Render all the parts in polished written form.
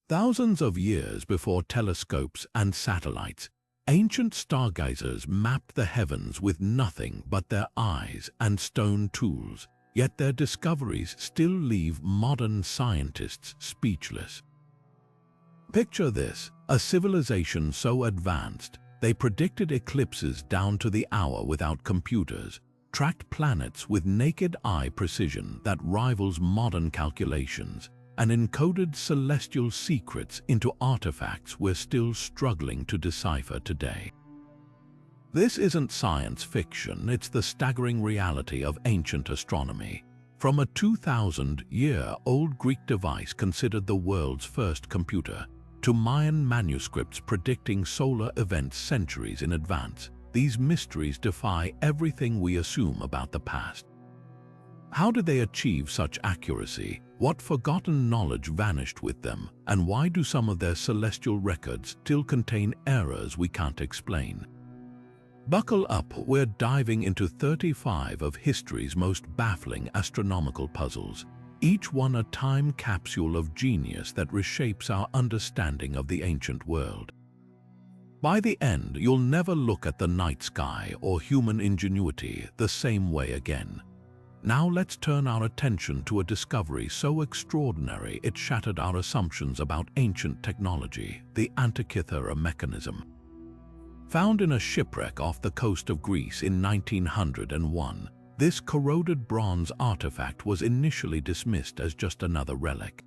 Thousands of years before telescopes and satellites, ancient stargazers mapped the heavens with nothing but their eyes and stone tools, yet their discoveries still leave modern scientists speechless. Picture this, a civilization so advanced, they predicted eclipses down to the hour without computers, tracked planets with naked eye precision that rivals modern calculations, and encoded celestial secrets into artifacts we're still struggling to decipher today. This isn't science fiction, it's the staggering reality of ancient astronomy. From a 2,000-year-old Greek device considered the world's first computer, to Mayan manuscripts predicting solar events centuries in advance, these mysteries defy everything we assume about the past. How did they achieve such accuracy? What forgotten knowledge vanished with them? And why do some of their celestial records still contain errors we can't explain? Buckle up, we're diving into 35 of history's most baffling astronomical puzzles, each one a time capsule of genius that reshapes our understanding of the ancient world. By the end, you'll never look at the night sky or human ingenuity the same way again. Now let's turn our attention to a discovery so extraordinary it shattered our assumptions about ancient technology, the Antikythera Mechanism. Found in a shipwreck off the coast of Greece in 1901, this corroded bronze artifact was initially dismissed as just another relic.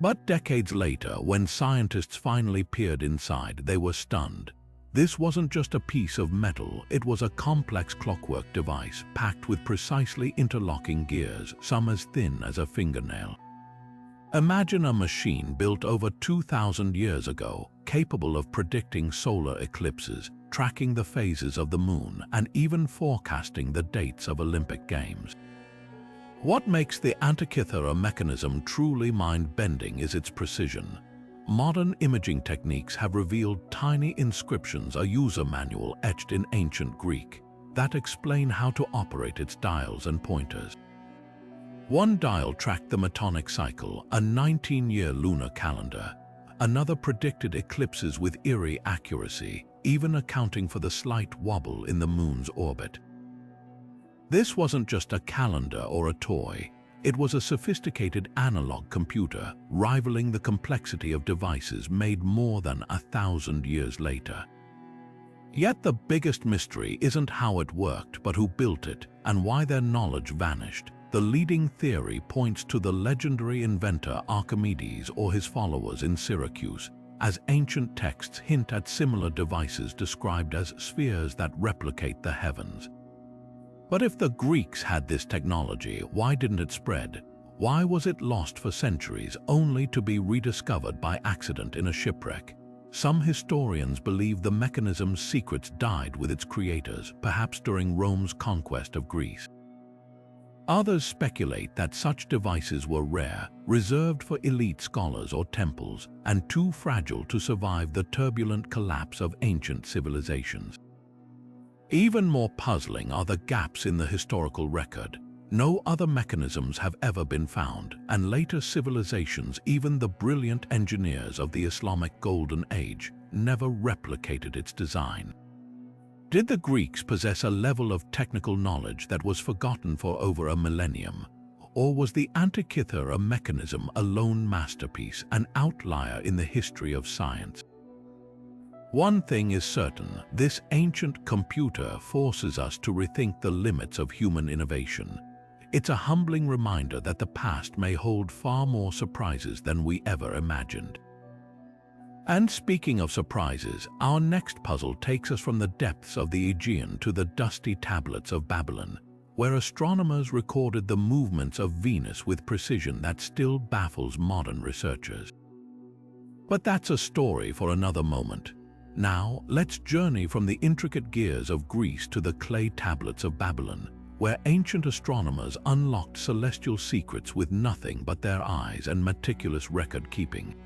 But decades later, when scientists finally peered inside, they were stunned. This wasn't just a piece of metal, it was a complex clockwork device packed with precisely interlocking gears, some as thin as a fingernail. Imagine a machine built over 2,000 years ago, capable of predicting solar eclipses, tracking the phases of the moon, and even forecasting the dates of Olympic Games. What makes the Antikythera mechanism truly mind-bending is its precision. Modern imaging techniques have revealed tiny inscriptions, a user manual etched in ancient Greek, that explain how to operate its dials and pointers. One dial tracked the Metonic cycle, a 19-year lunar calendar. Another predicted eclipses with eerie accuracy, even accounting for the slight wobble in the moon's orbit. This wasn't just a calendar or a toy. It was a sophisticated analog computer, rivaling the complexity of devices made more than 1,000 years later. Yet the biggest mystery isn't how it worked, but who built it and why their knowledge vanished. The leading theory points to the legendary inventor Archimedes or his followers in Syracuse, as ancient texts hint at similar devices described as spheres that replicate the heavens. But if the Greeks had this technology, why didn't it spread? Why was it lost for centuries, only to be rediscovered by accident in a shipwreck? Some historians believe the mechanism's secrets died with its creators, perhaps during Rome's conquest of Greece. Others speculate that such devices were rare, reserved for elite scholars or temples, and too fragile to survive the turbulent collapse of ancient civilizations. Even more puzzling are the gaps in the historical record. No other mechanisms have ever been found, and later civilizations, even the brilliant engineers of the Islamic Golden Age, never replicated its design. Did the Greeks possess a level of technical knowledge that was forgotten for over a millennium? Or was the Antikythera mechanism a lone masterpiece, an outlier in the history of science? One thing is certain, this ancient computer forces us to rethink the limits of human innovation. It's a humbling reminder that the past may hold far more surprises than we ever imagined. And speaking of surprises, our next puzzle takes us from the depths of the Aegean to the dusty tablets of Babylon, where astronomers recorded the movements of Venus with precision that still baffles modern researchers. But that's a story for another moment. Now, let's journey from the intricate gears of Greece to the clay tablets of Babylon, where ancient astronomers unlocked celestial secrets with nothing but their eyes and meticulous record-keeping.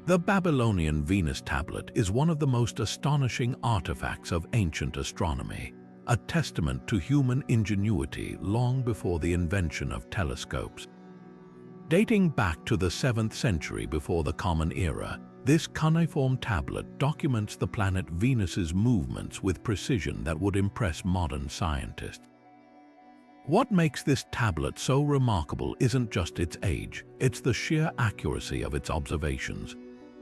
The Babylonian Venus Tablet is one of the most astonishing artifacts of ancient astronomy, a testament to human ingenuity long before the invention of telescopes. Dating back to the 7th century before the Common Era, this cuneiform tablet documents the planet Venus's movements with precision that would impress modern scientists. What makes this tablet so remarkable isn't just its age, it's the sheer accuracy of its observations.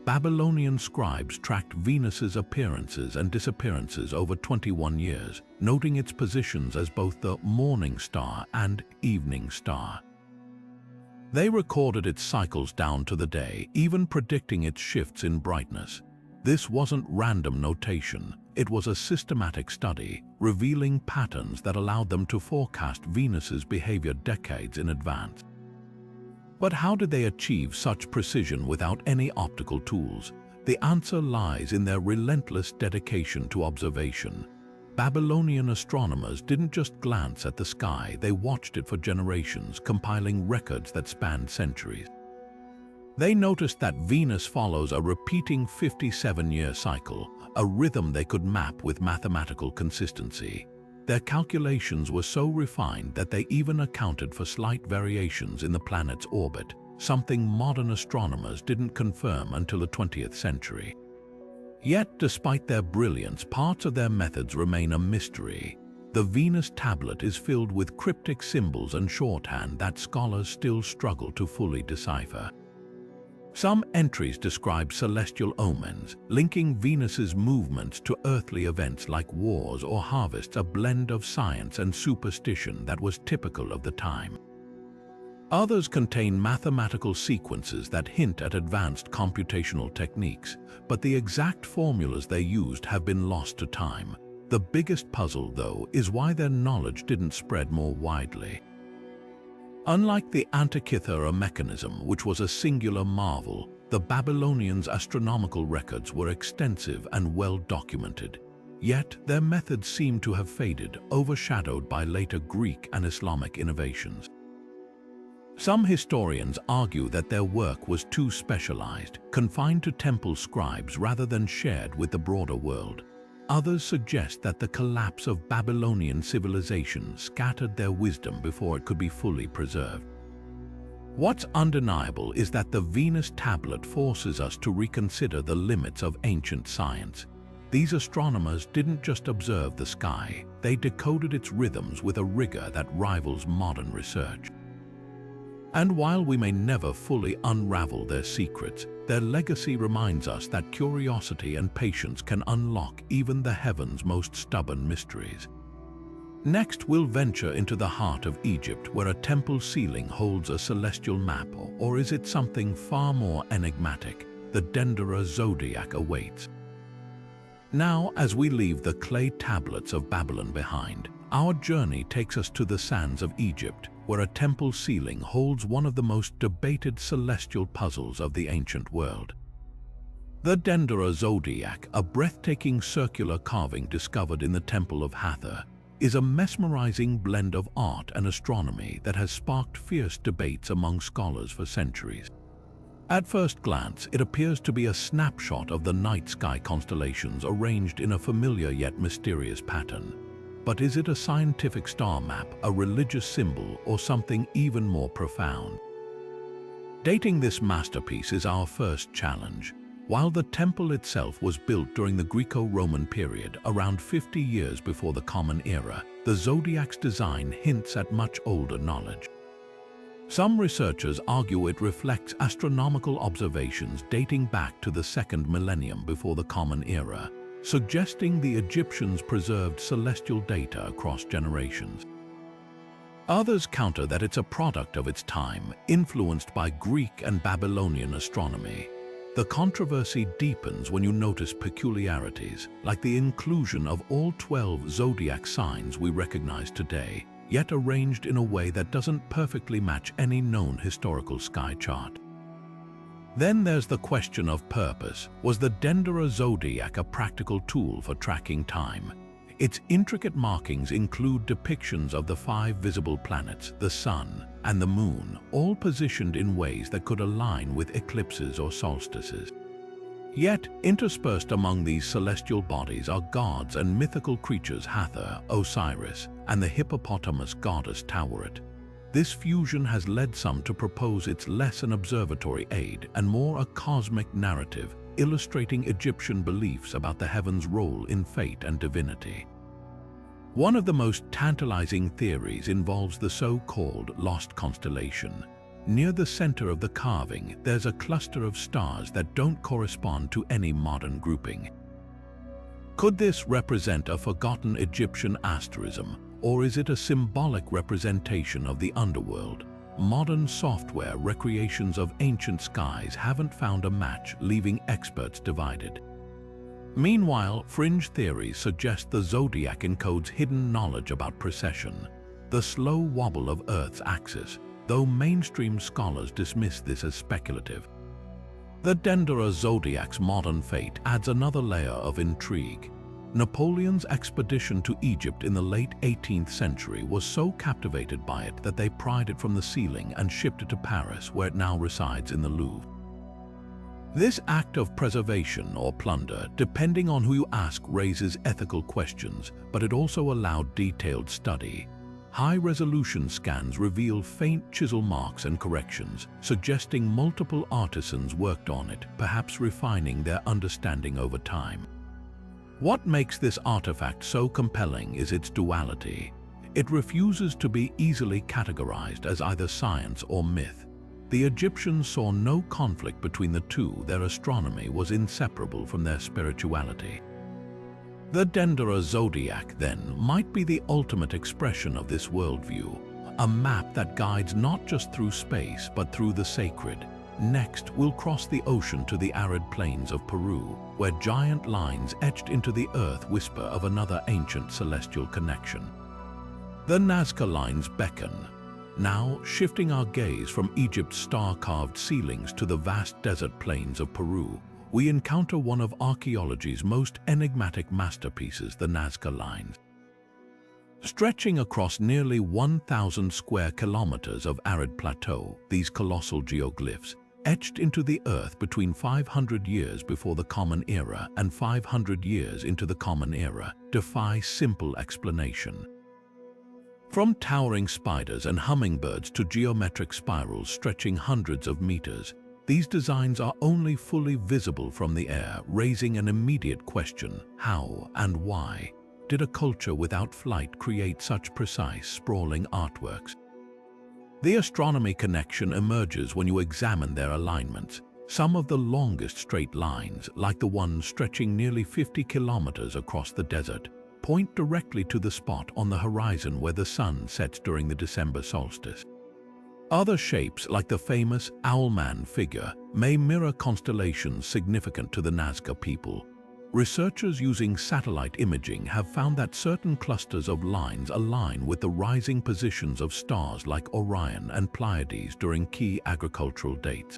Babylonian scribes tracked Venus's appearances and disappearances over 21 years, noting its positions as both the morning star and evening star. They recorded its cycles down to the day, even predicting its shifts in brightness. This wasn't random notation, it was a systematic study, revealing patterns that allowed them to forecast Venus's behavior decades in advance. But how did they achieve such precision without any optical tools? The answer lies in their relentless dedication to observation. Babylonian astronomers didn't just glance at the sky, they watched it for generations, compiling records that spanned centuries. They noticed that Venus follows a repeating 57-year cycle, a rhythm they could map with mathematical consistency. Their calculations were so refined that they even accounted for slight variations in the planet's orbit, something modern astronomers didn't confirm until the 20th century. Yet, despite their brilliance, parts of their methods remain a mystery. The Venus tablet is filled with cryptic symbols and shorthand that scholars still struggle to fully decipher. Some entries describe celestial omens, linking Venus's movements to earthly events like wars or harvests, a blend of science and superstition that was typical of the time. Others contain mathematical sequences that hint at advanced computational techniques, but the exact formulas they used have been lost to time. The biggest puzzle, though, is why their knowledge didn't spread more widely. Unlike the Antikythera Mechanism, which was a singular marvel, the Babylonians' astronomical records were extensive and well documented. Yet their methods seem to have faded, overshadowed by later Greek and Islamic innovations. Some historians argue that their work was too specialized, confined to temple scribes rather than shared with the broader world. Others suggest that the collapse of Babylonian civilization scattered their wisdom before it could be fully preserved. What's undeniable is that the Venus tablet forces us to reconsider the limits of ancient science. These astronomers didn't just observe the sky, they decoded its rhythms with a rigor that rivals modern research. And while we may never fully unravel their secrets, their legacy reminds us that curiosity and patience can unlock even the heavens' most stubborn mysteries. Next, we'll venture into the heart of Egypt, where a temple ceiling holds a celestial map, or is it something far more enigmatic? The Dendera zodiac awaits. Now, as we leave the clay tablets of Babylon behind, our journey takes us to the sands of Egypt, where a temple ceiling holds one of the most debated celestial puzzles of the ancient world. The Dendera zodiac, a breathtaking circular carving discovered in the Temple of Hathor, is a mesmerizing blend of art and astronomy that has sparked fierce debates among scholars for centuries. At first glance, it appears to be a snapshot of the night sky constellations arranged in a familiar yet mysterious pattern. But is it a scientific star map, a religious symbol, or something even more profound? Dating this masterpiece is our first challenge. While the temple itself was built during the Greco-Roman period, around 50 years before the Common Era, the zodiac's design hints at much older knowledge. Some researchers argue it reflects astronomical observations dating back to the 2nd millennium before the Common Era, suggesting the Egyptians preserved celestial data across generations. Others counter that it's a product of its time, influenced by Greek and Babylonian astronomy. The controversy deepens when you notice peculiarities, like the inclusion of all 12 zodiac signs we recognize today, yet arranged in a way that doesn't perfectly match any known historical sky chart. Then there's the question of purpose. Was the Dendera zodiac a practical tool for tracking time? Its intricate markings include depictions of the 5 visible planets, the Sun, and the Moon, all positioned in ways that could align with eclipses or solstices. Yet, interspersed among these celestial bodies are gods and mythical creatures Hathor, Osiris, and the hippopotamus goddess Taweret. This fusion has led some to propose it's less an observatory aid and more a cosmic narrative, illustrating Egyptian beliefs about the heavens' role in fate and divinity. One of the most tantalizing theories involves the so-called lost constellation. Near the center of the carving, there's a cluster of stars that don't correspond to any modern grouping. Could this represent a forgotten Egyptian asterism, or is it a symbolic representation of the underworld? Modern software recreations of ancient skies haven't found a match, leaving experts divided. Meanwhile, fringe theories suggest the zodiac encodes hidden knowledge about precession, the slow wobble of Earth's axis, though mainstream scholars dismiss this as speculative. The Dendera zodiac's modern fate adds another layer of intrigue. Napoleon's expedition to Egypt in the late 18th century was so captivated by it that they pried it from the ceiling and shipped it to Paris, where it now resides in the Louvre. This act of preservation or plunder, depending on who you ask, raises ethical questions, but it also allowed detailed study. High-resolution scans reveal faint chisel marks and corrections, suggesting multiple artisans worked on it, perhaps refining their understanding over time. What makes this artifact so compelling is its duality. It refuses to be easily categorized as either science or myth. The Egyptians saw no conflict between the two. Their astronomy was inseparable from their spirituality. The Dendera zodiac, then, might be the ultimate expression of this worldview, a map that guides not just through space but through the sacred. Next, we'll cross the ocean to the arid plains of Peru, where giant lines etched into the earth whisper of another ancient celestial connection. The Nazca Lines beckon. Now, shifting our gaze from Egypt's star-carved ceilings to the vast desert plains of Peru, we encounter one of archaeology's most enigmatic masterpieces, the Nazca Lines. Stretching across nearly 1,000 square kilometers of arid plateau, these colossal geoglyphs, etched into the earth between 500 years before the Common Era and 500 years into the Common Era, defy simple explanation. From towering spiders and hummingbirds to geometric spirals stretching hundreds of meters, these designs are only fully visible from the air, raising an immediate question: how and why did a culture without flight create such precise, sprawling artworks? The astronomy connection emerges when you examine their alignments. Some of the longest straight lines, like the one stretching nearly 50 kilometers across the desert, point directly to the spot on the horizon where the sun sets during the December solstice. Other shapes, like the famous Owlman figure, may mirror constellations significant to the Nazca people. Researchers using satellite imaging have found that certain clusters of lines align with the rising positions of stars like Orion and Pleiades during key agricultural dates.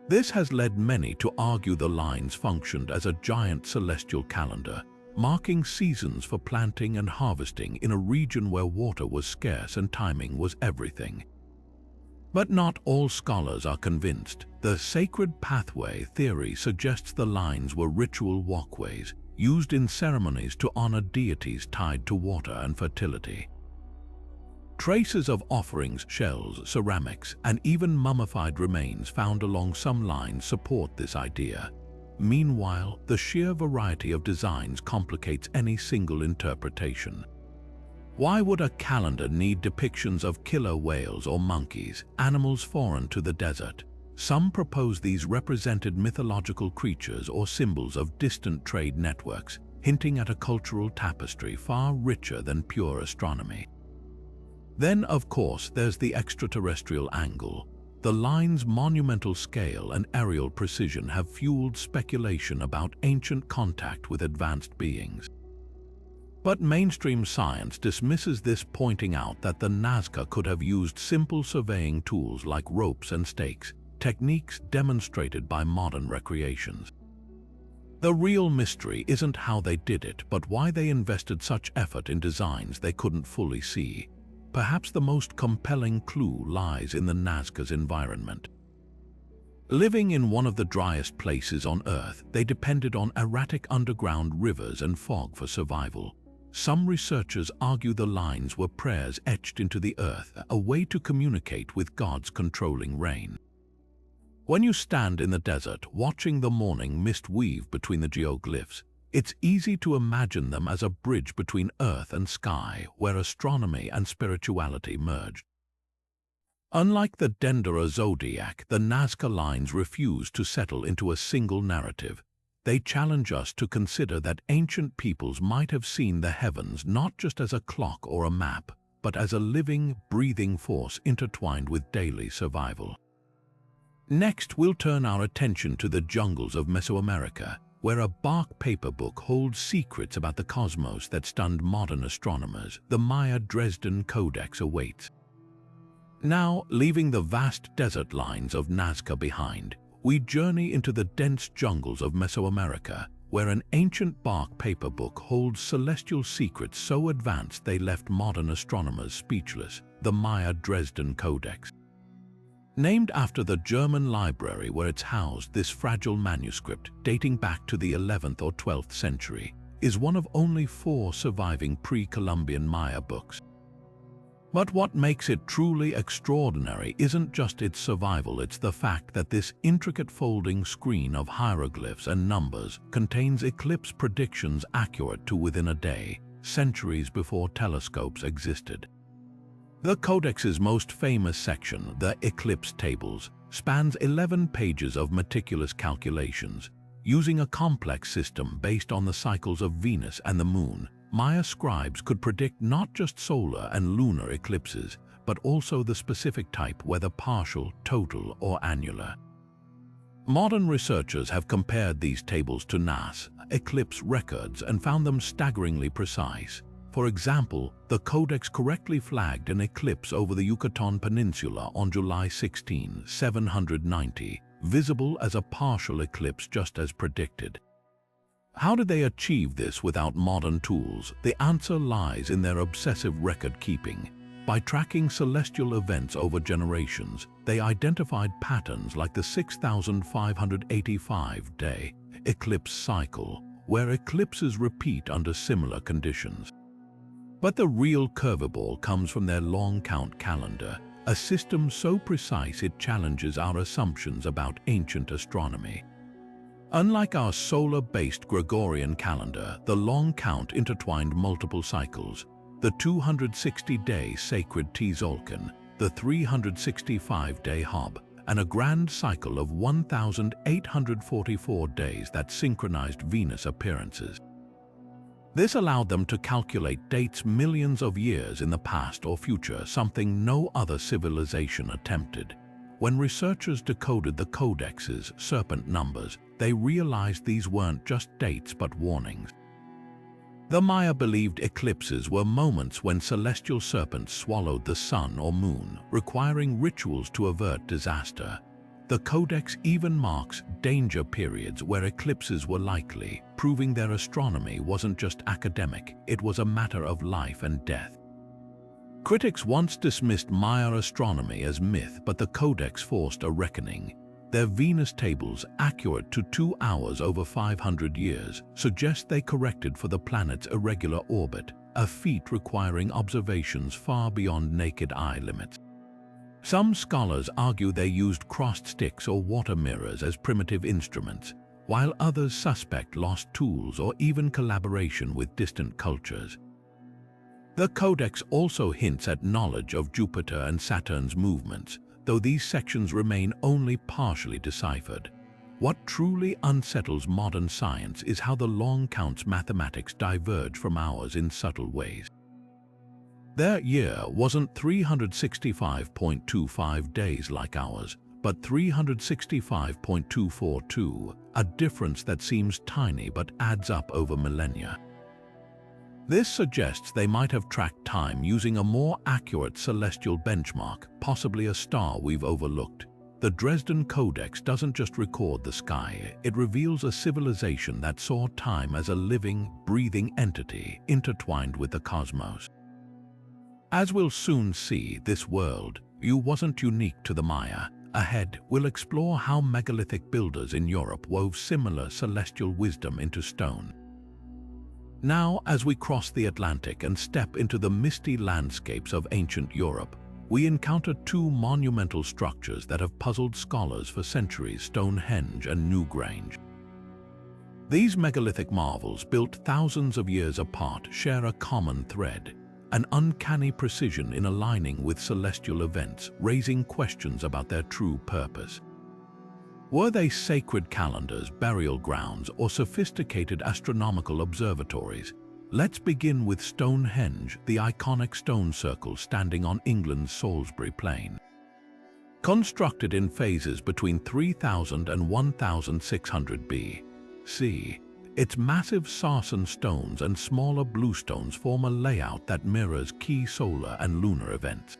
This has led many to argue the lines functioned as a giant celestial calendar, marking seasons for planting and harvesting in a region where water was scarce and timing was everything. But not all scholars are convinced. The sacred pathway theory suggests the lines were ritual walkways used in ceremonies to honor deities tied to water and fertility. Traces of offerings, shells, ceramics, and even mummified remains found along some lines support this idea. Meanwhile, the sheer variety of designs complicates any single interpretation. Why would a calendar need depictions of killer whales or monkeys, animals foreign to the desert? Some propose these represented mythological creatures or symbols of distant trade networks, hinting at a cultural tapestry far richer than pure astronomy. Then, of course, there's the extraterrestrial angle. The line's monumental scale and aerial precision have fueled speculation about ancient contact with advanced beings. But mainstream science dismisses this, pointing out that the Nazca could have used simple surveying tools like ropes and stakes, techniques demonstrated by modern recreations. The real mystery isn't how they did it, but why they invested such effort in designs they couldn't fully see. Perhaps the most compelling clue lies in the Nazca's environment. Living in one of the driest places on Earth, they depended on erratic underground rivers and fog for survival. Some researchers argue the lines were prayers etched into the earth, a way to communicate with God's controlling reign. When you stand in the desert watching the morning mist weave between the geoglyphs, it's easy to imagine them as a bridge between earth and sky where astronomy and spirituality merge. Unlike the Dendera zodiac, the Nazca lines refuse to settle into a single narrative. They challenge us to consider that ancient peoples might have seen the heavens not just as a clock or a map, but as a living, breathing force intertwined with daily survival. Next, we'll turn our attention to the jungles of Mesoamerica, where a bark paper book holds secrets about the cosmos that stunned modern astronomers. The Maya Dresden Codex awaits. Now, leaving the vast desert lines of Nazca behind, we journey into the dense jungles of Mesoamerica, where an ancient bark paper book holds celestial secrets so advanced they left modern astronomers speechless. The Maya Dresden Codex. Named after the German library where it's housed, this fragile manuscript, dating back to the 11th or 12th century, is one of only 4 surviving pre-Columbian Maya books. But what makes it truly extraordinary isn't just its survival, it's the fact that this intricate folding screen of hieroglyphs and numbers contains eclipse predictions accurate to within a day, centuries before telescopes existed. The Codex's most famous section, the Eclipse Tables, spans 11 pages of meticulous calculations. Using a complex system based on the cycles of Venus and the Moon, Maya scribes could predict not just solar and lunar eclipses, but also the specific type, whether partial, total, or annular. Modern researchers have compared these tables to Nazca eclipse records and found them staggeringly precise. For example, the Codex correctly flagged an eclipse over the Yucatan Peninsula on July 16, 790, visible as a partial eclipse just as predicted. How did they achieve this without modern tools? The answer lies in their obsessive record-keeping. By tracking celestial events over generations, they identified patterns like the 6,585-day eclipse cycle, where eclipses repeat under similar conditions. But the real curveball comes from their long count calendar, a system so precise it challenges our assumptions about ancient astronomy. Unlike our solar-based Gregorian calendar, the long count intertwined multiple cycles: the 260-day sacred Tzolk'in, the 365-day Hob, and a grand cycle of 1,844 days that synchronized Venus appearances. This allowed them to calculate dates millions of years in the past or future, something no other civilization attempted. When researchers decoded the Codex's serpent numbers, they realized these weren't just dates but warnings. The Maya believed eclipses were moments when celestial serpents swallowed the sun or moon, requiring rituals to avert disaster. The Codex even marks danger periods where eclipses were likely, proving their astronomy wasn't just academic, it was a matter of life and death. Critics once dismissed Maya astronomy as myth, but the Codex forced a reckoning. Their Venus tables, accurate to 2 hours over 500 years, suggest they corrected for the planet's irregular orbit, a feat requiring observations far beyond naked eye limits. Some scholars argue they used crossed sticks or water mirrors as primitive instruments, while others suspect lost tools or even collaboration with distant cultures. The Codex also hints at knowledge of Jupiter and Saturn's movements, though these sections remain only partially deciphered. What truly unsettles modern science is how the long count's mathematics diverge from ours in subtle ways. Their year wasn't 365.25 days like ours, but 365.242, a difference that seems tiny but adds up over millennia. This suggests they might have tracked time using a more accurate celestial benchmark, possibly a star we've overlooked. The Dresden Codex doesn't just record the sky, it reveals a civilization that saw time as a living, breathing entity intertwined with the cosmos. As we'll soon see, this world wasn't unique to the Maya. Ahead, we'll explore how megalithic builders in Europe wove similar celestial wisdom into stone. Now, as we cross the Atlantic and step into the misty landscapes of ancient Europe, we encounter two monumental structures that have puzzled scholars for centuries: Stonehenge and Newgrange. These megalithic marvels, built thousands of years apart, share a common thread: an uncanny precision in aligning with celestial events, raising questions about their true purpose. Were they sacred calendars, burial grounds, or sophisticated astronomical observatories? Let's begin with Stonehenge, the iconic stone circle standing on England's Salisbury Plain. Constructed in phases between 3000 and 1600 BC, its massive sarsen stones and smaller bluestones form a layout that mirrors key solar and lunar events.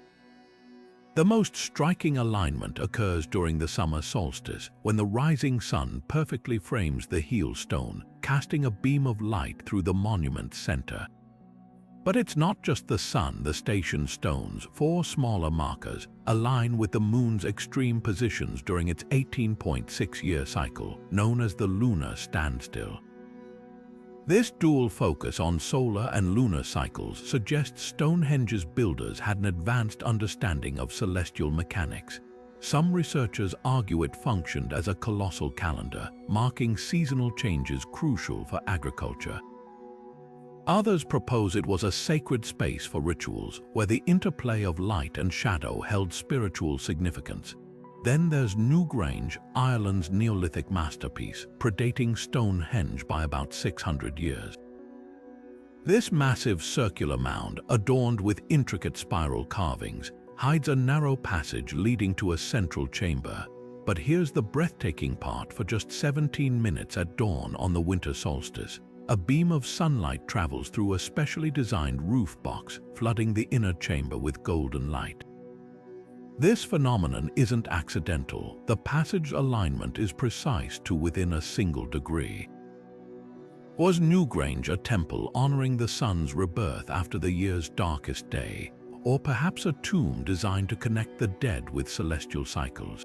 The most striking alignment occurs during the summer solstice, when the rising sun perfectly frames the heel stone, casting a beam of light through the monument's center. But it's not just the sun. The station stones, four smaller markers, align with the moon's extreme positions during its 18.6-year cycle, known as the lunar standstill. This dual focus on solar and lunar cycles suggests Stonehenge's builders had an advanced understanding of celestial mechanics. Some researchers argue it functioned as a colossal calendar, marking seasonal changes crucial for agriculture. Others propose it was a sacred space for rituals, where the interplay of light and shadow held spiritual significance. Then there's Newgrange, Ireland's Neolithic masterpiece, predating Stonehenge by about 600 years. This massive circular mound, adorned with intricate spiral carvings, hides a narrow passage leading to a central chamber. But here's the breathtaking part: for just 17 minutes at dawn on the winter solstice, a beam of sunlight travels through a specially designed roof box, flooding the inner chamber with golden light. This phenomenon isn't accidental. The passage alignment is precise to within a single degree. Was Newgrange a temple honoring the sun's rebirth after the year's darkest day, or perhaps a tomb designed to connect the dead with celestial cycles?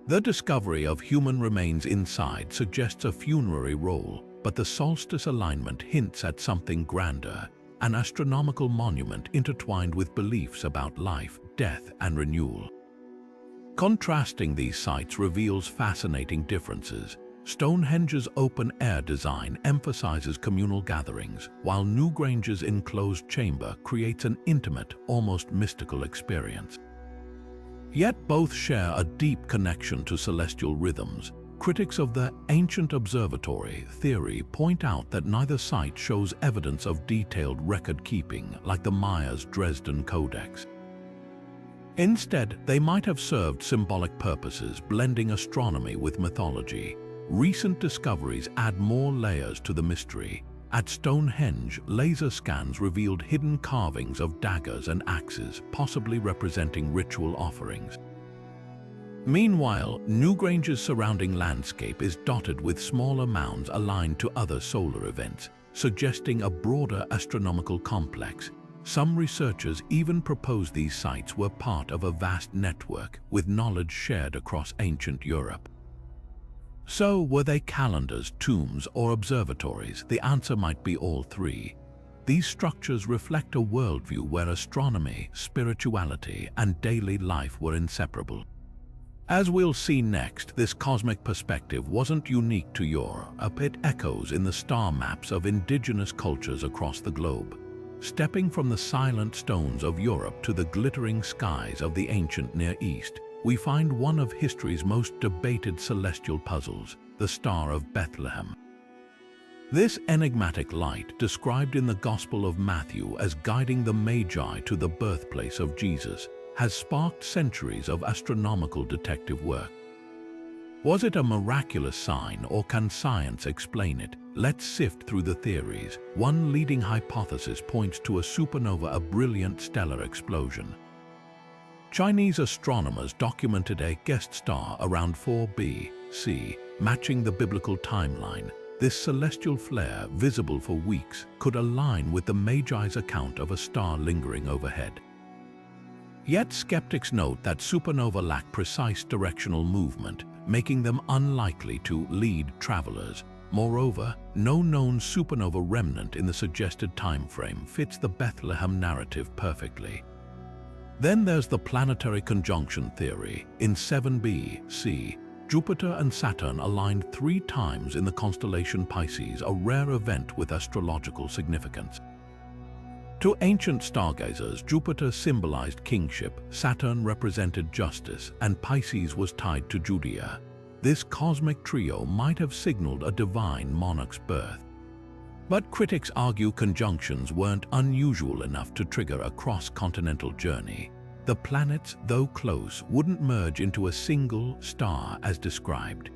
The discovery of human remains inside suggests a funerary role, but the solstice alignment hints at something grander: an astronomical monument intertwined with beliefs about life, death, and renewal. Contrasting these sites reveals fascinating differences. Stonehenge's open-air design emphasizes communal gatherings, while Newgrange's enclosed chamber creates an intimate, almost mystical experience. Yet both share a deep connection to celestial rhythms. Critics of the ancient observatory theory point out that neither site shows evidence of detailed record-keeping like the Maya's Dresden Codex. Instead, they might have served symbolic purposes, blending astronomy with mythology. Recent discoveries add more layers to the mystery. At Stonehenge, laser scans revealed hidden carvings of daggers and axes, possibly representing ritual offerings. Meanwhile, Newgrange's surrounding landscape is dotted with smaller mounds aligned to other solar events, suggesting a broader astronomical complex. Some researchers even propose these sites were part of a vast network, with knowledge shared across ancient Europe. So, were they calendars, tombs, or observatories? The answer might be all three. These structures reflect a worldview where astronomy, spirituality, and daily life were inseparable. As we'll see next, this cosmic perspective wasn't unique to Europe. It echoes in the star maps of indigenous cultures across the globe. Stepping from the silent stones of Europe to the glittering skies of the ancient Near East, we find one of history's most debated celestial puzzles, the Star of Bethlehem. This enigmatic light, described in the Gospel of Matthew as guiding the Magi to the birthplace of Jesus, has sparked centuries of astronomical detective work. Was it a miraculous sign, or can science explain it? Let's sift through the theories. One leading hypothesis points to a supernova, a brilliant stellar explosion. Chinese astronomers documented a guest star around 4 BC, matching the biblical timeline. This celestial flare, visible for weeks, could align with the Magi's account of a star lingering overhead. Yet skeptics note that supernovae lack precise directional movement, making them unlikely to lead travelers. Moreover, no known supernova remnant in the suggested time frame fits the Bethlehem narrative perfectly. Then there's the planetary conjunction theory. In 7b C, Jupiter and Saturn aligned 3 times in the constellation Pisces, a rare event with astrological significance. To ancient stargazers, Jupiter symbolized kingship, Saturn represented justice, and Pisces was tied to Judea. This cosmic trio might have signaled a divine monarch's birth. But critics argue conjunctions weren't unusual enough to trigger a cross-continental journey. The planets, though close, wouldn't merge into a single star as described.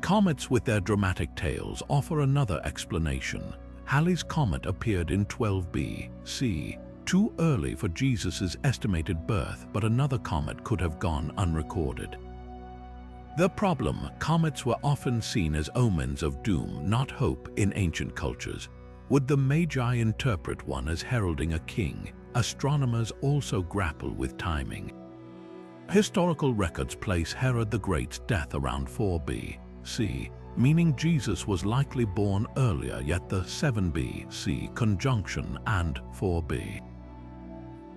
Comets with their dramatic tails offer another explanation. Halley's Comet appeared in 12b C, too early for Jesus' estimated birth, but another comet could have gone unrecorded. The problem: comets were often seen as omens of doom, not hope, in ancient cultures. Would the Magi interpret one as heralding a king? Astronomers also grapple with timing. Historical records place Herod the Great's death around 4b C, meaning Jesus was likely born earlier, yet the 7b C conjunction and 4b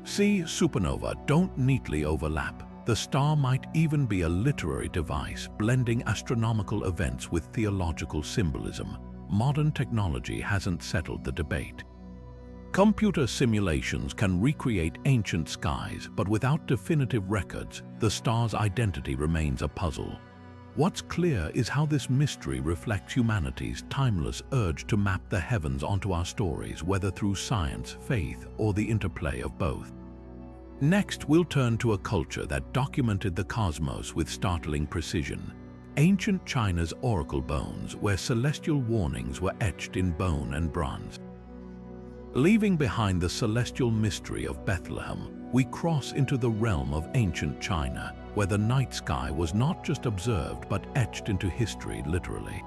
C supernova don't neatly overlap. The star might even be a literary device, blending astronomical events with theological symbolism. Modern technology hasn't settled the debate. Computer simulations can recreate ancient skies, but without definitive records, the star's identity remains a puzzle. What's clear is how this mystery reflects humanity's timeless urge to map the heavens onto our stories, whether through science, faith, or the interplay of both. Next, we'll turn to a culture that documented the cosmos with startling precision: ancient China's oracle bones, where celestial warnings were etched in bone and bronze. Leaving behind the celestial mystery of Bethlehem, we cross into the realm of ancient China, where the night sky was not just observed but etched into history literally.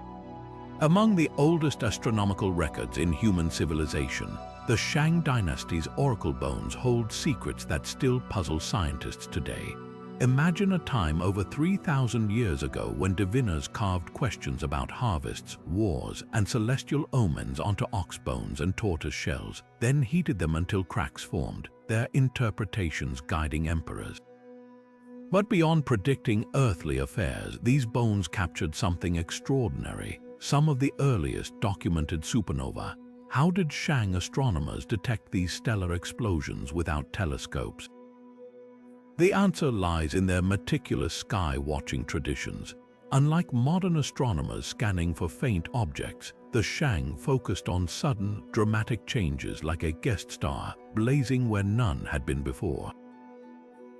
Among the oldest astronomical records in human civilization, the Shang dynasty's oracle bones hold secrets that still puzzle scientists today. Imagine a time over 3,000 years ago when diviners carved questions about harvests, wars, and celestial omens onto ox bones and tortoise shells, then heated them until cracks formed, their interpretations guiding emperors. But beyond predicting earthly affairs, these bones captured something extraordinary: some of the earliest documented supernova. How did Shang astronomers detect these stellar explosions without telescopes? The answer lies in their meticulous sky-watching traditions. Unlike modern astronomers scanning for faint objects, the Shang focused on sudden, dramatic changes like a guest star blazing where none had been before.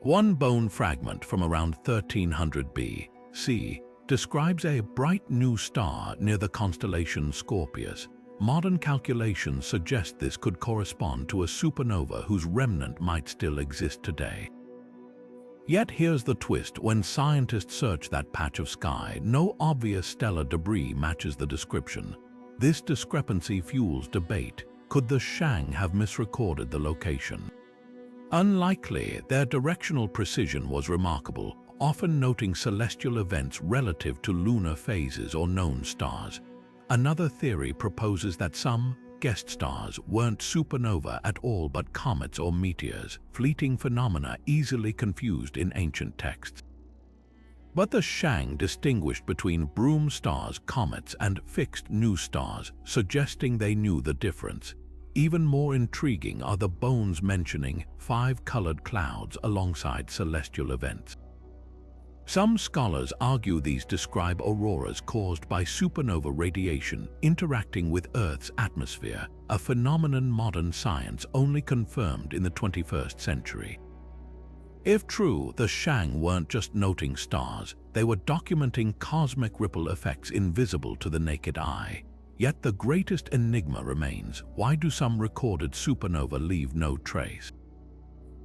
One bone fragment from around 1300 B.C. describes a bright new star near the constellation Scorpius. Modern calculations suggest this could correspond to a supernova whose remnant might still exist today. Yet here's the twist: when scientists search that patch of sky, no obvious stellar debris matches the description. This discrepancy fuels debate. Could the Shang have misrecorded the location? Unlikely. Their directional precision was remarkable, often noting celestial events relative to lunar phases or known stars. Another theory proposes that some guest stars weren't supernova at all but comets or meteors, fleeting phenomena easily confused in ancient texts. But the Shang distinguished between broom stars, comets, and fixed new stars, suggesting they knew the difference. Even more intriguing are the bones mentioning 5 colored clouds alongside celestial events. Some scholars argue these describe auroras caused by supernova radiation interacting with Earth's atmosphere, a phenomenon modern science only confirmed in the 21st century. If true, the Shang weren't just noting stars, they were documenting cosmic ripple effects invisible to the naked eye. Yet the greatest enigma remains: why do some recorded supernova leave no trace?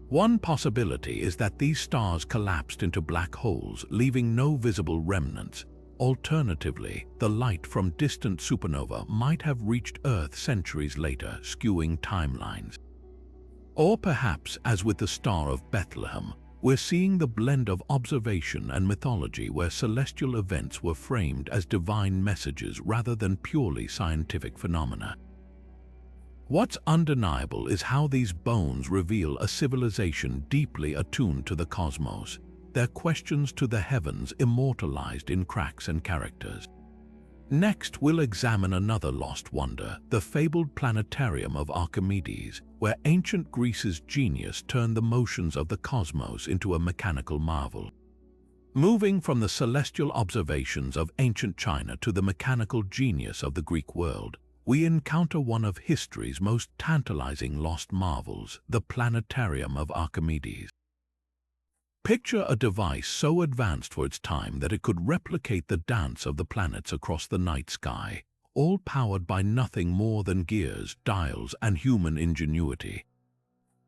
One possibility is that these stars collapsed into black holes, leaving no visible remnants. Alternatively, the light from distant supernova might have reached Earth centuries later, skewing timelines. Or perhaps, as with the Star of Bethlehem, We're seeing the blend of observation and mythology where celestial events were framed as divine messages rather than purely scientific phenomena. What's undeniable is how these bones reveal a civilization deeply attuned to the cosmos, their questions to the heavens immortalized in cracks and characters. Next, we'll examine another lost wonder, the fabled planetarium of Archimedes, where ancient Greece's genius turned the motions of the cosmos into a mechanical marvel. Moving from the celestial observations of ancient China to the mechanical genius of the Greek world, we encounter one of history's most tantalizing lost marvels, the planetarium of Archimedes. Picture a device so advanced for its time that it could replicate the dance of the planets across the night sky, all powered by nothing more than gears, dials, and human ingenuity.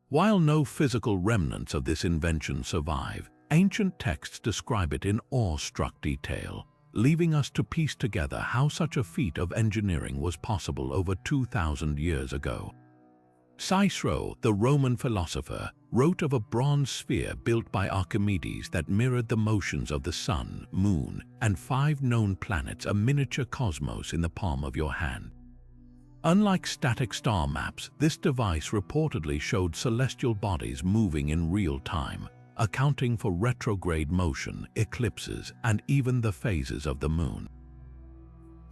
While no physical remnants of this invention survive, ancient texts describe it in awe-struck detail, leaving us to piece together how such a feat of engineering was possible over 2,000 years ago. Cicero, the Roman philosopher, wrote of a bronze sphere built by Archimedes that mirrored the motions of the sun, moon, and 5 known planets, a miniature cosmos in the palm of your hand. Unlike static star maps, this device reportedly showed celestial bodies moving in real time, accounting for retrograde motion, eclipses, and even the phases of the moon.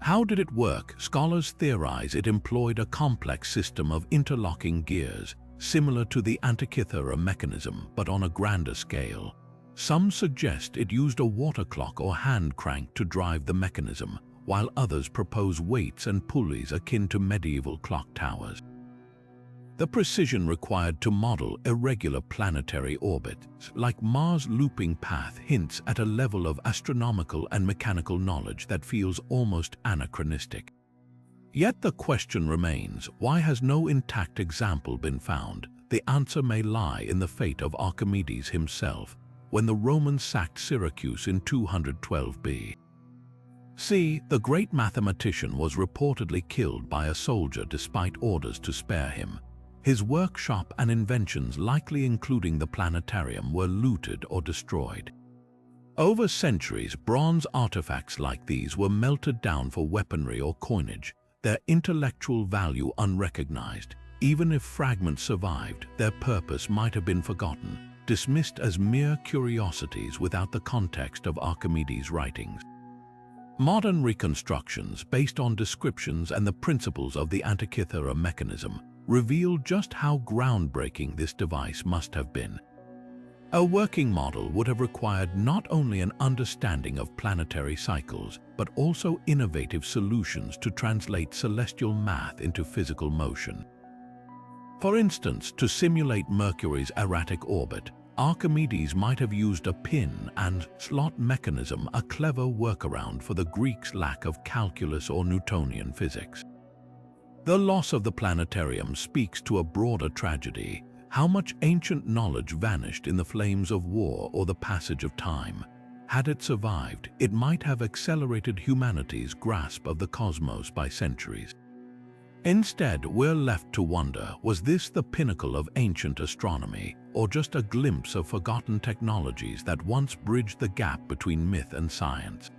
How did it work? Scholars theorize it employed a complex system of interlocking gears, similar to the Antikythera Mechanism, but on a grander scale. Some suggest it used a water clock or hand crank to drive the mechanism, while others propose weights and pulleys akin to medieval clock towers. The precision required to model irregular planetary orbits, like Mars' looping path, hints at a level of astronomical and mechanical knowledge that feels almost anachronistic. Yet the question remains, why has no intact example been found? The answer may lie in the fate of Archimedes himself, when the Romans sacked Syracuse in 212 B.C. The great mathematician was reportedly killed by a soldier despite orders to spare him. His workshop and inventions, likely including the planetarium, were looted or destroyed. Over centuries, bronze artifacts like these were melted down for weaponry or coinage, their intellectual value unrecognized. Even if fragments survived, their purpose might have been forgotten, dismissed as mere curiosities without the context of Archimedes' writings. Modern reconstructions, based on descriptions and the principles of the Antikythera Mechanism, reveal just how groundbreaking this device must have been. A working model would have required not only an understanding of planetary cycles, but also innovative solutions to translate celestial math into physical motion. For instance, to simulate Mercury's erratic orbit, Archimedes might have used a pin and slot mechanism, a clever workaround for the Greeks' lack of calculus or Newtonian physics. The loss of the planetarium speaks to a broader tragedy: how much ancient knowledge vanished in the flames of war or the passage of time. Had it survived, it might have accelerated humanity's grasp of the cosmos by centuries. Instead, we're left to wonder, was this the pinnacle of ancient astronomy, or just a glimpse of forgotten technologies that once bridged the gap between myth and science?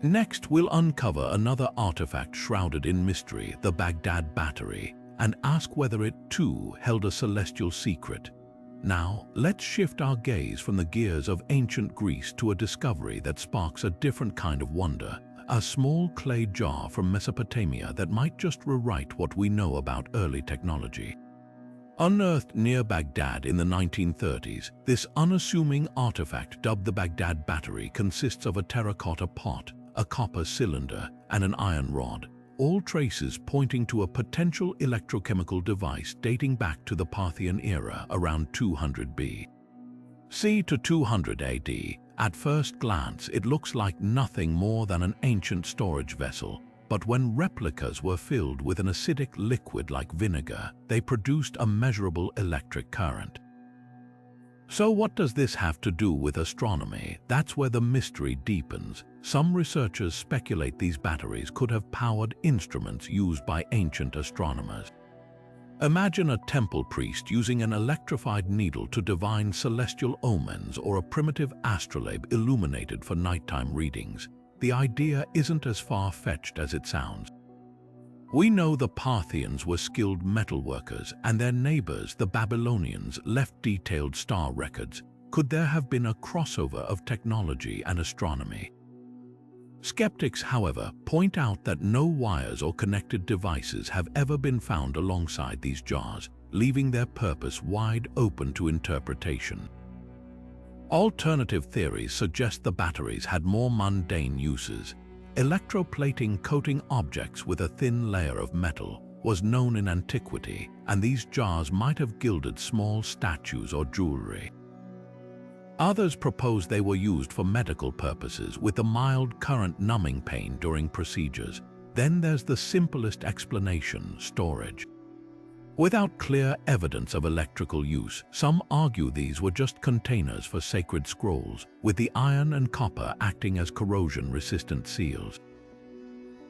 Next, we'll uncover another artifact shrouded in mystery, the Baghdad Battery, and ask whether it too held a celestial secret. Now, let's shift our gaze from the gears of ancient Greece to a discovery that sparks a different kind of wonder, a small clay jar from Mesopotamia that might just rewrite what we know about early technology. Unearthed near Baghdad in the 1930s, this unassuming artifact, dubbed the Baghdad Battery, consists of a terracotta pot, a copper cylinder, and an iron rod, all traces pointing to a potential electrochemical device dating back to the Parthian era around 200 B.C. to 200 AD. At first glance, it looks like nothing more than an ancient storage vessel, but when replicas were filled with an acidic liquid like vinegar, they produced a measurable electric current. So what does this have to do with astronomy? That's where the mystery deepens. Some researchers speculate these batteries could have powered instruments used by ancient astronomers. Imagine a temple priest using an electrified needle to divine celestial omens or a primitive astrolabe illuminated for nighttime readings. The idea isn't as far-fetched as it sounds. We know the Parthians were skilled metalworkers, and their neighbors, the Babylonians, left detailed star records. Could there have been a crossover of technology and astronomy? Skeptics, however, point out that no wires or connected devices have ever been found alongside these jars, leaving their purpose wide open to interpretation. Alternative theories suggest the batteries had more mundane uses. Electroplating coating objects with a thin layer of metal was known in antiquity, and these jars might have gilded small statues or jewelry. Others propose they were used for medical purposes with a mild current numbing pain during procedures. Then there's the simplest explanation: storage. Without clear evidence of electrical use, some argue these were just containers for sacred scrolls, with the iron and copper acting as corrosion-resistant seals.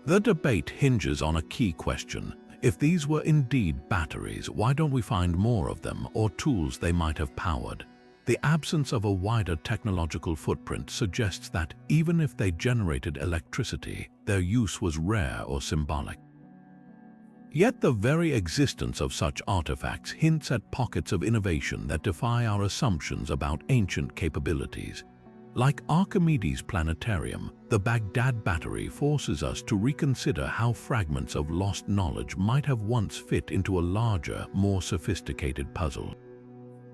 The debate hinges on a key question: if these were indeed batteries, why don't we find more of them, or tools they might have powered? The absence of a wider technological footprint suggests that, even if they generated electricity, their use was rare or symbolic. Yet the very existence of such artifacts hints at pockets of innovation that defy our assumptions about ancient capabilities. Like Archimedes' planetarium, the Baghdad battery forces us to reconsider how fragments of lost knowledge might have once fit into a larger, more sophisticated puzzle.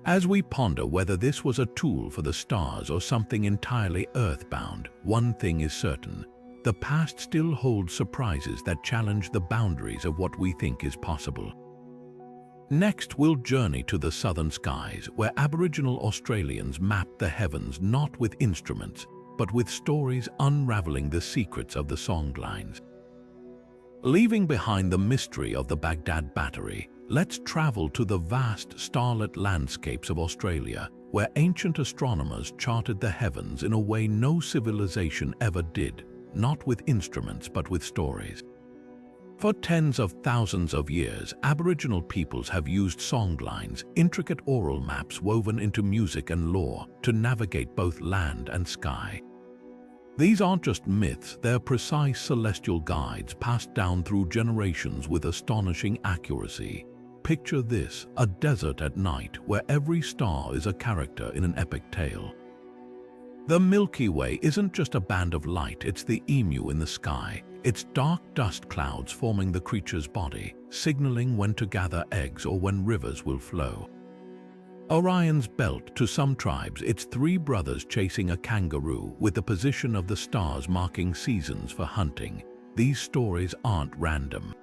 As we ponder whether this was a tool for the stars or something entirely earthbound, one thing is certain: the past still holds surprises that challenge the boundaries of what we think is possible. Next, we'll journey to the southern skies, where Aboriginal Australians mapped the heavens not with instruments, but with stories unraveling the secrets of the songlines. Leaving behind the mystery of the Baghdad battery, let's travel to the vast starlit landscapes of Australia, where ancient astronomers charted the heavens in a way no civilization ever did, not with instruments but with stories. For tens of thousands of years, Aboriginal peoples have used songlines, intricate oral maps woven into music and lore, to navigate both land and sky. These aren't just myths, they're precise celestial guides passed down through generations with astonishing accuracy. Picture this: a desert at night where every star is a character in an epic tale. The Milky Way isn't just a band of light, it's the emu in the sky. It's dark dust clouds forming the creature's body, signaling when to gather eggs or when rivers will flow. Orion's belt: to some tribes, it's three brothers chasing a kangaroo, with the position of the stars marking seasons for hunting. These stories aren't random.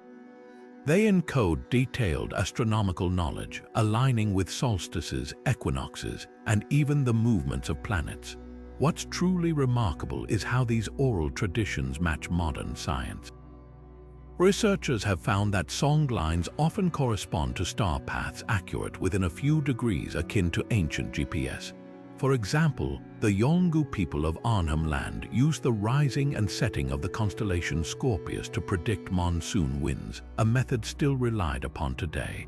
They encode detailed astronomical knowledge, aligning with solstices, equinoxes, and even the movements of planets. What's truly remarkable is how these oral traditions match modern science. Researchers have found that songlines often correspond to star paths accurate within a few degrees, akin to ancient GPS. For example, the Yolngu people of Arnhem Land used the rising and setting of the constellation Scorpius to predict monsoon winds, a method still relied upon today.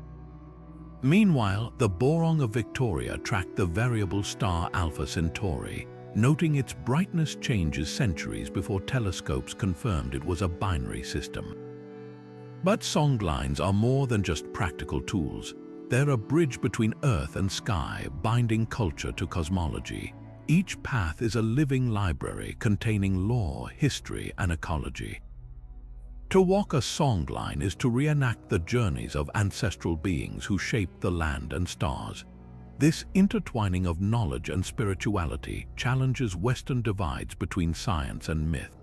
Meanwhile, the Borong of Victoria tracked the variable star Alpha Centauri, noting its brightness changes centuries before telescopes confirmed it was a binary system. But songlines are more than just practical tools. They're a bridge between Earth and sky, binding culture to cosmology. Each path is a living library containing lore, history, and ecology. To walk a songline is to reenact the journeys of ancestral beings who shaped the land and stars. This intertwining of knowledge and spirituality challenges Western divides between science and myth.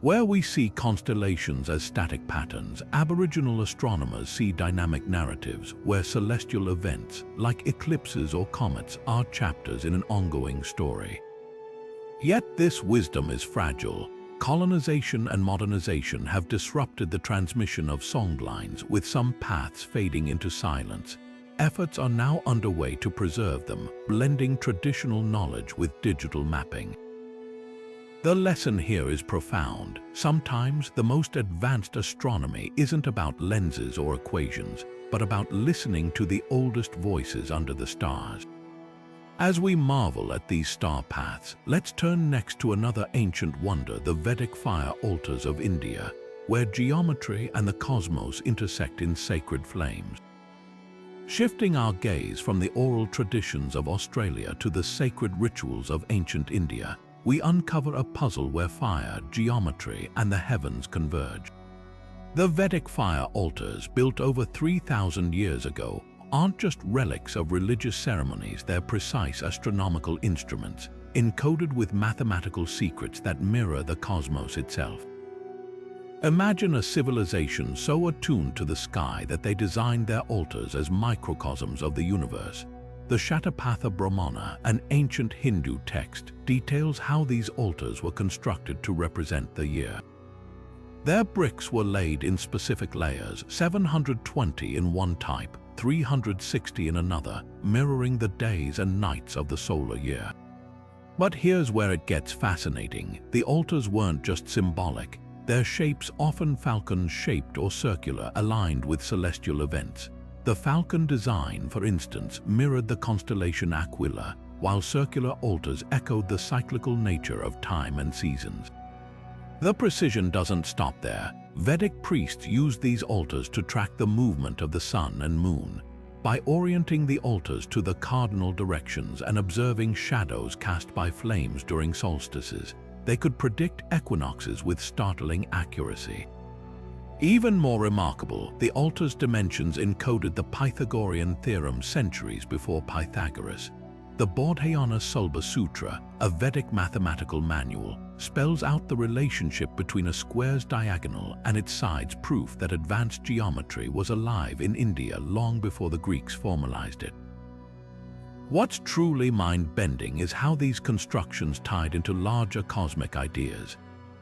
Where we see constellations as static patterns, Aboriginal astronomers see dynamic narratives where celestial events, like eclipses or comets, are chapters in an ongoing story. Yet this wisdom is fragile. Colonization and modernization have disrupted the transmission of songlines, with some paths fading into silence. Efforts are now underway to preserve them, blending traditional knowledge with digital mapping. The lesson here is profound. Sometimes the most advanced astronomy isn't about lenses or equations. but about listening to the oldest voices under the stars. As we marvel at these star paths, let's turn next to another ancient wonder, the Vedic fire altars of India, where geometry and the cosmos intersect in sacred flames. Shifting our gaze from the oral traditions of Australia to the sacred rituals of ancient India, we uncover a puzzle where fire, geometry, and the heavens converge. The Vedic fire altars, built over 3,000 years ago, aren't just relics of religious ceremonies, they're precise astronomical instruments, encoded with mathematical secrets that mirror the cosmos itself. Imagine a civilization so attuned to the sky that they designed their altars as microcosms of the universe. The Shatapatha Brahmana, an ancient Hindu text, details how these altars were constructed to represent the year. Their bricks were laid in specific layers, 720 in one type, 360 in another, mirroring the days and nights of the solar year. But here's where it gets fascinating. The altars weren't just symbolic. Their shapes, often falcon-shaped or circular, aligned with celestial events. The falcon design, for instance, mirrored the constellation Aquila, while circular altars echoed the cyclical nature of time and seasons. The precision doesn't stop there. Vedic priests used these altars to track the movement of the sun and moon. By orienting the altars to the cardinal directions and observing shadows cast by flames during solstices, they could predict equinoxes with startling accuracy. Even more remarkable, the altar's dimensions encoded the Pythagorean theorem centuries before Pythagoras. The Bodhayana Sulba Sutra, a Vedic mathematical manual, spells out the relationship between a square's diagonal and its sides, proof that advanced geometry was alive in India long before the Greeks formalized it. What's truly mind-bending is how these constructions tied into larger cosmic ideas.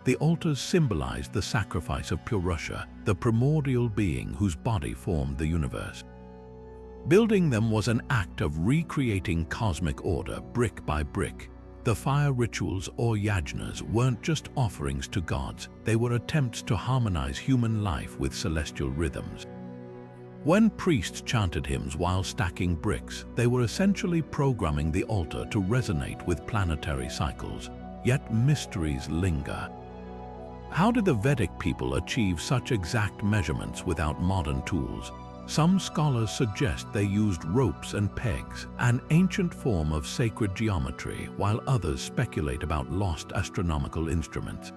The altars symbolized the sacrifice of Purusha, the primordial being whose body formed the universe. Building them was an act of recreating cosmic order brick by brick. The fire rituals, or yajnas, weren't just offerings to gods, they were attempts to harmonize human life with celestial rhythms. When priests chanted hymns while stacking bricks, they were essentially programming the altar to resonate with planetary cycles. Yet mysteries linger. How did the Vedic people achieve such exact measurements without modern tools? Some scholars suggest they used ropes and pegs, an ancient form of sacred geometry, while others speculate about lost astronomical instruments.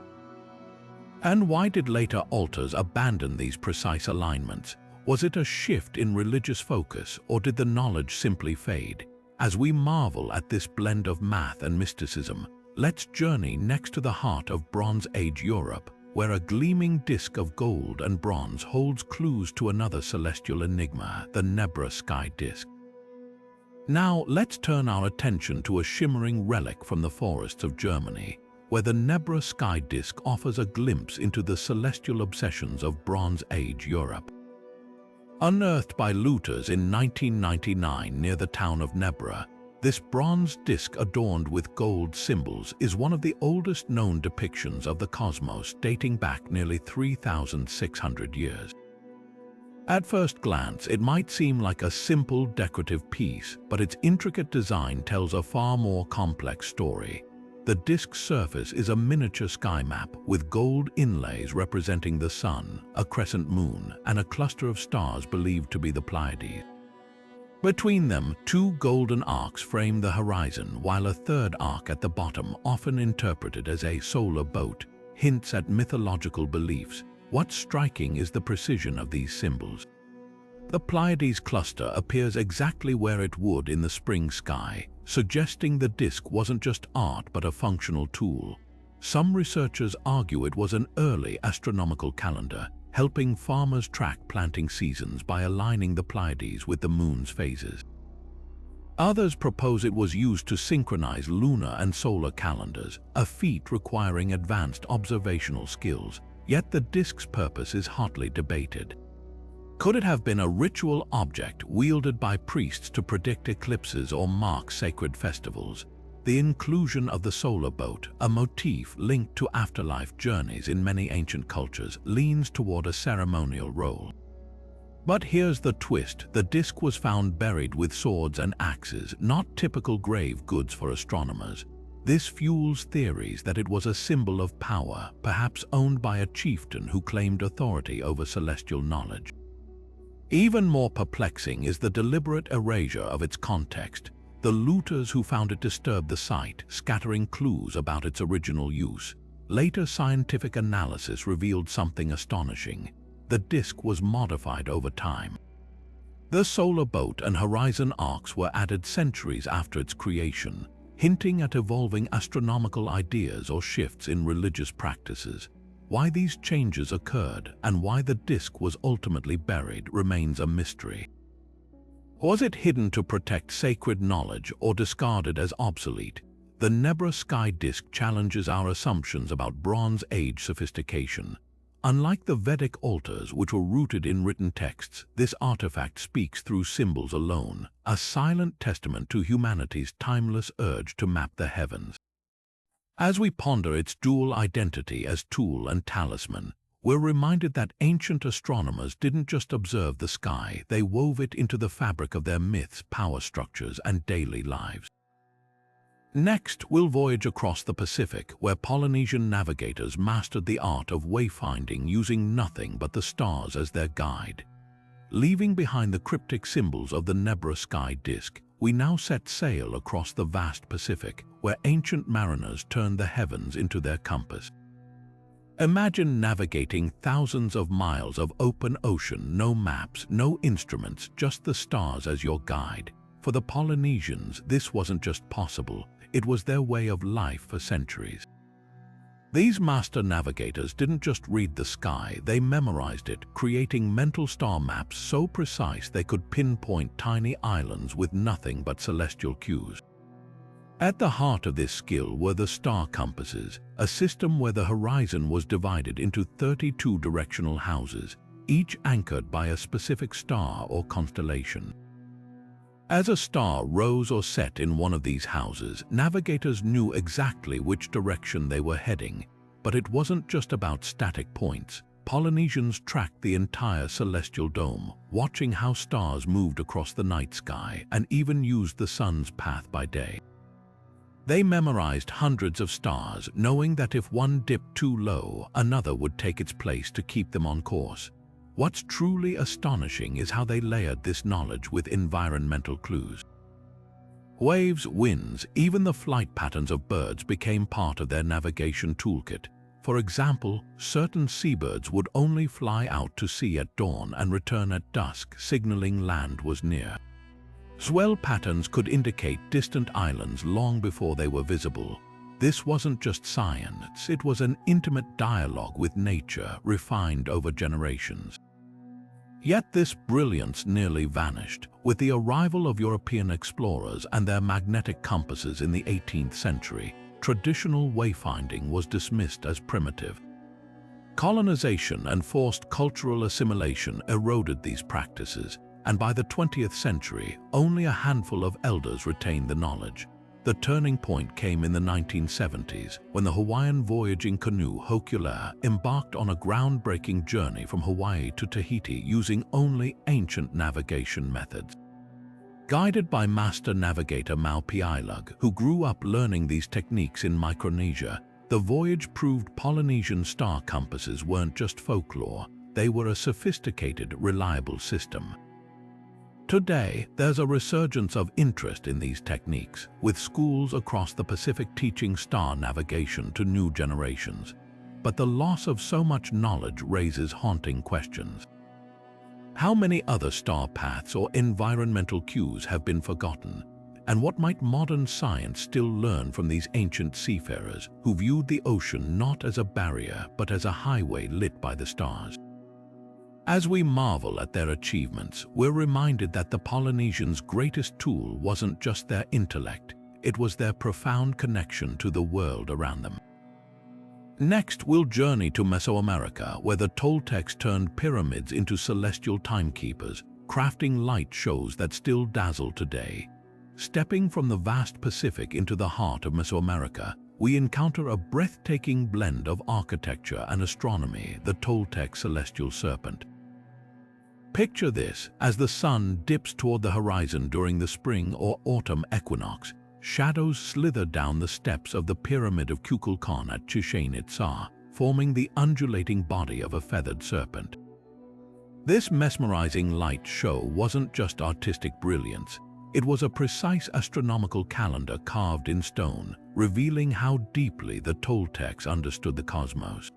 And why did later altars abandon these precise alignments? Was it a shift in religious focus, or did the knowledge simply fade? As we marvel at this blend of math and mysticism, let's journey next to the heart of Bronze Age Europe, where a gleaming disk of gold and bronze holds clues to another celestial enigma, the Nebra Sky Disk. Now, let's turn our attention to a shimmering relic from the forests of Germany, where the Nebra Sky Disk offers a glimpse into the celestial obsessions of Bronze Age Europe. Unearthed by looters in 1999 near the town of Nebra, this bronze disk adorned with gold symbols is one of the oldest known depictions of the cosmos, dating back nearly 3,600 years. At first glance, it might seem like a simple decorative piece, but its intricate design tells a far more complex story. The disk's surface is a miniature sky map with gold inlays representing the sun, a crescent moon, and a cluster of stars believed to be the Pleiades. Between them, two golden arcs frame the horizon, while a third arc at the bottom, often interpreted as a solar boat, hints at mythological beliefs. What's striking is the precision of these symbols. The Pleiades cluster appears exactly where it would in the spring sky, suggesting the disk wasn't just art but a functional tool. Some researchers argue it was an early astronomical calendar, helping farmers track planting seasons by aligning the Pleiades with the moon's phases. Others propose it was used to synchronize lunar and solar calendars, a feat requiring advanced observational skills, yet the disk's purpose is hotly debated. Could it have been a ritual object wielded by priests to predict eclipses or mark sacred festivals? The inclusion of the solar boat, a motif linked to afterlife journeys in many ancient cultures, leans toward a ceremonial role. But here's the twist: the disk was found buried with swords and axes, not typical grave goods for astronomers. This fuels theories that it was a symbol of power, perhaps owned by a chieftain who claimed authority over celestial knowledge. Even more perplexing is the deliberate erasure of its context. The looters who found it disturbed the site, scattering clues about its original use. Later scientific analysis revealed something astonishing. The disk was modified over time. The solar boat and horizon arcs were added centuries after its creation, hinting at evolving astronomical ideas or shifts in religious practices. Why these changes occurred and why the disk was ultimately buried remains a mystery. Was it hidden to protect sacred knowledge or discarded as obsolete? The Nebra Sky Disk challenges our assumptions about Bronze Age sophistication. Unlike the Vedic altars, which were rooted in written texts, this artifact speaks through symbols alone, a silent testament to humanity's timeless urge to map the heavens. As we ponder its dual identity as tool and talisman, we're reminded that ancient astronomers didn't just observe the sky, they wove it into the fabric of their myths, power structures, and daily lives. Next, we'll voyage across the Pacific, where Polynesian navigators mastered the art of wayfinding using nothing but the stars as their guide. Leaving behind the cryptic symbols of the Nebra Sky Disk, we now set sail across the vast Pacific, where ancient mariners turned the heavens into their compass. Imagine navigating thousands of miles of open ocean, no maps, no instruments, just the stars as your guide. For the Polynesians, this wasn't just possible, it was their way of life for centuries. These master navigators didn't just read the sky, they memorized it, creating mental star maps so precise they could pinpoint tiny islands with nothing but celestial cues. At the heart of this skill were the star compasses, a system where the horizon was divided into 32 directional houses, each anchored by a specific star or constellation. As a star rose or set in one of these houses, navigators knew exactly which direction they were heading. But it wasn't just about static points. Polynesians tracked the entire celestial dome, watching how stars moved across the night sky and even used the sun's path by day. They memorized hundreds of stars, knowing that if one dipped too low, another would take its place to keep them on course. What's truly astonishing is how they layered this knowledge with environmental clues. Waves, winds, even the flight patterns of birds became part of their navigation toolkit. For example, certain seabirds would only fly out to sea at dawn and return at dusk, signaling land was near. Swell patterns could indicate distant islands long before they were visible. This wasn't just science, it was an intimate dialogue with nature, refined over generations. Yet this brilliance nearly vanished. With the arrival of European explorers and their magnetic compasses in the 18th century, traditional wayfinding was dismissed as primitive. Colonization and forced cultural assimilation eroded these practices, and by the 20th century, only a handful of elders retained the knowledge. The turning point came in the 1970s, when the Hawaiian voyaging canoe Hokulea embarked on a groundbreaking journey from Hawaii to Tahiti using only ancient navigation methods. Guided by master navigator Maupiailug, who grew up learning these techniques in Micronesia, the voyage proved Polynesian star compasses weren't just folklore, they were a sophisticated, reliable system. Today, there's a resurgence of interest in these techniques, with schools across the Pacific teaching star navigation to new generations. But the loss of so much knowledge raises haunting questions. How many other star paths or environmental cues have been forgotten? And what might modern science still learn from these ancient seafarers who viewed the ocean not as a barrier but as a highway lit by the stars? As we marvel at their achievements, we're reminded that the Polynesians' greatest tool wasn't just their intellect, it was their profound connection to the world around them. Next, we'll journey to Mesoamerica, where the Toltecs turned pyramids into celestial timekeepers, crafting light shows that still dazzle today. Stepping from the vast Pacific into the heart of Mesoamerica, we encounter a breathtaking blend of architecture and astronomy, the Toltec celestial serpent. Picture this: as the sun dips toward the horizon during the spring or autumn equinox, shadows slither down the steps of the Pyramid of Kukulkan at Chichen Itza, forming the undulating body of a feathered serpent. This mesmerizing light show wasn't just artistic brilliance, it was a precise astronomical calendar carved in stone, revealing how deeply the Toltecs understood the cosmos.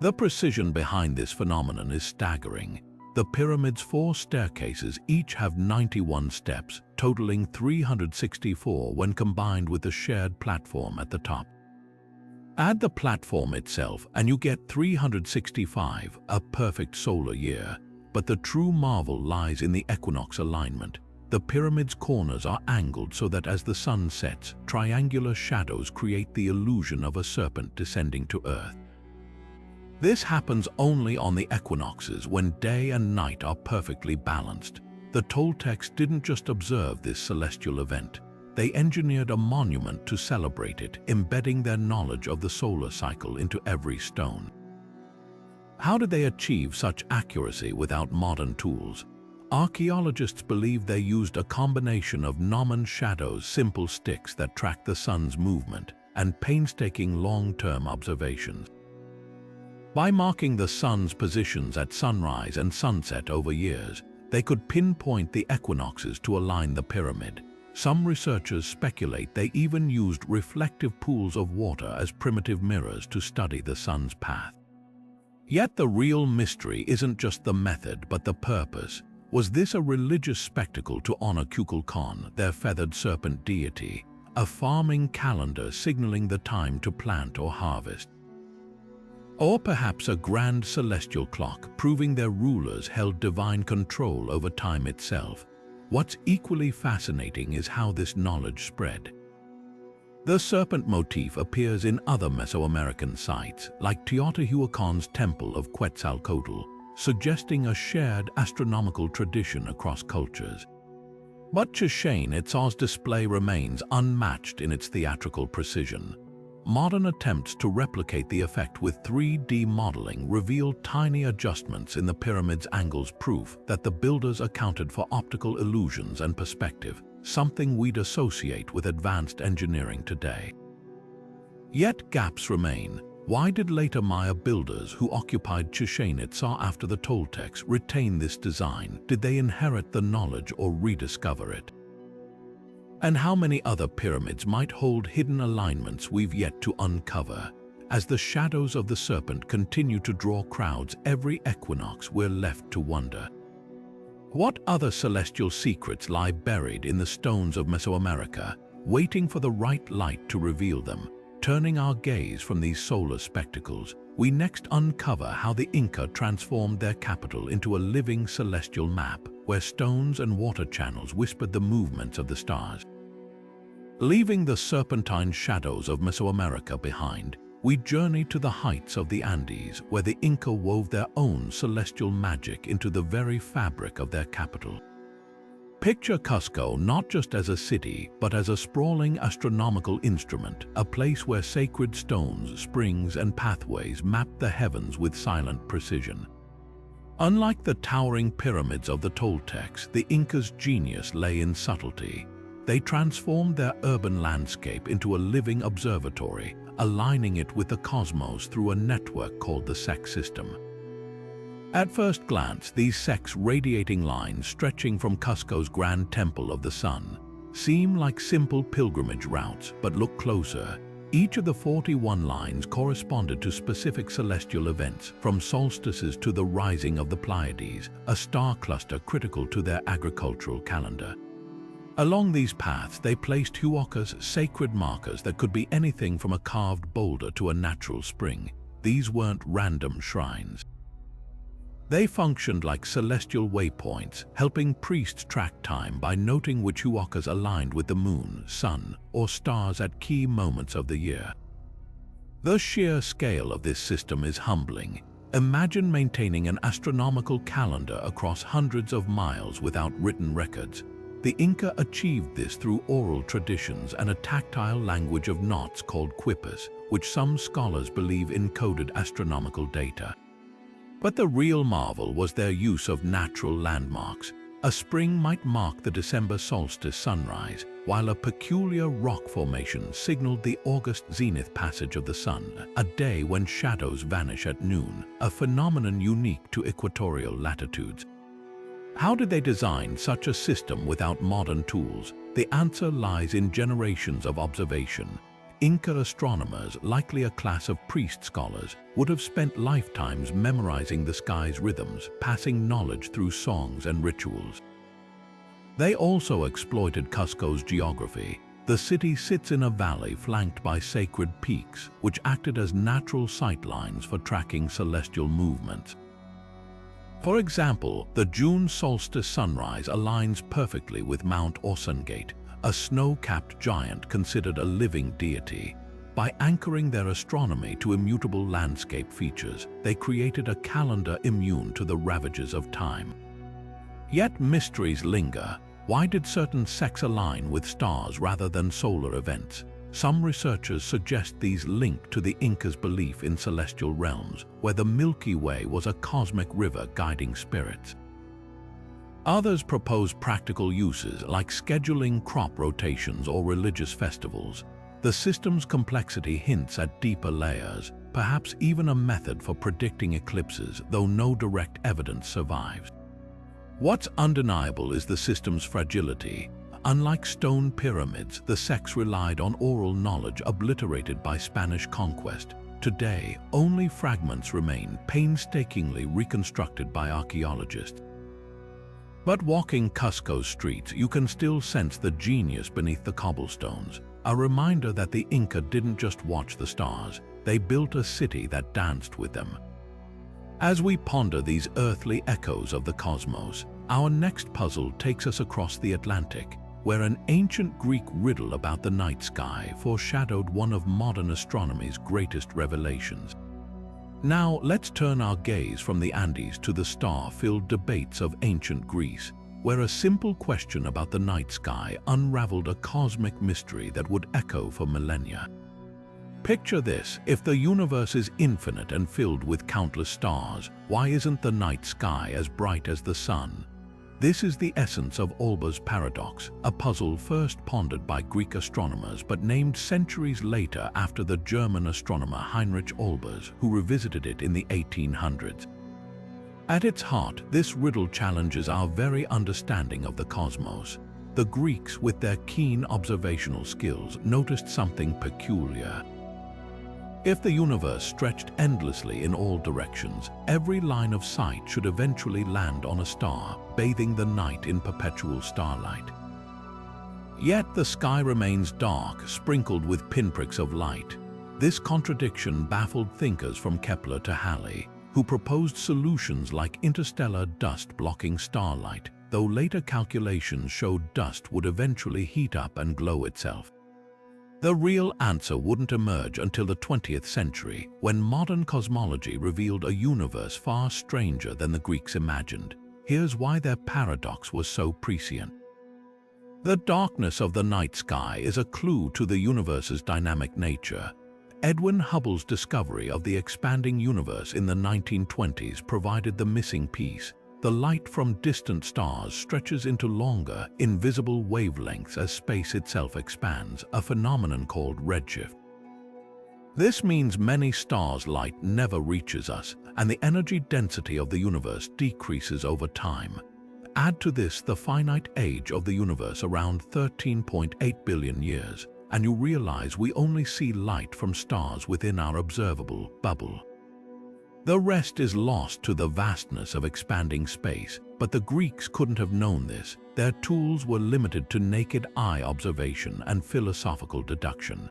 The precision behind this phenomenon is staggering. The pyramid's 4 staircases each have 91 steps, totaling 364 when combined with the shared platform at the top. Add the platform itself and you get 365, a perfect solar year. But the true marvel lies in the equinox alignment. The pyramid's corners are angled so that as the sun sets, triangular shadows create the illusion of a serpent descending to Earth. This happens only on the equinoxes, when day and night are perfectly balanced. The Toltecs didn't just observe this celestial event, they engineered a monument to celebrate it, embedding their knowledge of the solar cycle into every stone. How did they achieve such accuracy without modern tools? Archaeologists believe they used a combination of gnomon shadows, simple sticks that track the sun's movement, and painstaking long-term observations. By marking the sun's positions at sunrise and sunset over years, they could pinpoint the equinoxes to align the pyramid. Some researchers speculate they even used reflective pools of water as primitive mirrors to study the sun's path. Yet the real mystery isn't just the method, but the purpose. Was this a religious spectacle to honor Kukulkan, their feathered serpent deity, a farming calendar signaling the time to plant or harvest? Or perhaps a grand celestial clock proving their rulers held divine control over time itself? What's equally fascinating is how this knowledge spread. The serpent motif appears in other Mesoamerican sites, like Teotihuacan's Temple of Quetzalcoatl, suggesting a shared astronomical tradition across cultures. But Chichen Itza's display remains unmatched in its theatrical precision. Modern attempts to replicate the effect with 3D modeling reveal tiny adjustments in the pyramid's angles, proof that the builders accounted for optical illusions and perspective, something we'd associate with advanced engineering today. Yet gaps remain. Why did later Maya builders who occupied Chichen Itza after the Toltecs retain this design? Did they inherit the knowledge or rediscover it? And how many other pyramids might hold hidden alignments we've yet to uncover? As the shadows of the serpent continue to draw crowds every equinox, we're left to wonder. What other celestial secrets lie buried in the stones of Mesoamerica, waiting for the right light to reveal them? Turning our gaze from these solar spectacles, we next uncover how the Inca transformed their capital into a living celestial map, where stones and water channels whispered the movements of the stars. Leaving the serpentine shadows of Mesoamerica behind, we journey to the heights of the Andes, where the Inca wove their own celestial magic into the very fabric of their capital. Picture Cusco not just as a city, but as a sprawling astronomical instrument, a place where sacred stones, springs, and pathways mapped the heavens with silent precision. Unlike the towering pyramids of the Toltecs, the Incas' genius lay in subtlety. They transformed their urban landscape into a living observatory, aligning it with the cosmos through a network called the SEC system. At first glance, these SEC's radiating lines stretching from Cusco's Grand Temple of the Sun seem like simple pilgrimage routes, but look closer. Each of the 41 lines corresponded to specific celestial events, from solstices to the rising of the Pleiades, a star cluster critical to their agricultural calendar. Along these paths, they placed Huaca's sacred markers that could be anything from a carved boulder to a natural spring. These weren't random shrines. They functioned like celestial waypoints, helping priests track time by noting which Huacas aligned with the moon, sun, or stars at key moments of the year. The sheer scale of this system is humbling. Imagine maintaining an astronomical calendar across hundreds of miles without written records. The Inca achieved this through oral traditions and a tactile language of knots called quippers, which some scholars believe encoded astronomical data. But the real marvel was their use of natural landmarks. A spring might mark the December solstice sunrise, while a peculiar rock formation signaled the August zenith passage of the sun, a day when shadows vanish at noon, a phenomenon unique to equatorial latitudes. How did they design such a system without modern tools? The answer lies in generations of observation. Inca astronomers, likely a class of priest scholars, would have spent lifetimes memorizing the sky's rhythms, passing knowledge through songs and rituals. They also exploited Cusco's geography. The city sits in a valley flanked by sacred peaks, which acted as natural sightlines for tracking celestial movements. For example, the June solstice sunrise aligns perfectly with Mount Orsangate, a snow-capped giant considered a living deity. By anchoring their astronomy to immutable landscape features, they created a calendar immune to the ravages of time. Yet mysteries linger. Why did certain sects align with stars rather than solar events? Some researchers suggest these link to the Incas' belief in celestial realms, where the Milky Way was a cosmic river guiding spirits. Others propose practical uses like scheduling crop rotations or religious festivals. The system's complexity hints at deeper layers, perhaps even a method for predicting eclipses, though no direct evidence survives. What's undeniable is the system's fragility. Unlike stone pyramids, the sects relied on oral knowledge obliterated by Spanish conquest. Today, only fragments remain, painstakingly reconstructed by archaeologists. But walking Cusco's streets, you can still sense the genius beneath the cobblestones, a reminder that the Inca didn't just watch the stars, they built a city that danced with them. As we ponder these earthly echoes of the cosmos, our next puzzle takes us across the Atlantic, where an ancient Greek riddle about the night sky foreshadowed one of modern astronomy's greatest revelations. Now, let's turn our gaze from the Andes to the star-filled debates of ancient Greece, where a simple question about the night sky unraveled a cosmic mystery that would echo for millennia. Picture this: if the universe is infinite and filled with countless stars, why isn't the night sky as bright as the sun? This is the essence of Olbers' paradox, a puzzle first pondered by Greek astronomers but named centuries later after the German astronomer Heinrich Olbers, who revisited it in the 1800s. At its heart, this riddle challenges our very understanding of the cosmos. The Greeks, with their keen observational skills, noticed something peculiar. If the universe stretched endlessly in all directions, every line of sight should eventually land on a star, bathing the night in perpetual starlight. Yet the sky remains dark, sprinkled with pinpricks of light. This contradiction baffled thinkers from Kepler to Halley, who proposed solutions like interstellar dust blocking starlight, though later calculations showed dust would eventually heat up and glow itself. The real answer wouldn't emerge until the 20th century, when modern cosmology revealed a universe far stranger than the Greeks imagined. Here's why their paradox was so prescient. The darkness of the night sky is a clue to the universe's dynamic nature. Edwin Hubble's discovery of the expanding universe in the 1920s provided the missing piece. The light from distant stars stretches into longer, invisible wavelengths as space itself expands, a phenomenon called redshift. This means many stars' light never reaches us, and the energy density of the universe decreases over time. Add to this the finite age of the universe, around 13.8 billion years, and you realize we only see light from stars within our observable bubble. The rest is lost to the vastness of expanding space, but the Greeks couldn't have known this. Their tools were limited to naked eye observation and philosophical deduction.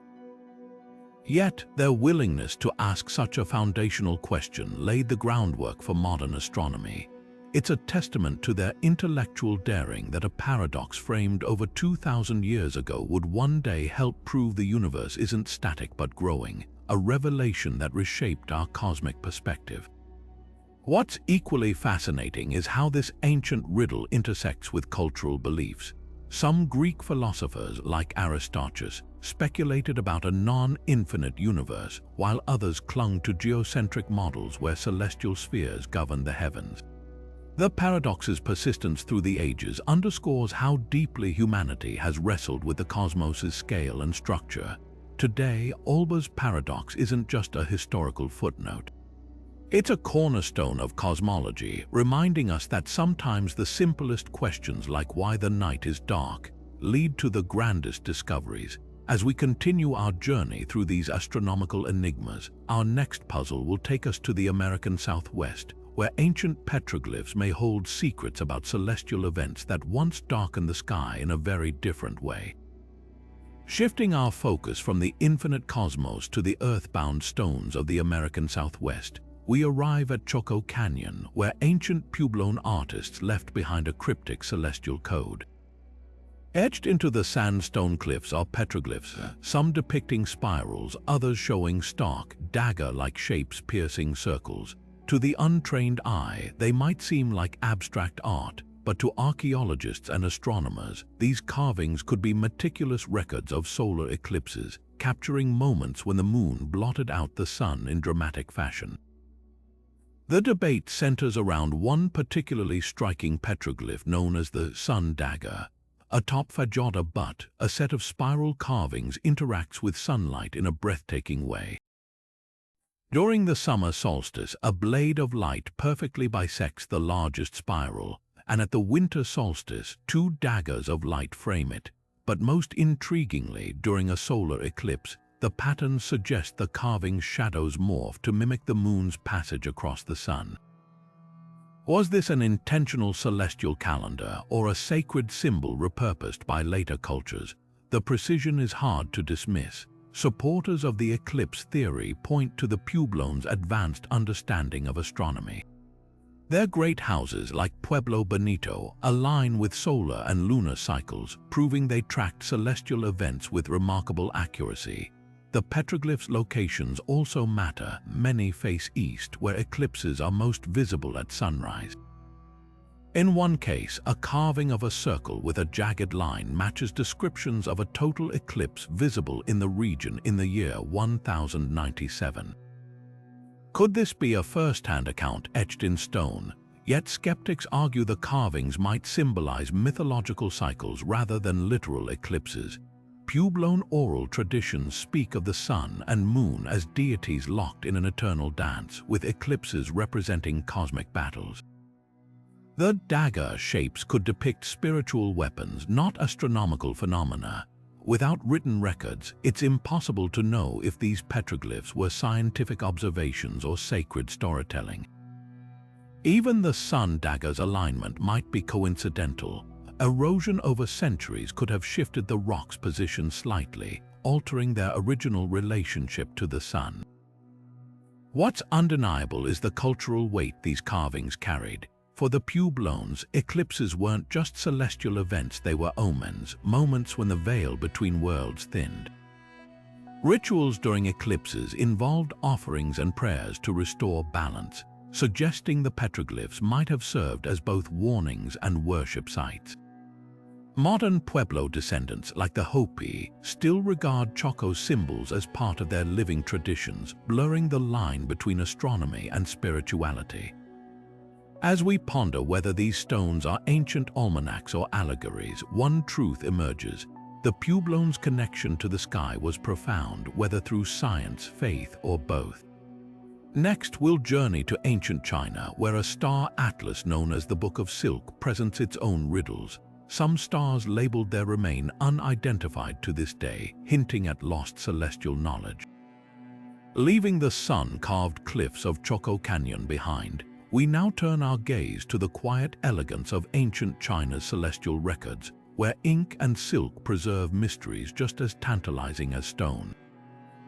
Yet, their willingness to ask such a foundational question laid the groundwork for modern astronomy. It's a testament to their intellectual daring that a paradox framed over 2,000 years ago would one day help prove the universe isn't static but growing, a revelation that reshaped our cosmic perspective. What's equally fascinating is how this ancient riddle intersects with cultural beliefs. Some Greek philosophers, like Aristarchus, speculated about a non-infinite universe, while others clung to geocentric models where celestial spheres govern the heavens. The paradox's persistence through the ages underscores how deeply humanity has wrestled with the cosmos's scale and structure. Today, Olbers' paradox isn't just a historical footnote. It's a cornerstone of cosmology, reminding us that sometimes the simplest questions, like why the night is dark, lead to the grandest discoveries. As we continue our journey through these astronomical enigmas, our next puzzle will take us to the American Southwest, where ancient petroglyphs may hold secrets about celestial events that once darkened the sky in a very different way. Shifting our focus from the infinite cosmos to the earthbound stones of the American Southwest, we arrive at Choco Canyon, where ancient Puebloan artists left behind a cryptic celestial code. Etched into the sandstone cliffs are petroglyphs, some depicting spirals, others showing stark, dagger-like shapes piercing circles. To the untrained eye, they might seem like abstract art, but to archaeologists and astronomers, these carvings could be meticulous records of solar eclipses, capturing moments when the moon blotted out the sun in dramatic fashion. The debate centers around one particularly striking petroglyph known as the Sun Dagger. Atop Fajoda Butte, a set of spiral carvings interacts with sunlight in a breathtaking way. During the summer solstice, a blade of light perfectly bisects the largest spiral, and at the winter solstice, two daggers of light frame it. But most intriguingly, during a solar eclipse, the patterns suggest the carving's shadows morph to mimic the moon's passage across the sun. Was this an intentional celestial calendar or a sacred symbol repurposed by later cultures? The precision is hard to dismiss. Supporters of the eclipse theory point to the Puebloans' advanced understanding of astronomy. Their great houses, like Pueblo Bonito, align with solar and lunar cycles, proving they tracked celestial events with remarkable accuracy. The petroglyphs' locations also matter. Many face east, where eclipses are most visible at sunrise. In one case, a carving of a circle with a jagged line matches descriptions of a total eclipse visible in the region in the year 1097. Could this be a first-hand account etched in stone? Yet skeptics argue the carvings might symbolize mythological cycles rather than literal eclipses. Puebloan oral traditions speak of the sun and moon as deities locked in an eternal dance, with eclipses representing cosmic battles. The dagger shapes could depict spiritual weapons, not astronomical phenomena. Without written records, it's impossible to know if these petroglyphs were scientific observations or sacred storytelling. Even the sun dagger's alignment might be coincidental. Erosion over centuries could have shifted the rock's position slightly, altering their original relationship to the sun. What's undeniable is the cultural weight these carvings carried. For the Puebloans, eclipses weren't just celestial events, they were omens, moments when the veil between worlds thinned. Rituals during eclipses involved offerings and prayers to restore balance, suggesting the petroglyphs might have served as both warnings and worship sites. Modern Pueblo descendants, like the Hopi, still regard Choco symbols as part of their living traditions, blurring the line between astronomy and spirituality. As we ponder whether these stones are ancient almanacs or allegories, one truth emerges. The Puebloans' connection to the sky was profound, whether through science, faith, or both. Next, we'll journey to ancient China, where a star atlas known as the Book of Silk presents its own riddles. Some stars labeled there remain unidentified to this day, hinting at lost celestial knowledge. Leaving the sun-carved cliffs of Choco Canyon behind, we now turn our gaze to the quiet elegance of ancient China's celestial records, where ink and silk preserve mysteries just as tantalizing as stone.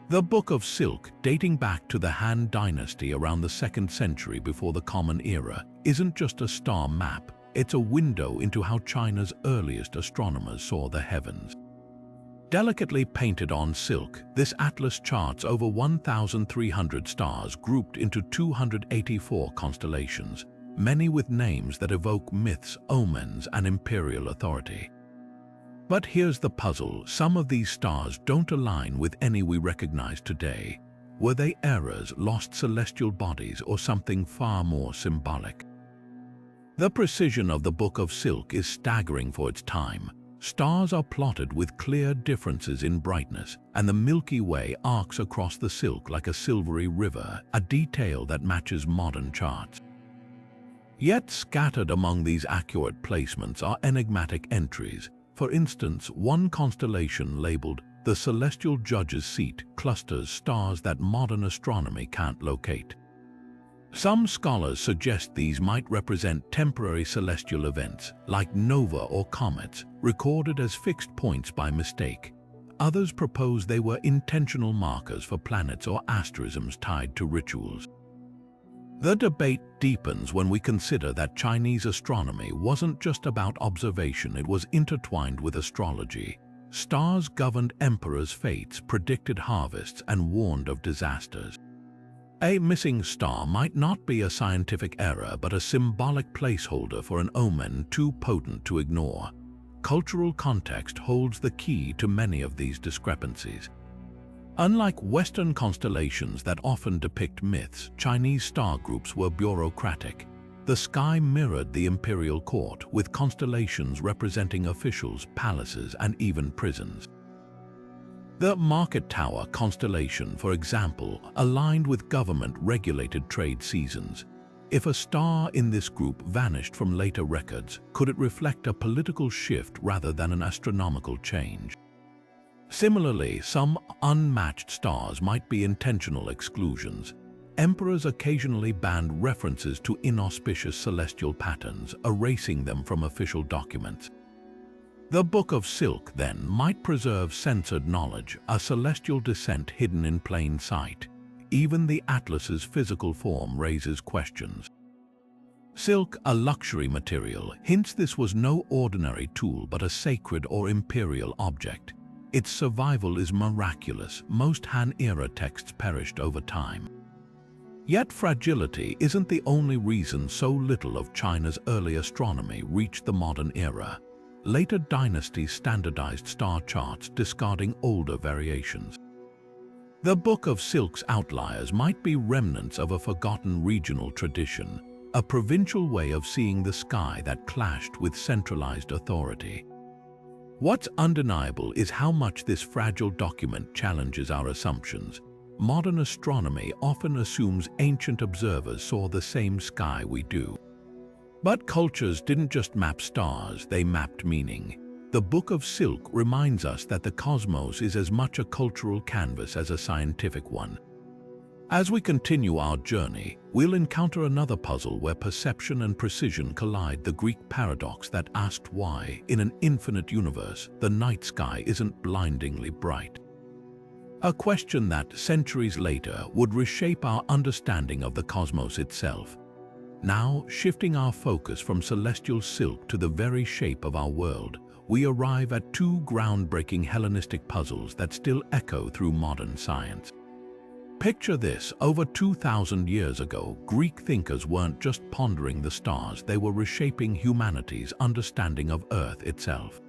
The Book of Silk, dating back to the Han Dynasty around the 2nd century before the Common Era, isn't just a star map, it's a window into how China's earliest astronomers saw the heavens. Delicately painted on silk, this atlas charts over 1,300 stars grouped into 284 constellations, many with names that evoke myths, omens, and imperial authority. But here's the puzzle: some of these stars don't align with any we recognize today. Were they errors, lost celestial bodies, or something far more symbolic? The precision of the Book of Silk is staggering for its time. Stars are plotted with clear differences in brightness, and the Milky Way arcs across the silk like a silvery river, a detail that matches modern charts. Yet scattered among these accurate placements are enigmatic entries. For instance, one constellation labeled the Celestial Judge's Seat clusters stars that modern astronomy can't locate. Some scholars suggest these might represent temporary celestial events, like nova or comets, recorded as fixed points by mistake. Others propose they were intentional markers for planets or asterisms tied to rituals. The debate deepens when we consider that Chinese astronomy wasn't just about observation, it was intertwined with astrology. Stars governed emperors' fates, predicted harvests, and warned of disasters. A missing star might not be a scientific error, but a symbolic placeholder for an omen too potent to ignore. Cultural context holds the key to many of these discrepancies. Unlike Western constellations that often depict myths, Chinese star groups were bureaucratic. The sky mirrored the imperial court, with constellations representing officials, palaces, and even prisons. The Market Tower constellation, for example, aligned with government-regulated trade seasons. If a star in this group vanished from later records, could it reflect a political shift rather than an astronomical change? Similarly, some unmatched stars might be intentional exclusions. Emperors occasionally banned references to inauspicious celestial patterns, erasing them from official documents. The Book of Silk, then, might preserve censored knowledge, a celestial descent hidden in plain sight. Even the atlas's physical form raises questions. Silk, a luxury material, hints this was no ordinary tool but a sacred or imperial object. Its survival is miraculous. Most Han-era texts perished over time. Yet fragility isn't the only reason so little of China's early astronomy reached the modern era. Later dynasties standardized star charts, discarding older variations. The Book of Silk's outliers might be remnants of a forgotten regional tradition, a provincial way of seeing the sky that clashed with centralized authority. What's undeniable is how much this fragile document challenges our assumptions. Modern astronomy often assumes ancient observers saw the same sky we do. But cultures didn't just map stars, they mapped meaning. The Book of Silk reminds us that the cosmos is as much a cultural canvas as a scientific one. As we continue our journey, we'll encounter another puzzle where perception and precision collide: the Greek paradox that asked why, in an infinite universe, the night sky isn't blindingly bright. A question that, centuries later, would reshape our understanding of the cosmos itself. Now, shifting our focus from celestial silk to the very shape of our world, we arrive at two groundbreaking Hellenistic puzzles that still echo through modern science. Picture this: over 2,000 years ago, Greek thinkers weren't just pondering the stars, they were reshaping humanity's understanding of Earth itself.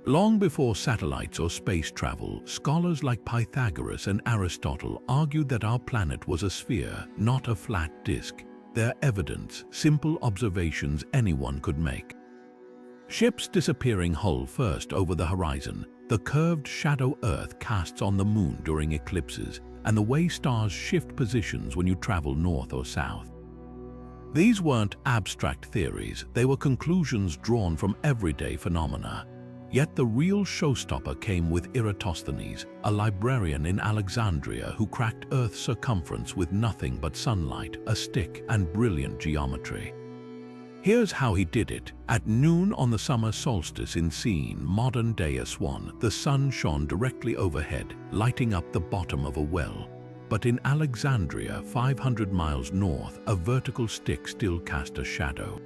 Long before satellites or space travel, scholars like Pythagoras and Aristotle argued that our planet was a sphere, not a flat disk. Their evidence, simple observations anyone could make. Ships disappearing hull first over the horizon, the curved shadow Earth casts on the moon during eclipses, and the way stars shift positions when you travel north or south. These weren't abstract theories, they were conclusions drawn from everyday phenomena. Yet the real showstopper came with Eratosthenes, a librarian in Alexandria who cracked Earth's circumference with nothing but sunlight, a stick, and brilliant geometry. Here's how he did it. At noon on the summer solstice in Scene, modern-day Aswan, the sun shone directly overhead, lighting up the bottom of a well. But in Alexandria, 500 miles north, a vertical stick still cast a shadow.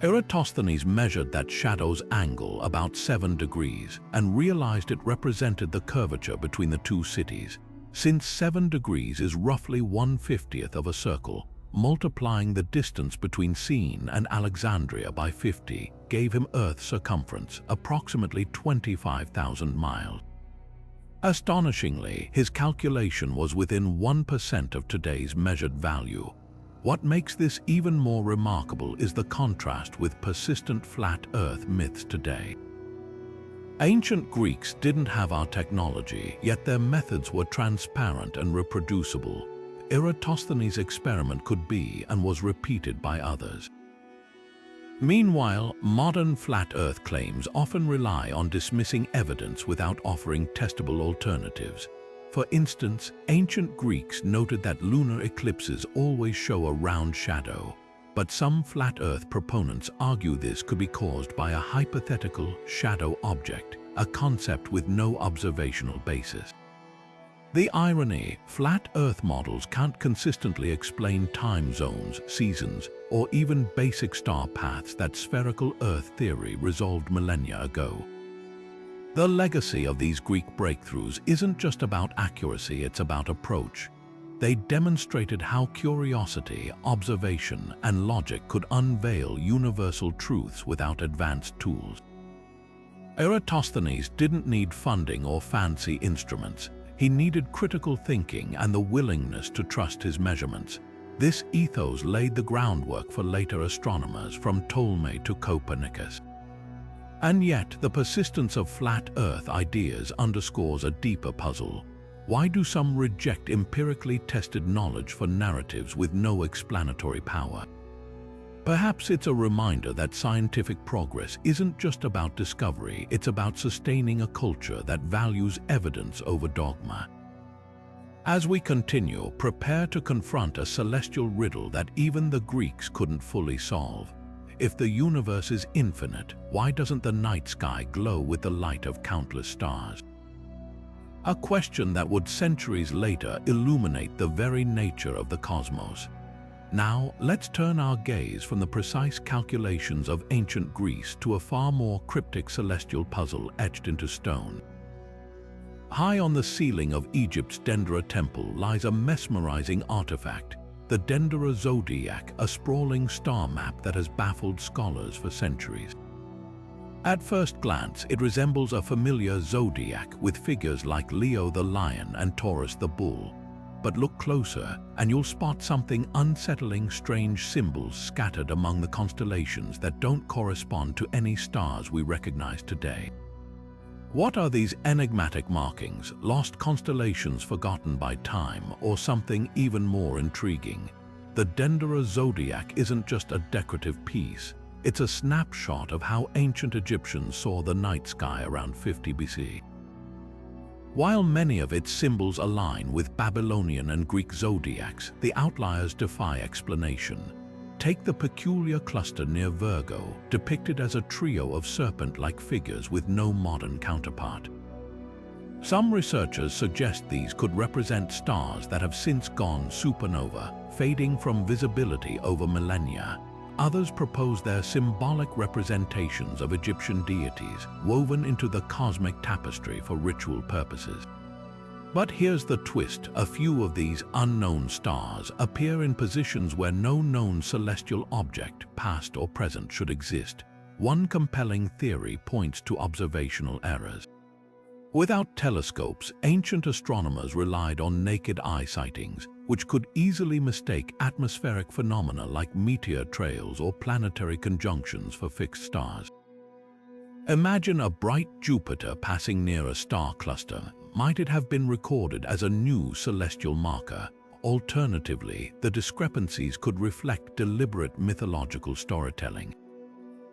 Eratosthenes measured that shadow's angle, about 7 degrees, and realized it represented the curvature between the two cities. Since 7 degrees is roughly 1/50th of a circle, multiplying the distance between Syene and Alexandria by 50 gave him Earth's circumference, approximately 25,000 miles. Astonishingly, his calculation was within 1% of today's measured value. What makes this even more remarkable is the contrast with persistent flat Earth myths today. Ancient Greeks didn't have our technology, yet their methods were transparent and reproducible. Eratosthenes' experiment could be and was repeated by others. Meanwhile, modern flat Earth claims often rely on dismissing evidence without offering testable alternatives. For instance, ancient Greeks noted that lunar eclipses always show a round shadow, but some flat Earth proponents argue this could be caused by a hypothetical shadow object, a concept with no observational basis. The irony: flat Earth models can't consistently explain time zones, seasons, or even basic star paths that spherical Earth theory resolved millennia ago. The legacy of these Greek breakthroughs isn't just about accuracy, it's about approach. They demonstrated how curiosity, observation, and logic could unveil universal truths without advanced tools. Eratosthenes didn't need funding or fancy instruments. He needed critical thinking and the willingness to trust his measurements. This ethos laid the groundwork for later astronomers from Ptolemy to Copernicus. And yet, the persistence of flat Earth ideas underscores a deeper puzzle. Why do some reject empirically tested knowledge for narratives with no explanatory power? Perhaps it's a reminder that scientific progress isn't just about discovery, it's about sustaining a culture that values evidence over dogma. As we continue, prepare to confront a celestial riddle that even the Greeks couldn't fully solve. If the universe is infinite, why doesn't the night sky glow with the light of countless stars? A question that would centuries later illuminate the very nature of the cosmos. Now, let's turn our gaze from the precise calculations of ancient Greece to a far more cryptic celestial puzzle etched into stone. High on the ceiling of Egypt's Dendera temple lies a mesmerizing artifact, the Dendera Zodiac, a sprawling star map that has baffled scholars for centuries. At first glance, it resembles a familiar zodiac with figures like Leo the lion and Taurus the bull. But look closer, and you'll spot something unsettling: strange symbols scattered among the constellations that don't correspond to any stars we recognize today. What are these enigmatic markings? Lost constellations forgotten by time, or something even more intriguing? The Dendera Zodiac isn't just a decorative piece. It's a snapshot of how ancient Egyptians saw the night sky around 50 BC. While many of its symbols align with Babylonian and Greek zodiacs, the outliers defy explanation. Take the peculiar cluster near Virgo, depicted as a trio of serpent-like figures with no modern counterpart. Some researchers suggest these could represent stars that have since gone supernova, fading from visibility over millennia. Others propose their symbolic representations of Egyptian deities, woven into the cosmic tapestry for ritual purposes. But here's the twist: a few of these unknown stars appear in positions where no known celestial object, past or present, should exist. One compelling theory points to observational errors. Without telescopes, ancient astronomers relied on naked eye sightings, which could easily mistake atmospheric phenomena like meteor trails or planetary conjunctions for fixed stars. Imagine a bright Jupiter passing near a star cluster. Might it have been recorded as a new celestial marker? Alternatively, the discrepancies could reflect deliberate mythological storytelling.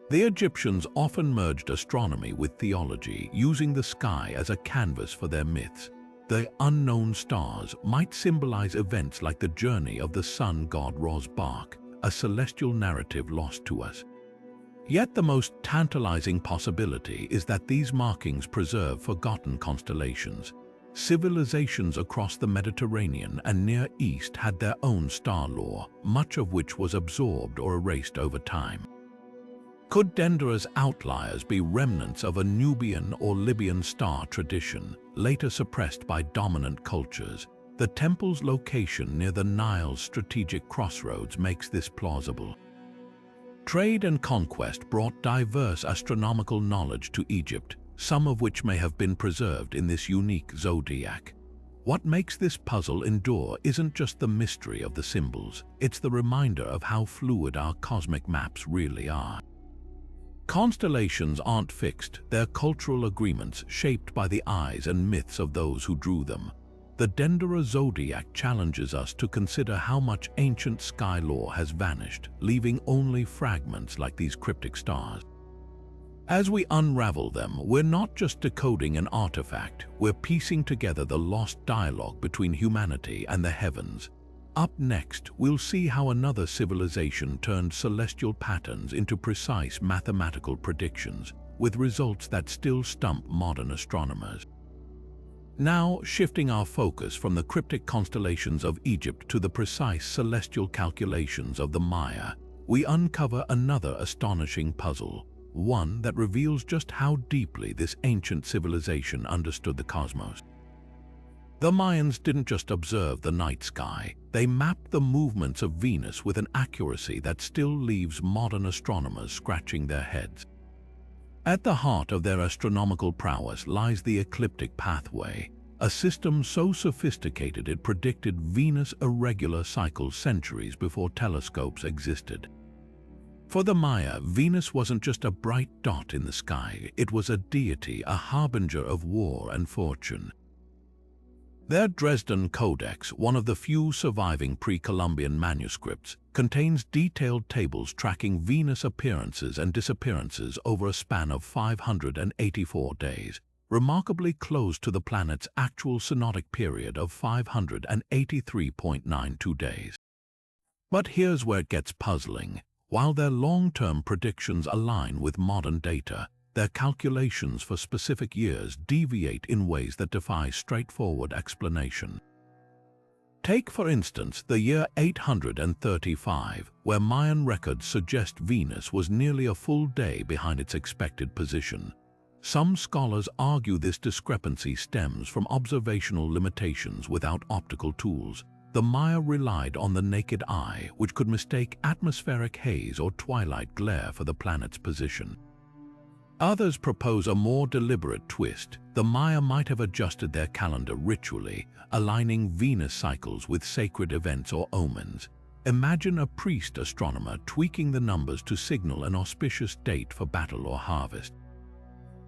The Egyptians often merged astronomy with theology, using the sky as a canvas for their myths. The unknown stars might symbolize events like the journey of the sun god Ros-Bark, a celestial narrative lost to us. Yet the most tantalizing possibility is that these markings preserve forgotten constellations. Civilizations across the Mediterranean and Near East had their own star lore, much of which was absorbed or erased over time. Could Dendera's outliers be remnants of a Nubian or Libyan star tradition, later suppressed by dominant cultures? The temple's location near the Nile's strategic crossroads makes this plausible. Trade and conquest brought diverse astronomical knowledge to Egypt, some of which may have been preserved in this unique zodiac. What makes this puzzle endure isn't just the mystery of the symbols, it's the reminder of how fluid our cosmic maps really are. Constellations aren't fixed, they're cultural agreements shaped by the eyes and myths of those who drew them. The Dendera zodiac challenges us to consider how much ancient sky lore has vanished, leaving only fragments like these cryptic stars. As we unravel them, we're not just decoding an artifact, we're piecing together the lost dialogue between humanity and the heavens. Up next, we'll see how another civilization turned celestial patterns into precise mathematical predictions, with results that still stump modern astronomers. Now, shifting our focus from the cryptic constellations of Egypt to the precise celestial calculations of the Maya, we uncover another astonishing puzzle, one that reveals just how deeply this ancient civilization understood the cosmos. The Mayans didn't just observe the night sky, they mapped the movements of Venus with an accuracy that still leaves modern astronomers scratching their heads. At the heart of their astronomical prowess lies the ecliptic pathway, a system so sophisticated it predicted Venus' irregular cycles centuries before telescopes existed. For the Maya, Venus wasn't just a bright dot in the sky, it was a deity, a harbinger of war and fortune. Their Dresden Codex, one of the few surviving pre-Columbian manuscripts, contains detailed tables tracking Venus' appearances and disappearances over a span of 584 days, remarkably close to the planet's actual synodic period of 583.92 days. But here's where it gets puzzling. While their long-term predictions align with modern data, their calculations for specific years deviate in ways that defy straightforward explanation. Take, for instance, the year 835, where Mayan records suggest Venus was nearly a full day behind its expected position. Some scholars argue this discrepancy stems from observational limitations without optical tools. The Maya relied on the naked eye, which could mistake atmospheric haze or twilight glare for the planet's position. Others propose a more deliberate twist. The Maya might have adjusted their calendar ritually, aligning Venus cycles with sacred events or omens. Imagine a priest astronomer tweaking the numbers to signal an auspicious date for battle or harvest.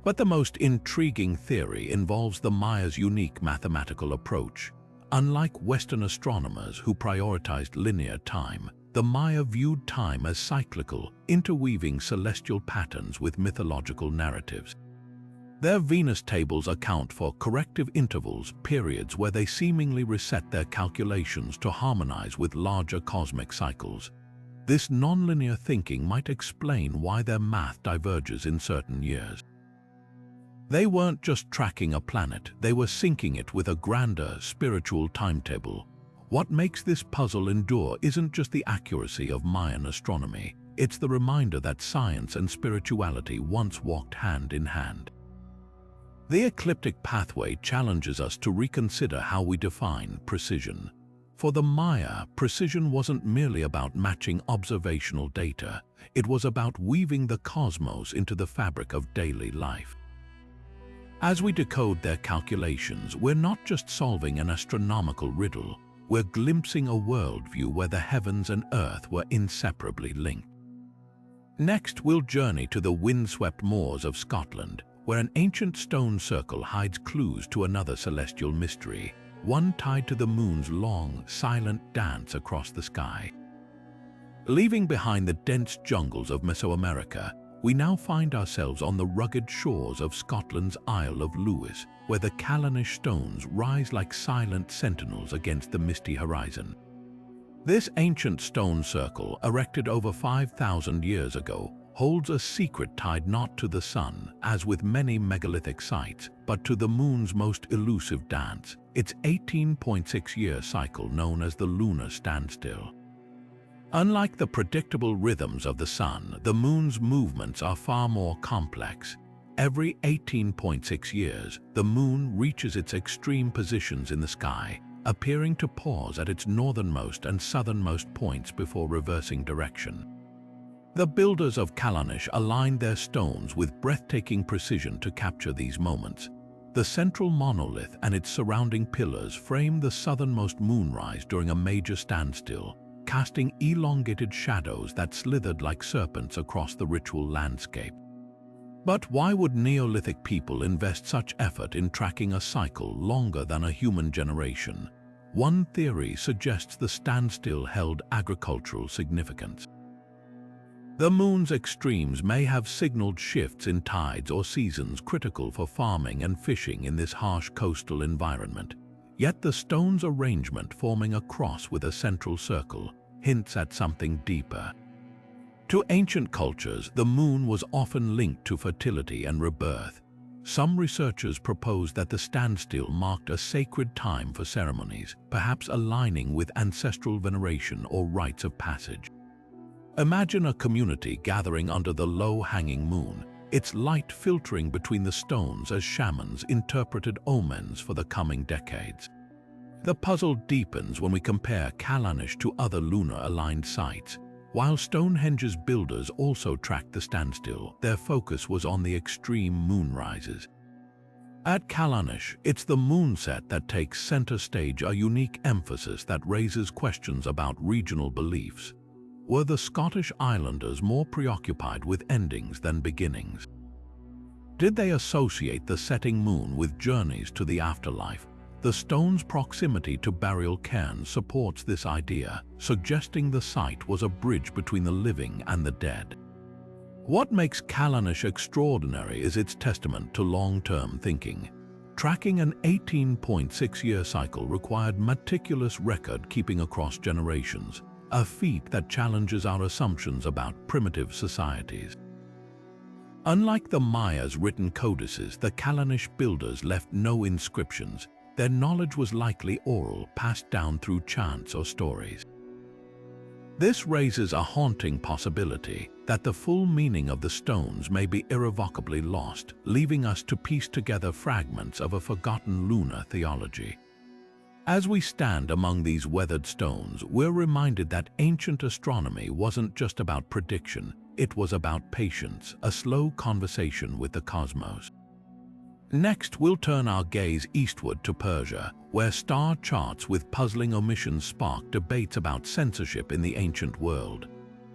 But the most intriguing theory involves the Maya's unique mathematical approach. Unlike Western astronomers who prioritized linear time, the Maya viewed time as cyclical, interweaving celestial patterns with mythological narratives. Their Venus tables account for corrective intervals, periods where they seemingly reset their calculations to harmonize with larger cosmic cycles. This nonlinear thinking might explain why their math diverges in certain years. They weren't just tracking a planet, they were syncing it with a grander spiritual timetable. What makes this puzzle endure isn't just the accuracy of Mayan astronomy, it's the reminder that science and spirituality once walked hand in hand. The ecliptic pathway challenges us to reconsider how we define precision. For the Maya, precision wasn't merely about matching observational data, it was about weaving the cosmos into the fabric of daily life. As we decode their calculations, we're not just solving an astronomical riddle, we're glimpsing a worldview where the heavens and earth were inseparably linked. Next, we'll journey to the windswept moors of Scotland, where an ancient stone circle hides clues to another celestial mystery, one tied to the moon's long, silent dance across the sky. Leaving behind the dense jungles of Mesoamerica, we now find ourselves on the rugged shores of Scotland's Isle of Lewis, where the Callanish stones rise like silent sentinels against the misty horizon. This ancient stone circle, erected over 5,000 years ago, holds a secret tied not to the sun, as with many megalithic sites, but to the moon's most elusive dance, its 18.6-year cycle known as the lunar standstill. Unlike the predictable rhythms of the sun, the moon's movements are far more complex. Every 18.6 years, the moon reaches its extreme positions in the sky, appearing to pause at its northernmost and southernmost points before reversing direction. The builders of Callanish aligned their stones with breathtaking precision to capture these moments. The central monolith and its surrounding pillars frame the southernmost moonrise during a major standstill, casting elongated shadows that slithered like serpents across the ritual landscape. But why would Neolithic people invest such effort in tracking a cycle longer than a human generation? One theory suggests the standstill held agricultural significance. The moon's extremes may have signaled shifts in tides or seasons critical for farming and fishing in this harsh coastal environment. Yet the stone's arrangement, forming a cross with a central circle, hints at something deeper. To ancient cultures, the moon was often linked to fertility and rebirth. Some researchers propose that the standstill marked a sacred time for ceremonies, perhaps aligning with ancestral veneration or rites of passage. Imagine a community gathering under the low-hanging moon, its light filtering between the stones as shamans interpreted omens for the coming decades. The puzzle deepens when we compare Callanish to other lunar-aligned sites. While Stonehenge's builders also tracked the standstill, their focus was on the extreme moonrises. At Callanish, it's the moonset that takes center stage, a unique emphasis that raises questions about regional beliefs. Were the Scottish Islanders more preoccupied with endings than beginnings? Did they associate the setting moon with journeys to the afterlife? The stone's proximity to burial cairns supports this idea, suggesting the site was a bridge between the living and the dead. What makes Callanish extraordinary is its testament to long-term thinking. Tracking an 18.6-year cycle required meticulous record-keeping across generations, a feat that challenges our assumptions about primitive societies. Unlike the Mayas' written codices, the Callanish builders left no inscriptions. Their knowledge was likely oral, passed down through chants or stories. This raises a haunting possibility that the full meaning of the stones may be irrevocably lost, leaving us to piece together fragments of a forgotten lunar theology. As we stand among these weathered stones, we're reminded that ancient astronomy wasn't just about prediction, it was about patience, a slow conversation with the cosmos. Next, we'll turn our gaze eastward to Persia, where star charts with puzzling omissions spark debates about censorship in the ancient world.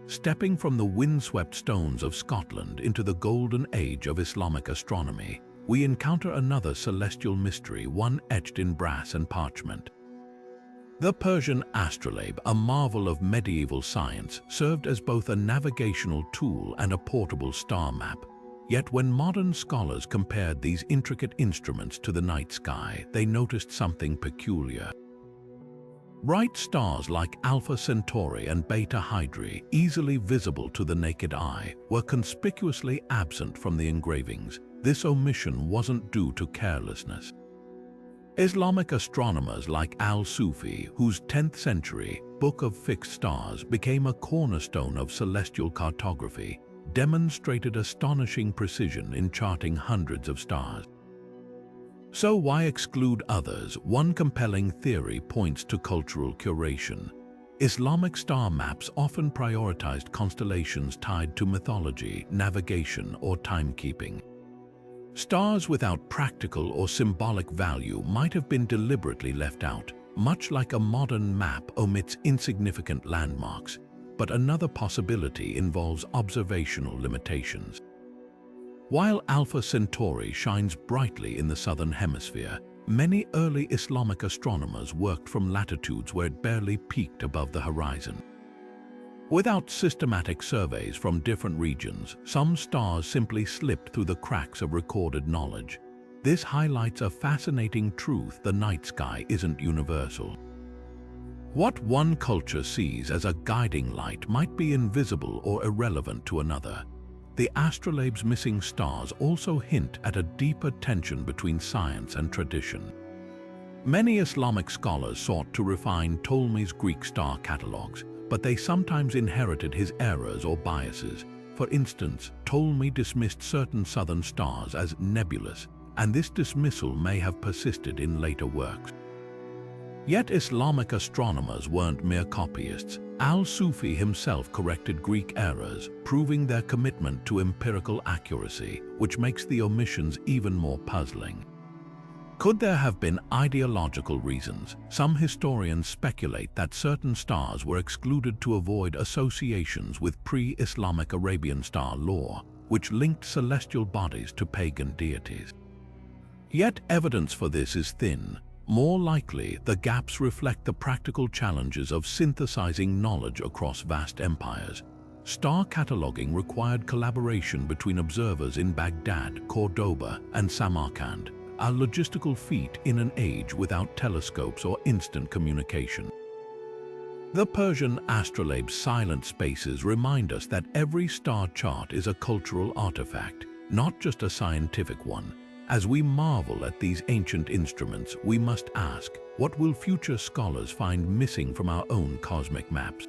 Stepping from the windswept stones of Scotland into the golden age of Islamic astronomy, we encounter another celestial mystery, one etched in brass and parchment. The Persian astrolabe, a marvel of medieval science, served as both a navigational tool and a portable star map. Yet when modern scholars compared these intricate instruments to the night sky, they noticed something peculiar. Bright stars like Alpha Centauri and Beta Hydrae, easily visible to the naked eye, were conspicuously absent from the engravings. This omission wasn't due to carelessness. Islamic astronomers like al-Sufi, whose 10th century Book of Fixed Stars became a cornerstone of celestial cartography, demonstrated astonishing precision in charting hundreds of stars. So why exclude others? One compelling theory points to cultural curation. Islamic star maps often prioritized constellations tied to mythology, navigation, or timekeeping. Stars without practical or symbolic value might have been deliberately left out, much like a modern map omits insignificant landmarks. But another possibility involves observational limitations. While Alpha Centauri shines brightly in the southern hemisphere, many early Islamic astronomers worked from latitudes where it barely peaked above the horizon. Without systematic surveys from different regions, some stars simply slipped through the cracks of recorded knowledge. This highlights a fascinating truth: the night sky isn't universal. What one culture sees as a guiding light might be invisible or irrelevant to another. The astrolabe's missing stars also hint at a deeper tension between science and tradition. Many Islamic scholars sought to refine Ptolemy's Greek star catalogues, but they sometimes inherited his errors or biases. For instance, Ptolemy dismissed certain southern stars as nebulous, and this dismissal may have persisted in later works. Yet Islamic astronomers weren't mere copyists. Al-Sufi himself corrected Greek errors, proving their commitment to empirical accuracy, which makes the omissions even more puzzling. Could there have been ideological reasons? Some historians speculate that certain stars were excluded to avoid associations with pre-Islamic Arabian star lore, which linked celestial bodies to pagan deities. Yet evidence for this is thin. More likely, the gaps reflect the practical challenges of synthesizing knowledge across vast empires. Star cataloging required collaboration between observers in Baghdad, Cordoba, and Samarkand, a logistical feat in an age without telescopes or instant communication. The Persian astrolabe's silent spaces remind us that every star chart is a cultural artifact, not just a scientific one. As we marvel at these ancient instruments, we must ask, what will future scholars find missing from our own cosmic maps?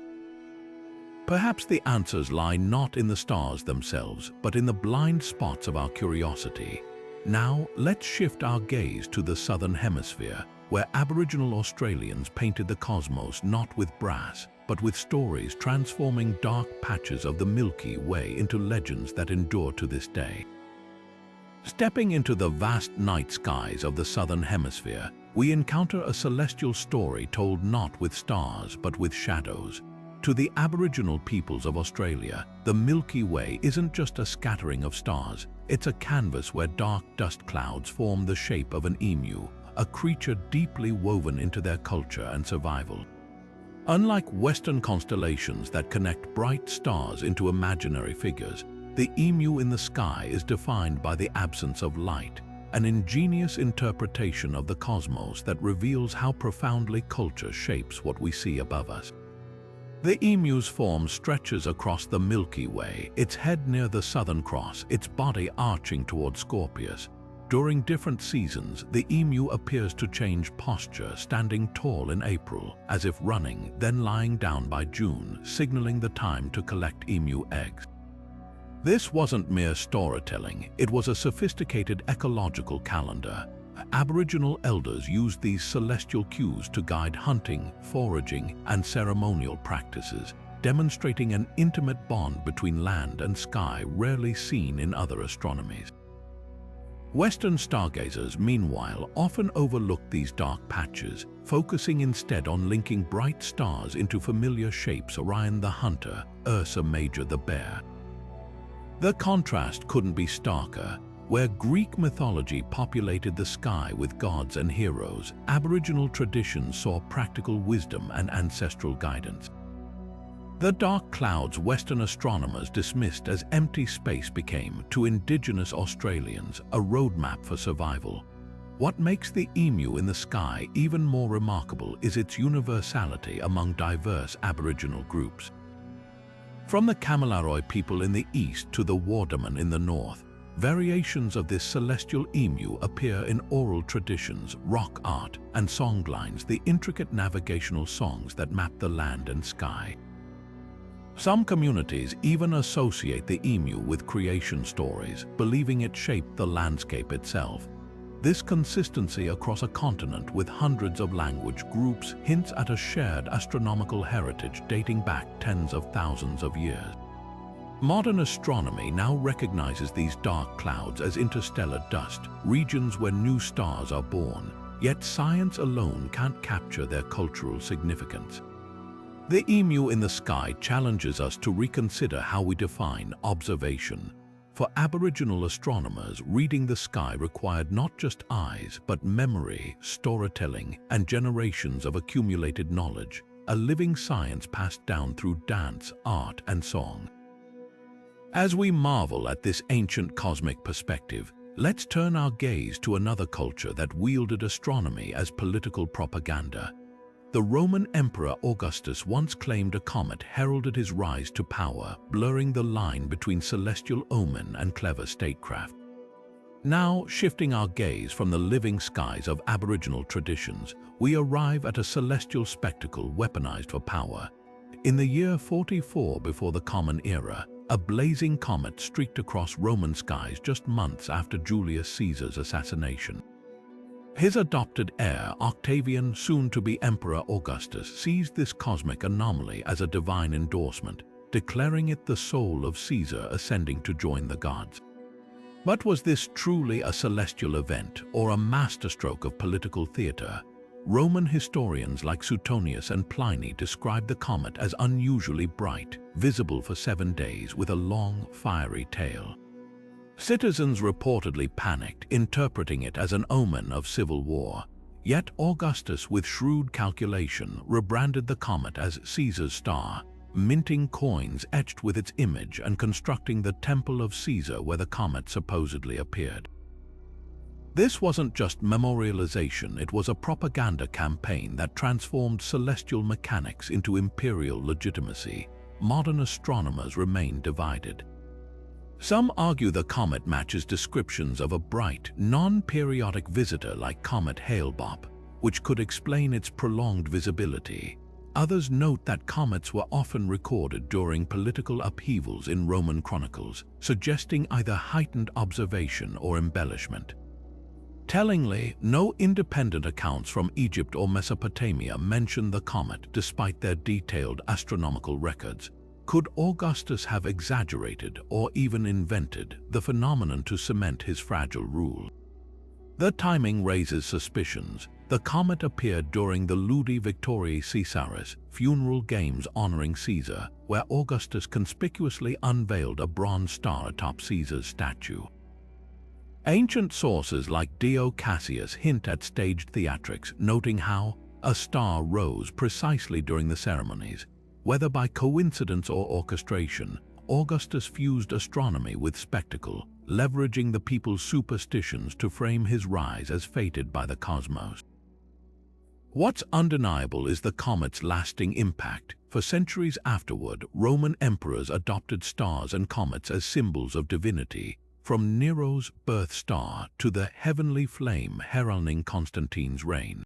Perhaps the answers lie not in the stars themselves, but in the blind spots of our curiosity. Now, let's shift our gaze to the southern hemisphere, where Aboriginal Australians painted the cosmos not with brass, but with stories transforming dark patches of the Milky Way into legends that endure to this day. Stepping into the vast night skies of the southern hemisphere, we encounter a celestial story told not with stars but with shadows. To the Aboriginal peoples of Australia, the Milky Way isn't just a scattering of stars, it's a canvas where dark dust clouds form the shape of an emu, a creature deeply woven into their culture and survival. Unlike Western constellations that connect bright stars into imaginary figures, the emu in the sky is defined by the absence of light, an ingenious interpretation of the cosmos that reveals how profoundly culture shapes what we see above us. The emu's form stretches across the Milky Way, its head near the Southern Cross, its body arching toward Scorpius. During different seasons, the emu appears to change posture, standing tall in April, as if running, then lying down by June, signaling the time to collect emu eggs. This wasn't mere storytelling, it was a sophisticated ecological calendar. Aboriginal elders used these celestial cues to guide hunting, foraging, and ceremonial practices, demonstrating an intimate bond between land and sky rarely seen in other astronomies. Western stargazers, meanwhile, often overlook these dark patches, focusing instead on linking bright stars into familiar shapes: Orion the Hunter, Ursa Major the Bear. The contrast couldn't be starker. Where Greek mythology populated the sky with gods and heroes, Aboriginal traditions saw practical wisdom and ancestral guidance. The dark clouds Western astronomers dismissed as empty space became, to Indigenous Australians, a roadmap for survival. What makes the emu in the sky even more remarkable is its universality among diverse Aboriginal groups. From the Kamilaroi people in the east to the Wardaman in the north, variations of this celestial emu appear in oral traditions, rock art, and songlines, the intricate navigational songs that map the land and sky. Some communities even associate the emu with creation stories, believing it shaped the landscape itself. This consistency across a continent with hundreds of language groups hints at a shared astronomical heritage dating back tens of thousands of years. Modern astronomy now recognizes these dark clouds as interstellar dust, regions where new stars are born, yet science alone can't capture their cultural significance. The emu in the sky challenges us to reconsider how we define observation. For Aboriginal astronomers, reading the sky required not just eyes, but memory, storytelling, and generations of accumulated knowledge, a living science passed down through dance, art, and song. As we marvel at this ancient cosmic perspective, let's turn our gaze to another culture that wielded astronomy as political propaganda. The Roman Emperor Augustus once claimed a comet heralded his rise to power, blurring the line between celestial omen and clever statecraft. Now, shifting our gaze from the living skies of Aboriginal traditions, we arrive at a celestial spectacle weaponized for power. In the year 44 before the Common Era, a blazing comet streaked across Roman skies just months after Julius Caesar's assassination. His adopted heir, Octavian, soon to be Emperor Augustus, seized this cosmic anomaly as a divine endorsement, declaring it the soul of Caesar ascending to join the gods. But was this truly a celestial event or a masterstroke of political theater? Roman historians like Suetonius and Pliny describe the comet as unusually bright, visible for 7 days with a long, fiery tail. Citizens reportedly panicked, interpreting it as an omen of civil war. Yet Augustus, with shrewd calculation, rebranded the comet as Caesar's star, minting coins etched with its image and constructing the Temple of Caesar where the comet supposedly appeared. This wasn't just memorialization, it was a propaganda campaign that transformed celestial mechanics into imperial legitimacy. Modern astronomers remain divided. Some argue the comet matches descriptions of a bright, non-periodic visitor like Comet Hale-Bopp, which could explain its prolonged visibility. Others note that comets were often recorded during political upheavals in Roman chronicles, suggesting either heightened observation or embellishment. Tellingly, no independent accounts from Egypt or Mesopotamia mention the comet despite their detailed astronomical records. Could Augustus have exaggerated or even invented the phenomenon to cement his fragile rule? The timing raises suspicions. The comet appeared during the Ludi Victoriae Caesaris funeral games honoring Caesar, where Augustus conspicuously unveiled a bronze star atop Caesar's statue. Ancient sources like Dio Cassius hint at staged theatrics, noting how a star rose precisely during the ceremonies. Whether by coincidence or orchestration, Augustus fused astronomy with spectacle, leveraging the people's superstitions to frame his rise as fated by the cosmos. What's undeniable is the comet's lasting impact. For centuries afterward, Roman emperors adopted stars and comets as symbols of divinity, from Nero's birth star to the heavenly flame heralding Constantine's reign.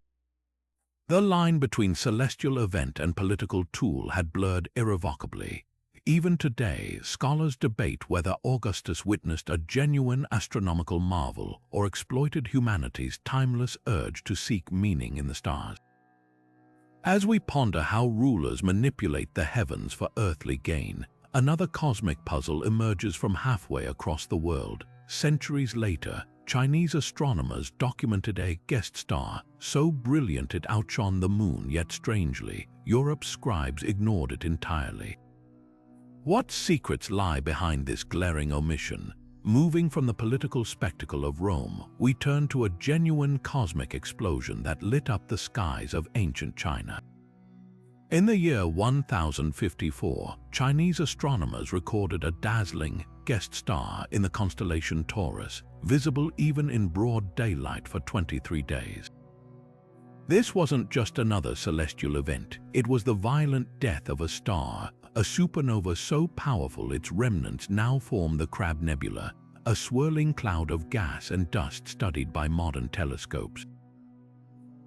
The line between celestial event and political tool had blurred irrevocably. Even today, scholars debate whether Augustus witnessed a genuine astronomical marvel or exploited humanity's timeless urge to seek meaning in the stars. As we ponder how rulers manipulate the heavens for earthly gain, another cosmic puzzle emerges from halfway across the world. Centuries later, Chinese astronomers documented a guest star so brilliant it outshone the moon, yet strangely, Europe's scribes ignored it entirely. What secrets lie behind this glaring omission? Moving from the political spectacle of Rome, we turn to a genuine cosmic explosion that lit up the skies of ancient China. In the year 1054, Chinese astronomers recorded a dazzling guest star in the constellation Taurus, visible even in broad daylight for 23 days. This wasn't just another celestial event, it was the violent death of a star, a supernova so powerful its remnants now form the Crab Nebula, a swirling cloud of gas and dust studied by modern telescopes.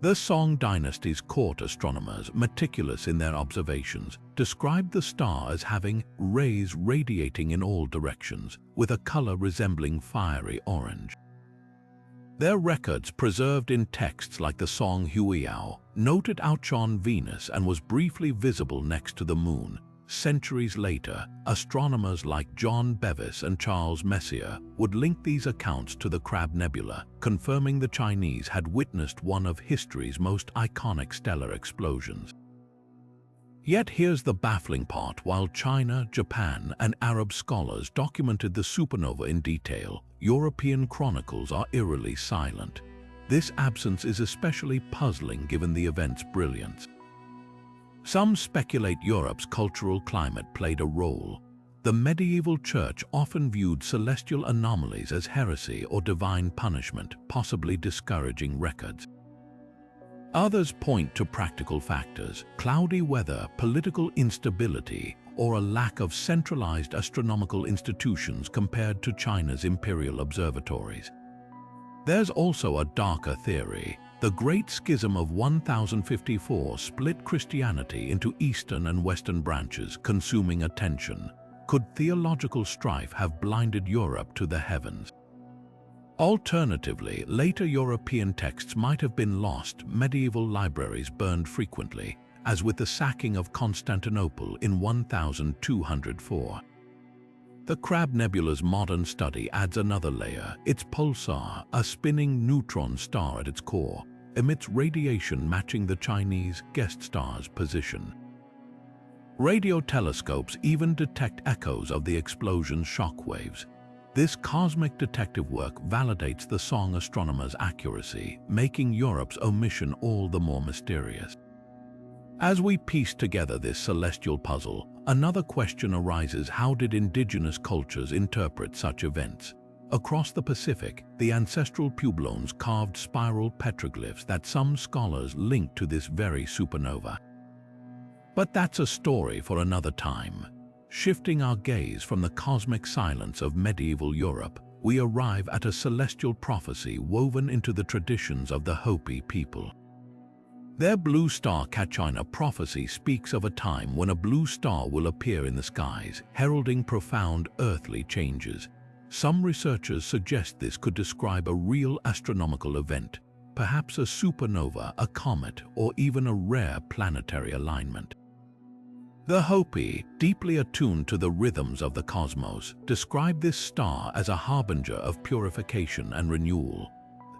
The Song dynasty's court astronomers, meticulous in their observations, described the star as having rays radiating in all directions, with a color resembling fiery orange. Their records, preserved in texts like the Song Huiyao, noted outshone Venus and was briefly visible next to the moon. Centuries later, astronomers like John Bevis and Charles Messier would link these accounts to the Crab Nebula, confirming the Chinese had witnessed one of history's most iconic stellar explosions. Yet here's the baffling part: while China, Japan, and Arab scholars documented the supernova in detail, European chronicles are eerily silent. This absence is especially puzzling given the event's brilliance. Some speculate Europe's cultural climate played a role. The medieval church often viewed celestial anomalies as heresy or divine punishment, possibly discouraging records. Others point to practical factors: cloudy weather, political instability, or a lack of centralized astronomical institutions compared to China's imperial observatories. There's also a darker theory. The Great Schism of 1054 split Christianity into Eastern and Western branches, consuming attention. Could theological strife have blinded Europe to the heavens? Alternatively, later European texts might have been lost, medieval libraries burned frequently, as with the sacking of Constantinople in 1204. The Crab Nebula's modern study adds another layer. Its pulsar, a spinning neutron star at its core, emits radiation matching the Chinese guest star's position. Radio telescopes even detect echoes of the explosion's shock waves. This cosmic detective work validates the song astronomers' accuracy, making Europe's omission all the more mysterious. As we piece together this celestial puzzle, another question arises: how did indigenous cultures interpret such events? Across the Pacific, the ancestral Pueblones carved spiral petroglyphs that some scholars link to this very supernova. But that's a story for another time. Shifting our gaze from the cosmic silence of medieval Europe, we arrive at a celestial prophecy woven into the traditions of the Hopi people. Their blue star Kachina prophecy speaks of a time when a blue star will appear in the skies, heralding profound earthly changes. Some researchers suggest this could describe a real astronomical event, perhaps a supernova, a comet, or even a rare planetary alignment. The Hopi, deeply attuned to the rhythms of the cosmos, describe this star as a harbinger of purification and renewal.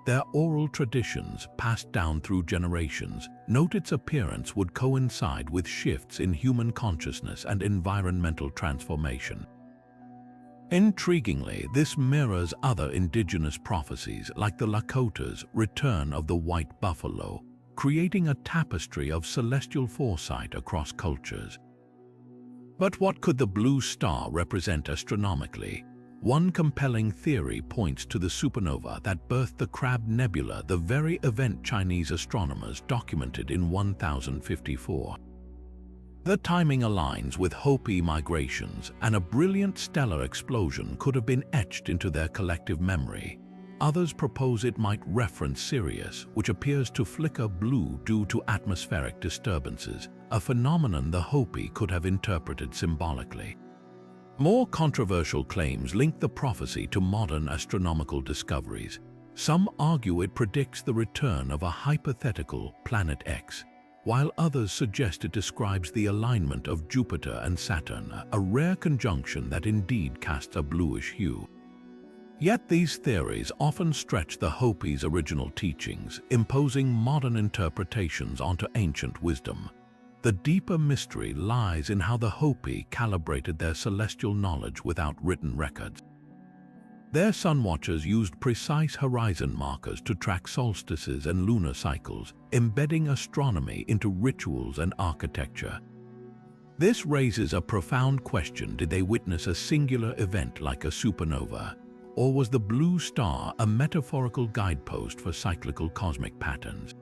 Their oral traditions, passed down through generations, note its appearance would coincide with shifts in human consciousness and environmental transformation. Intriguingly, this mirrors other indigenous prophecies like the Lakota's return of the white buffalo, creating a tapestry of celestial foresight across cultures. But what could the blue star represent astronomically? One compelling theory points to the supernova that birthed the Crab Nebula, the very event Chinese astronomers documented in 1054. The timing aligns with Hopi migrations, and a brilliant stellar explosion could have been etched into their collective memory. Others propose it might reference Sirius, which appears to flicker blue due to atmospheric disturbances, a phenomenon the Hopi could have interpreted symbolically. More controversial claims link the prophecy to modern astronomical discoveries. Some argue it predicts the return of a hypothetical Planet X, while others suggest it describes the alignment of Jupiter and Saturn, a rare conjunction that indeed casts a bluish hue. Yet these theories often stretch the Hopi's original teachings, imposing modern interpretations onto ancient wisdom. The deeper mystery lies in how the Hopi calibrated their celestial knowledge without written records. Their sun watchers used precise horizon markers to track solstices and lunar cycles, embedding astronomy into rituals and architecture. This raises a profound question: did they witness a singular event like a supernova? Or was the blue star a metaphorical guidepost for cyclical cosmic patterns?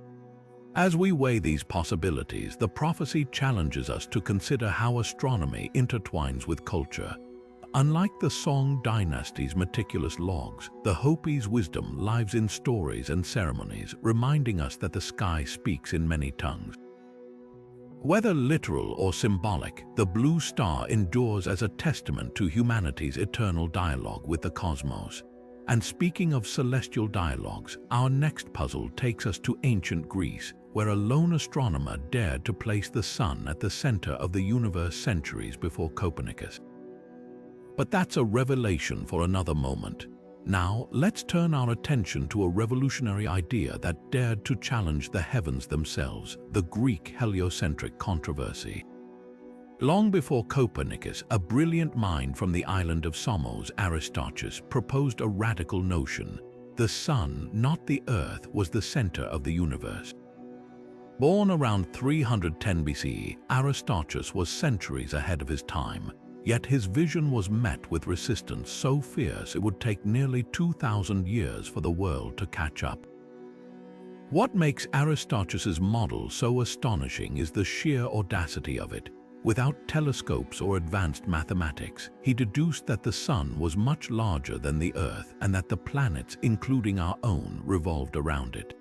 As we weigh these possibilities, the prophecy challenges us to consider how astronomy intertwines with culture. Unlike the Song dynasty's meticulous logs, the Hopi's wisdom lives in stories and ceremonies, reminding us that the sky speaks in many tongues. Whether literal or symbolic, the blue star endures as a testament to humanity's eternal dialogue with the cosmos. And speaking of celestial dialogues, our next puzzle takes us to ancient Greece, where a lone astronomer dared to place the sun at the center of the universe centuries before Copernicus. But that's a revelation for another moment. Now, let's turn our attention to a revolutionary idea that dared to challenge the heavens themselves: the Greek heliocentric controversy. Long before Copernicus, a brilliant mind from the island of Samos, Aristarchus, proposed a radical notion: the sun, not the earth, was the center of the universe. Born around 310 BCE, Aristarchus was centuries ahead of his time. Yet his vision was met with resistance so fierce it would take nearly 2,000 years for the world to catch up. What makes Aristarchus's model so astonishing is the sheer audacity of it. Without telescopes or advanced mathematics, he deduced that the sun was much larger than the earth and that the planets, including our own, revolved around it.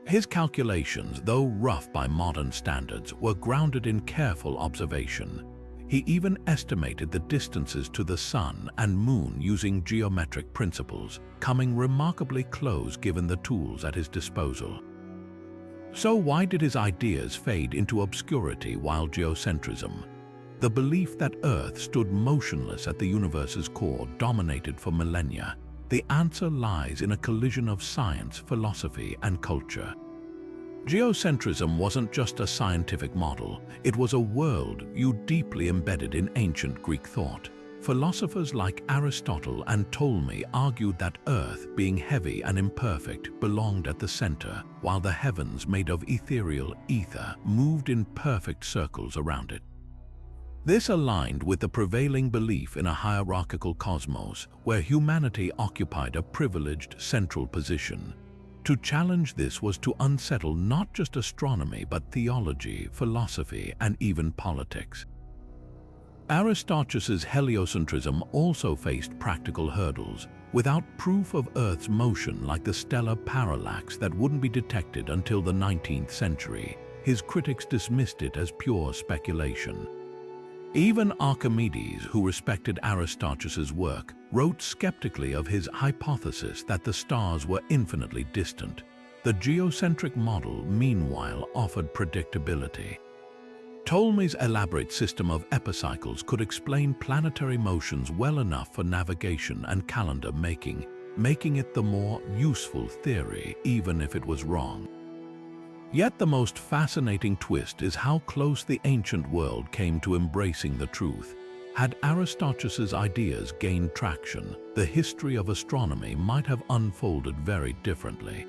His calculations, though rough by modern standards, were grounded in careful observation. He even estimated the distances to the Sun and Moon using geometric principles, coming remarkably close given the tools at his disposal. So why did his ideas fade into obscurity while geocentrism, the belief that Earth stood motionless at the universe's core, dominated for millennia? The answer lies in a collision of science, philosophy, and culture. Geocentrism wasn't just a scientific model, it was a worldview deeply embedded in ancient Greek thought. Philosophers like Aristotle and Ptolemy argued that Earth, being heavy and imperfect, belonged at the center, while the heavens, made of ethereal ether, moved in perfect circles around it. This aligned with the prevailing belief in a hierarchical cosmos, where humanity occupied a privileged central position. To challenge this was to unsettle not just astronomy but theology, philosophy, and even politics. Aristarchus's heliocentrism also faced practical hurdles. Without proof of Earth's motion like the stellar parallax that wouldn't be detected until the 19th century, his critics dismissed it as pure speculation. Even Archimedes, who respected Aristarchus's work, wrote skeptically of his hypothesis that the stars were infinitely distant. The geocentric model, meanwhile, offered predictability. Ptolemy's elaborate system of epicycles could explain planetary motions well enough for navigation and calendar making it the more useful theory, even if it was wrong. Yet the most fascinating twist is how close the ancient world came to embracing the truth. Had Aristarchus's ideas gained traction, the history of astronomy might have unfolded very differently.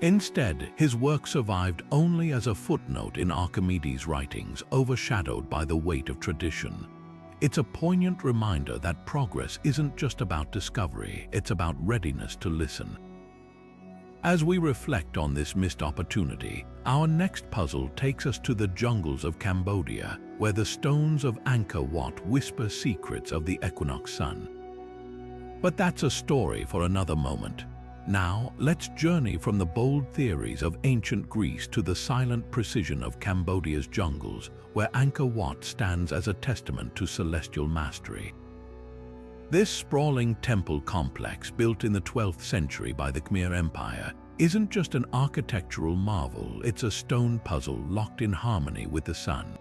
Instead, his work survived only as a footnote in Archimedes' writings, overshadowed by the weight of tradition. It's a poignant reminder that progress isn't just about discovery, it's about readiness to listen. As we reflect on this missed opportunity, our next puzzle takes us to the jungles of Cambodia, where the stones of Angkor Wat whisper secrets of the equinox sun. But that's a story for another moment. Now, let's journey from the bold theories of ancient Greece to the silent precision of Cambodia's jungles, where Angkor Wat stands as a testament to celestial mastery. This sprawling temple complex, built in the 12th century by the Khmer Empire, isn't just an architectural marvel, it's a stone puzzle locked in harmony with the sun.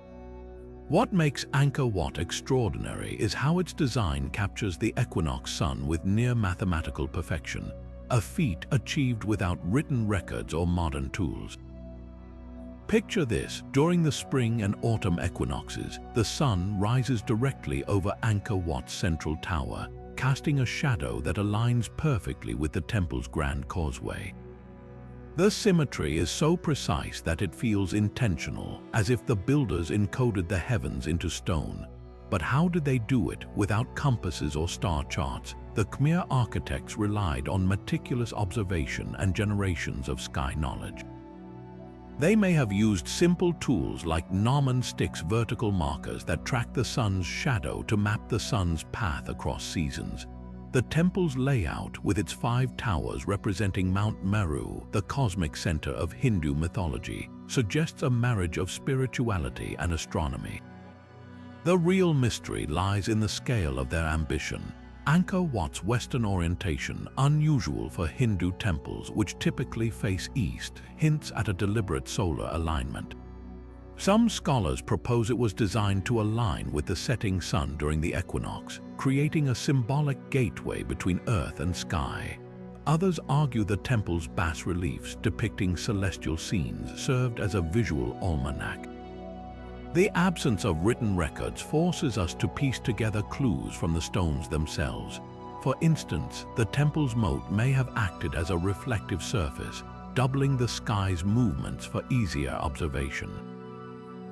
What makes Angkor Wat extraordinary is how its design captures the equinox sun with near mathematical perfection, a feat achieved without written records or modern tools. Picture this: during the spring and autumn equinoxes, the sun rises directly over Angkor Wat's central tower, casting a shadow that aligns perfectly with the temple's grand causeway. The symmetry is so precise that it feels intentional, as if the builders encoded the heavens into stone. But how did they do it without compasses or star charts? The Khmer architects relied on meticulous observation and generations of sky knowledge. They may have used simple tools like gnomon sticks, vertical markers that track the sun's shadow to map the sun's path across seasons. The temple's layout, with its 5 towers representing Mount Meru, the cosmic center of Hindu mythology, suggests a marriage of spirituality and astronomy. The real mystery lies in the scale of their ambition. Angkor Wat's western orientation, unusual for Hindu temples which typically face east, hints at a deliberate solar alignment. Some scholars propose it was designed to align with the setting sun during the equinox, creating a symbolic gateway between earth and sky. Others argue the temple's bas-reliefs depicting celestial scenes served as a visual almanac. The absence of written records forces us to piece together clues from the stones themselves. For instance, the temple's moat may have acted as a reflective surface, doubling the sky's movements for easier observation.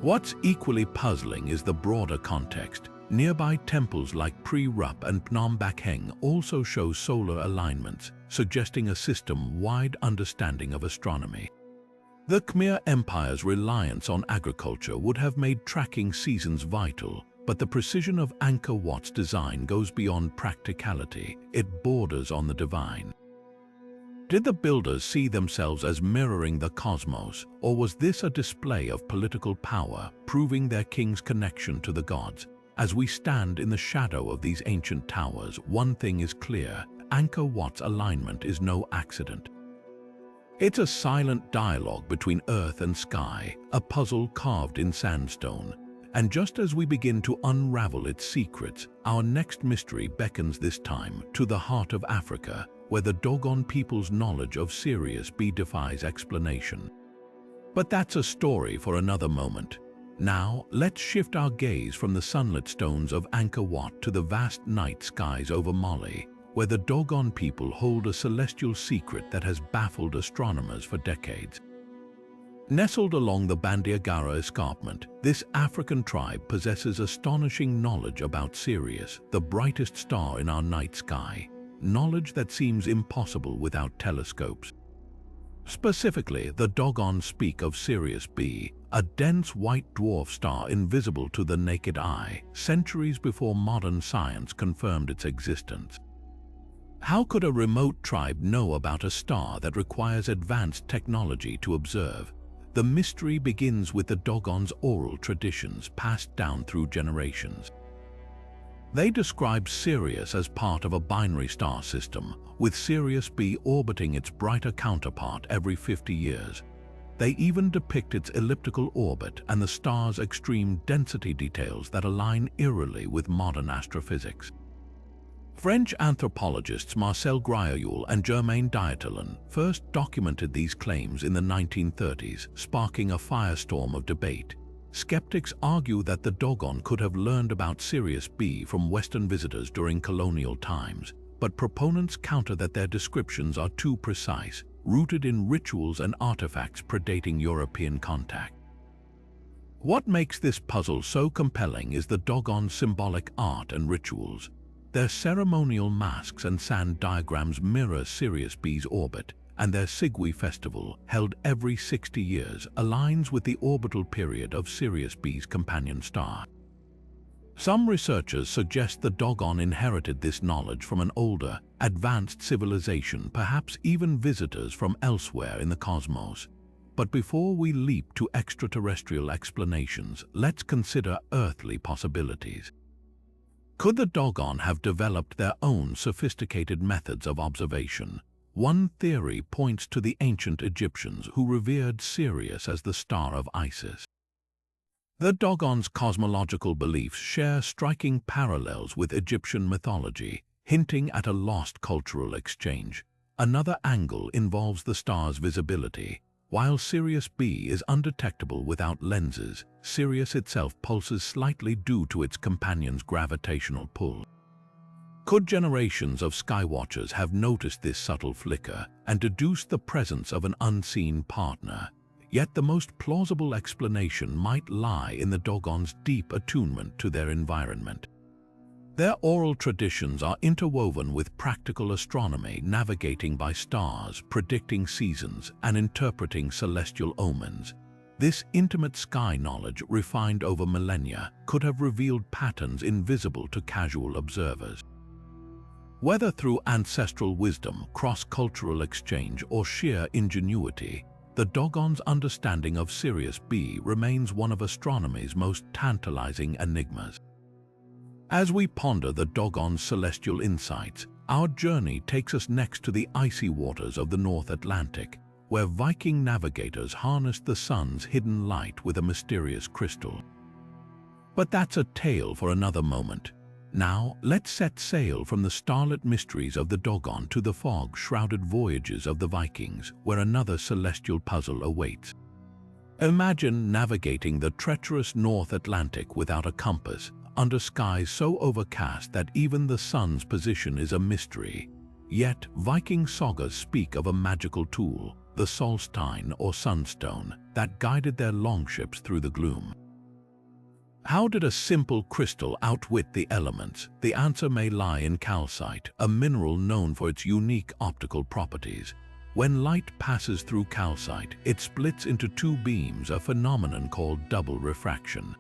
What's equally puzzling is the broader context. Nearby temples like Pre Rup and Phnom Bakheng also show solar alignments, suggesting a system-wide understanding of astronomy. The Khmer Empire's reliance on agriculture would have made tracking seasons vital, but the precision of Angkor Wat's design goes beyond practicality. It borders on the divine. Did the builders see themselves as mirroring the cosmos, or was this a display of political power, proving their king's connection to the gods? As we stand in the shadow of these ancient towers, one thing is clear: Angkor Wat's alignment is no accident. It's a silent dialogue between earth and sky, a puzzle carved in sandstone. And just as we begin to unravel its secrets, our next mystery beckons, this time to the heart of Africa, where the Dogon people's knowledge of Sirius B defies explanation. But that's a story for another moment. Now, let's shift our gaze from the sunlit stones of Angkor Wat to the vast night skies over Mali, where the Dogon people hold a celestial secret that has baffled astronomers for decades. Nestled along the Bandiagara escarpment, this African tribe possesses astonishing knowledge about Sirius, the brightest star in our night sky, knowledge that seems impossible without telescopes. Specifically, the Dogon speak of Sirius B, a dense white dwarf star invisible to the naked eye, centuries before modern science confirmed its existence. How could a remote tribe know about a star that requires advanced technology to observe? The mystery begins with the Dogon's oral traditions passed down through generations. They describe Sirius as part of a binary star system, with Sirius B orbiting its brighter counterpart every 50 years. They even depict its elliptical orbit and the star's extreme density details that align eerily with modern astrophysics. French anthropologists Marcel Grioul and Germain Dieterlen first documented these claims in the 1930s, sparking a firestorm of debate. Skeptics argue that the Dogon could have learned about Sirius B from Western visitors during colonial times, but proponents counter that their descriptions are too precise, rooted in rituals and artifacts predating European contact. What makes this puzzle so compelling is the Dogon's symbolic art and rituals. Their ceremonial masks and sand diagrams mirror Sirius B's orbit, and their Sigwi festival, held every 60 years, aligns with the orbital period of Sirius B's companion star. Some researchers suggest the Dogon inherited this knowledge from an older, advanced civilization, perhaps even visitors from elsewhere in the cosmos. But before we leap to extraterrestrial explanations, let's consider earthly possibilities. Could the Dogon have developed their own sophisticated methods of observation? One theory points to the ancient Egyptians, who revered Sirius as the star of Isis. The Dogon's cosmological beliefs share striking parallels with Egyptian mythology, hinting at a lost cultural exchange. Another angle involves the star's visibility. While Sirius B is undetectable without lenses, Sirius itself pulses slightly due to its companion's gravitational pull. Could generations of skywatchers have noticed this subtle flicker and deduced the presence of an unseen partner? Yet the most plausible explanation might lie in the Dogon's deep attunement to their environment. Their oral traditions are interwoven with practical astronomy, navigating by stars, predicting seasons, and interpreting celestial omens. This intimate sky knowledge, refined over millennia, could have revealed patterns invisible to casual observers. Whether through ancestral wisdom, cross-cultural exchange, or sheer ingenuity, the Dogon's understanding of Sirius B remains one of astronomy's most tantalizing enigmas. As we ponder the Dogon's celestial insights, our journey takes us next to the icy waters of the North Atlantic, where Viking navigators harnessed the sun's hidden light with a mysterious crystal. But that's a tale for another moment. Now, let's set sail from the starlit mysteries of the Dogon to the fog-shrouded voyages of the Vikings, where another celestial puzzle awaits. Imagine navigating the treacherous North Atlantic without a compass, under skies so overcast that even the sun's position is a mystery. Yet, Viking sagas speak of a magical tool, the solstein or sunstone, that guided their longships through the gloom. How did a simple crystal outwit the elements? The answer may lie in calcite, a mineral known for its unique optical properties. When light passes through calcite, it splits into two beams, a phenomenon called double refraction.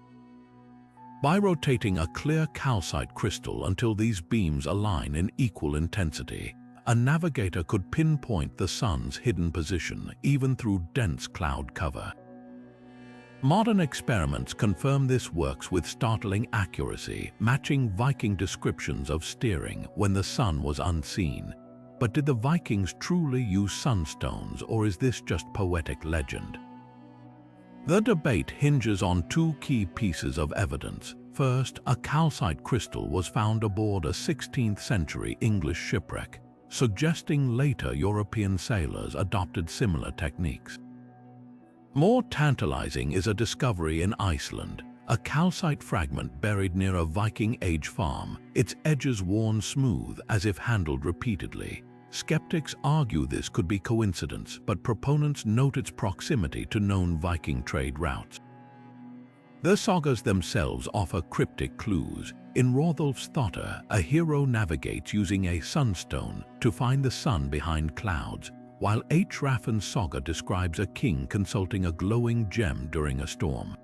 By rotating a clear calcite crystal until these beams align in equal intensity, a navigator could pinpoint the sun's hidden position even through dense cloud cover. Modern experiments confirm this works with startling accuracy, matching Viking descriptions of steering when the sun was unseen. But did the Vikings truly use sunstones, or is this just poetic legend? The debate hinges on two key pieces of evidence. First, a calcite crystal was found aboard a 16th century English shipwreck, suggesting later European sailors adopted similar techniques. More tantalizing is a discovery in Iceland, a calcite fragment buried near a Viking Age farm, its edges worn smooth as if handled repeatedly. Skeptics argue this could be coincidence, but proponents note its proximity to known Viking trade routes. The sagas themselves offer cryptic clues. In Hrothulf's Thota, a hero navigates using a sunstone to find the sun behind clouds, while H. Raffin's saga describes a king consulting a glowing gem during a storm.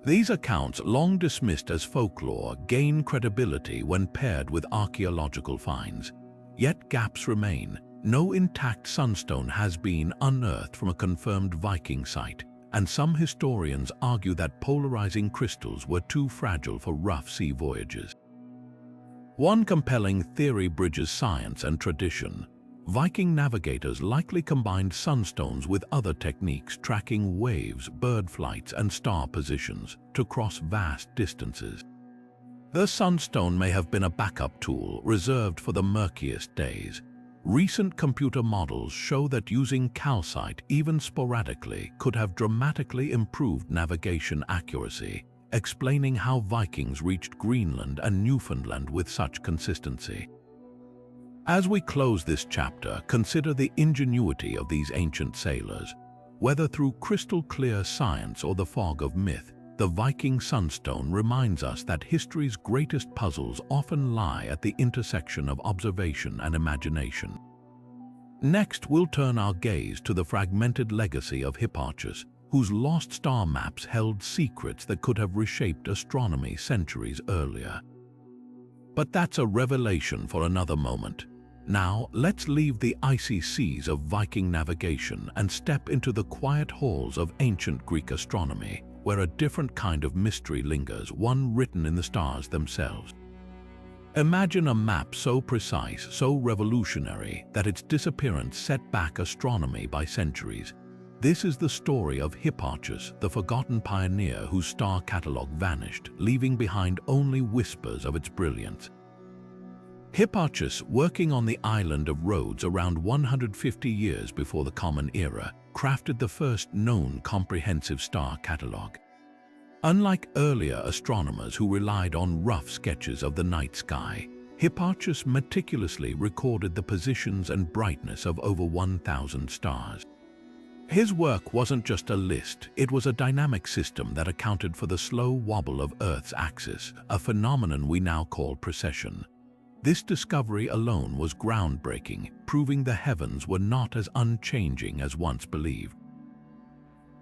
These accounts, long dismissed as folklore, gain credibility when paired with archaeological finds. Yet gaps remain. No intact sunstone has been unearthed from a confirmed Viking site, and some historians argue that polarizing crystals were too fragile for rough sea voyages. One compelling theory bridges science and tradition. Viking navigators likely combined sunstones with other techniques, tracking waves, bird flights, and star positions to cross vast distances. The sunstone may have been a backup tool reserved for the murkiest days. Recent computer models show that using calcite, even sporadically, could have dramatically improved navigation accuracy, explaining how Vikings reached Greenland and Newfoundland with such consistency. As we close this chapter, consider the ingenuity of these ancient sailors. Whether through crystal-clear science or the fog of myth, the Viking sunstone reminds us that history's greatest puzzles often lie at the intersection of observation and imagination. Next, we'll turn our gaze to the fragmented legacy of Hipparchus, whose lost star maps held secrets that could have reshaped astronomy centuries earlier. But that's a revelation for another moment. Now, let's leave the icy seas of Viking navigation and step into the quiet halls of ancient Greek astronomy, where a different kind of mystery lingers, one written in the stars themselves. Imagine a map so precise, so revolutionary, that its disappearance set back astronomy by centuries. This is the story of Hipparchus, the forgotten pioneer whose star catalogue vanished, leaving behind only whispers of its brilliance. Hipparchus, working on the island of Rhodes around 150 years before the Common Era, crafted the first known comprehensive star catalogue. Unlike earlier astronomers who relied on rough sketches of the night sky, Hipparchus meticulously recorded the positions and brightness of over 1,000 stars. His work wasn't just a list, it was a dynamic system that accounted for the slow wobble of Earth's axis, a phenomenon we now call precession. This discovery alone was groundbreaking, proving the heavens were not as unchanging as once believed.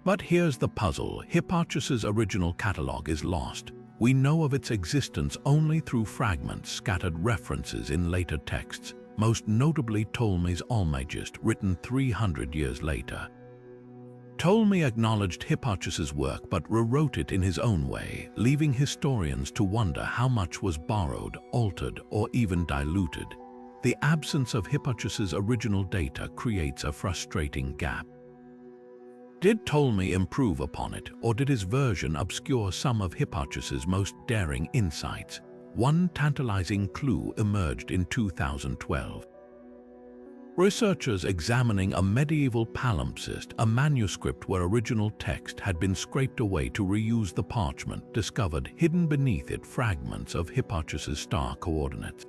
But here's the puzzle. Hipparchus's original catalogue is lost. We know of its existence only through fragments, scattered references in later texts, most notably Ptolemy's Almagest, written 300 years later. Ptolemy acknowledged Hipparchus's work but rewrote it in his own way, leaving historians to wonder how much was borrowed, altered, or even diluted. The absence of Hipparchus's original data creates a frustrating gap. Did Ptolemy improve upon it, or did his version obscure some of Hipparchus's most daring insights? One tantalizing clue emerged in 2012. Researchers examining a medieval palimpsest, a manuscript where original text had been scraped away to reuse the parchment, discovered hidden beneath it fragments of Hipparchus's star coordinates.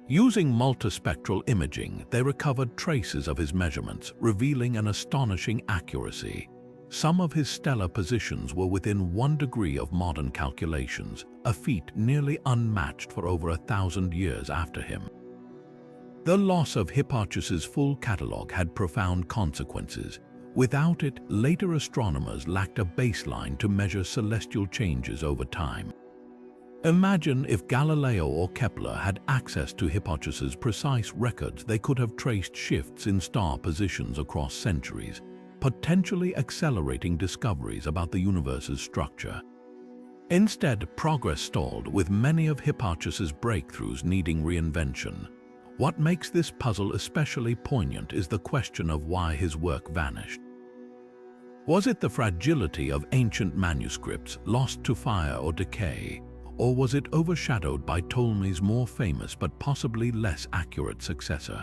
Using multispectral imaging, they recovered traces of his measurements, revealing an astonishing accuracy. Some of his stellar positions were within 1 degree of modern calculations, a feat nearly unmatched for over 1,000 years after him. The loss of Hipparchus's full catalogue had profound consequences. Without it, later astronomers lacked a baseline to measure celestial changes over time. Imagine if Galileo or Kepler had access to Hipparchus's precise records. They could have traced shifts in star positions across centuries, potentially accelerating discoveries about the universe's structure. Instead, progress stalled, with many of Hipparchus's breakthroughs needing reinvention. What makes this puzzle especially poignant is the question of why his work vanished. Was it the fragility of ancient manuscripts lost to fire or decay, or was it overshadowed by Ptolemy's more famous but possibly less accurate successor?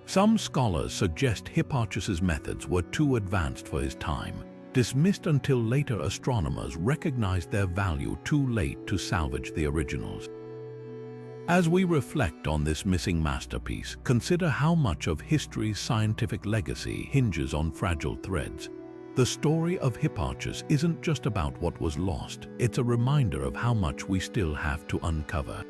Some scholars suggest Hipparchus's methods were too advanced for his time, dismissed until later astronomers recognized their value too late to salvage the originals. As we reflect on this missing masterpiece, consider how much of history's scientific legacy hinges on fragile threads. The story of Hipparchus isn't just about what was lost, it's a reminder of how much we still have to uncover.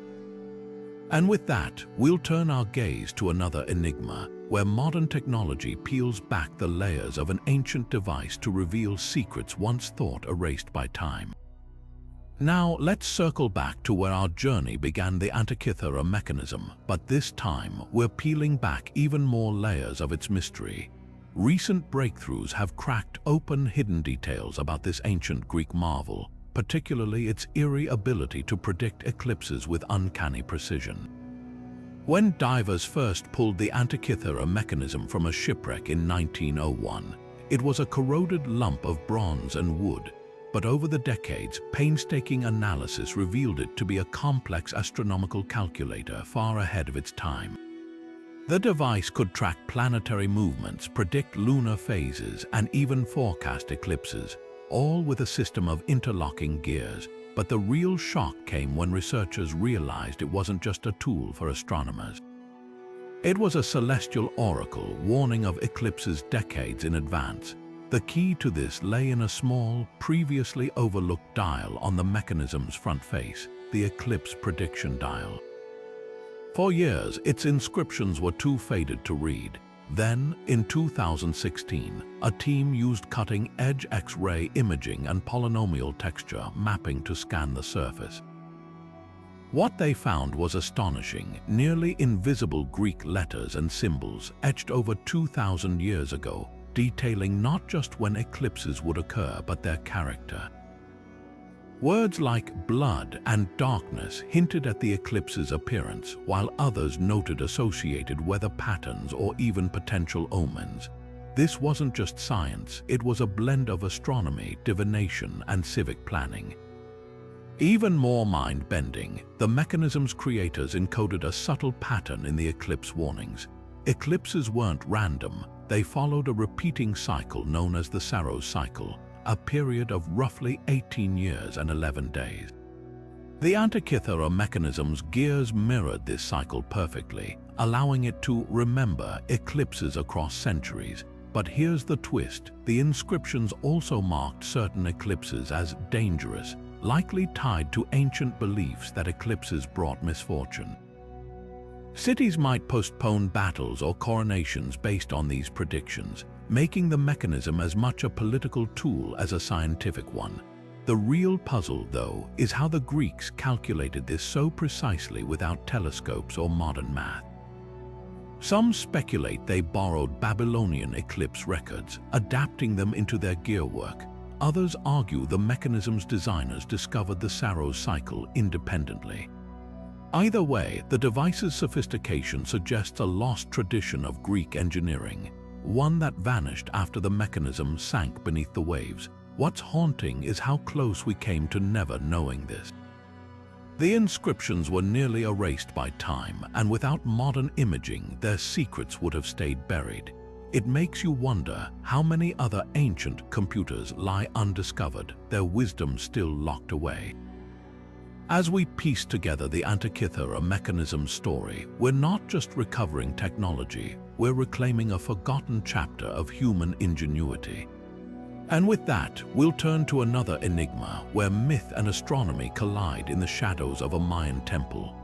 And with that, we'll turn our gaze to another enigma, where modern technology peels back the layers of an ancient device to reveal secrets once thought erased by time. Now, let's circle back to where our journey began, the Antikythera Mechanism, but this time we're peeling back even more layers of its mystery. Recent breakthroughs have cracked open hidden details about this ancient Greek marvel, particularly its eerie ability to predict eclipses with uncanny precision. When divers first pulled the Antikythera Mechanism from a shipwreck in 1901, it was a corroded lump of bronze and wood, but over the decades, painstaking analysis revealed it to be a complex astronomical calculator far ahead of its time. The device could track planetary movements, predict lunar phases, and even forecast eclipses, all with a system of interlocking gears. But the real shock came when researchers realized it wasn't just a tool for astronomers. It was a celestial oracle warning of eclipses decades in advance. The key to this lay in a small, previously overlooked dial on the mechanism's front face, the Eclipse Prediction dial. For years, its inscriptions were too faded to read. Then, in 2016, a team used cutting-edge X-ray imaging and polynomial texture mapping to scan the surface. What they found was astonishing: nearly invisible Greek letters and symbols etched over 2,000 years ago, detailing not just when eclipses would occur but their character. Words like blood and darkness hinted at the eclipse's appearance, while others noted associated weather patterns or even potential omens. This wasn't just science, it was a blend of astronomy, divination, and civic planning. Even more mind-bending, the mechanism's creators encoded a subtle pattern in the eclipse warnings. Eclipses weren't random, they followed a repeating cycle known as the Saros cycle, a period of roughly 18 years and 11 days. The Antikythera Mechanism's gears mirrored this cycle perfectly, allowing it to remember eclipses across centuries. But here's the twist: the inscriptions also marked certain eclipses as dangerous, likely tied to ancient beliefs that eclipses brought misfortune. Cities might postpone battles or coronations based on these predictions, making the mechanism as much a political tool as a scientific one. The real puzzle, though, is how the Greeks calculated this so precisely without telescopes or modern math. Some speculate they borrowed Babylonian eclipse records, adapting them into their gearwork. Others argue the mechanism's designers discovered the Saros cycle independently. Either way, the device's sophistication suggests a lost tradition of Greek engineering, one that vanished after the mechanism sank beneath the waves. What's haunting is how close we came to never knowing this. The inscriptions were nearly erased by time, and without modern imaging, their secrets would have stayed buried. It makes you wonder how many other ancient computers lie undiscovered, their wisdom still locked away. As we piece together the Antikythera Mechanism story, we're not just recovering technology, we're reclaiming a forgotten chapter of human ingenuity. And with that, we'll turn to another enigma where myth and astronomy collide in the shadows of a Mayan temple.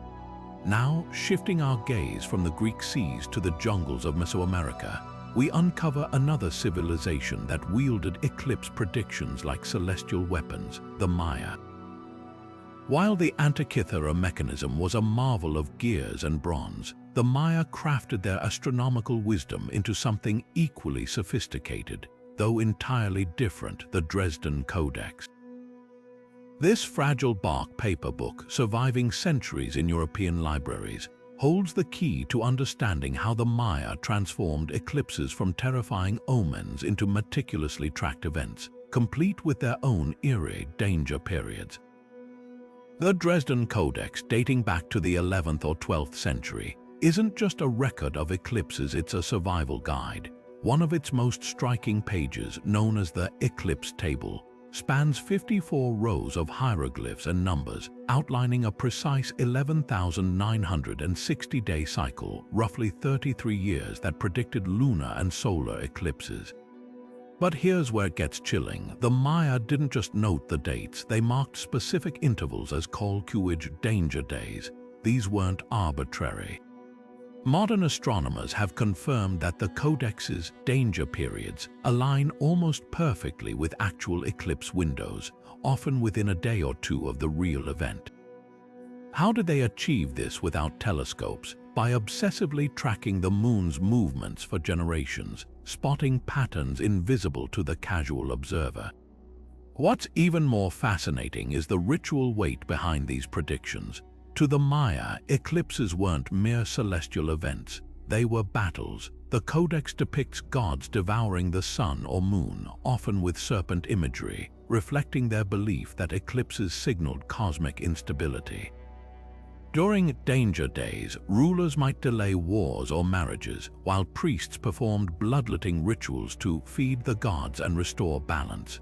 Now, shifting our gaze from the Greek seas to the jungles of Mesoamerica, we uncover another civilization that wielded eclipse predictions like celestial weapons, the Maya. While the Antikythera Mechanism was a marvel of gears and bronze, the Maya crafted their astronomical wisdom into something equally sophisticated, though entirely different: the Dresden Codex. This fragile bark paper book, surviving centuries in European libraries, holds the key to understanding how the Maya transformed eclipses from terrifying omens into meticulously tracked events, complete with their own eerie danger periods. The Dresden Codex, dating back to the 11th or 12th century, isn't just a record of eclipses, it's a survival guide. One of its most striking pages, known as the Eclipse Table, spans 54 rows of hieroglyphs and numbers, outlining a precise 11,960-day cycle, roughly 33 years, that predicted lunar and solar eclipses. But here's where it gets chilling. The Maya didn't just note the dates, they marked specific intervals as Kolkuij danger days. These weren't arbitrary. Modern astronomers have confirmed that the Codex's danger periods align almost perfectly with actual eclipse windows, often within a day or two of the real event. How did they achieve this without telescopes? By obsessively tracking the moon's movements for generations, spotting patterns invisible to the casual observer. What's even more fascinating is the ritual weight behind these predictions. To the Maya, eclipses weren't mere celestial events, they were battles. The Codex depicts gods devouring the sun or moon, often with serpent imagery, reflecting their belief that eclipses signaled cosmic instability. During danger days, rulers might delay wars or marriages, while priests performed bloodletting rituals to feed the gods and restore balance.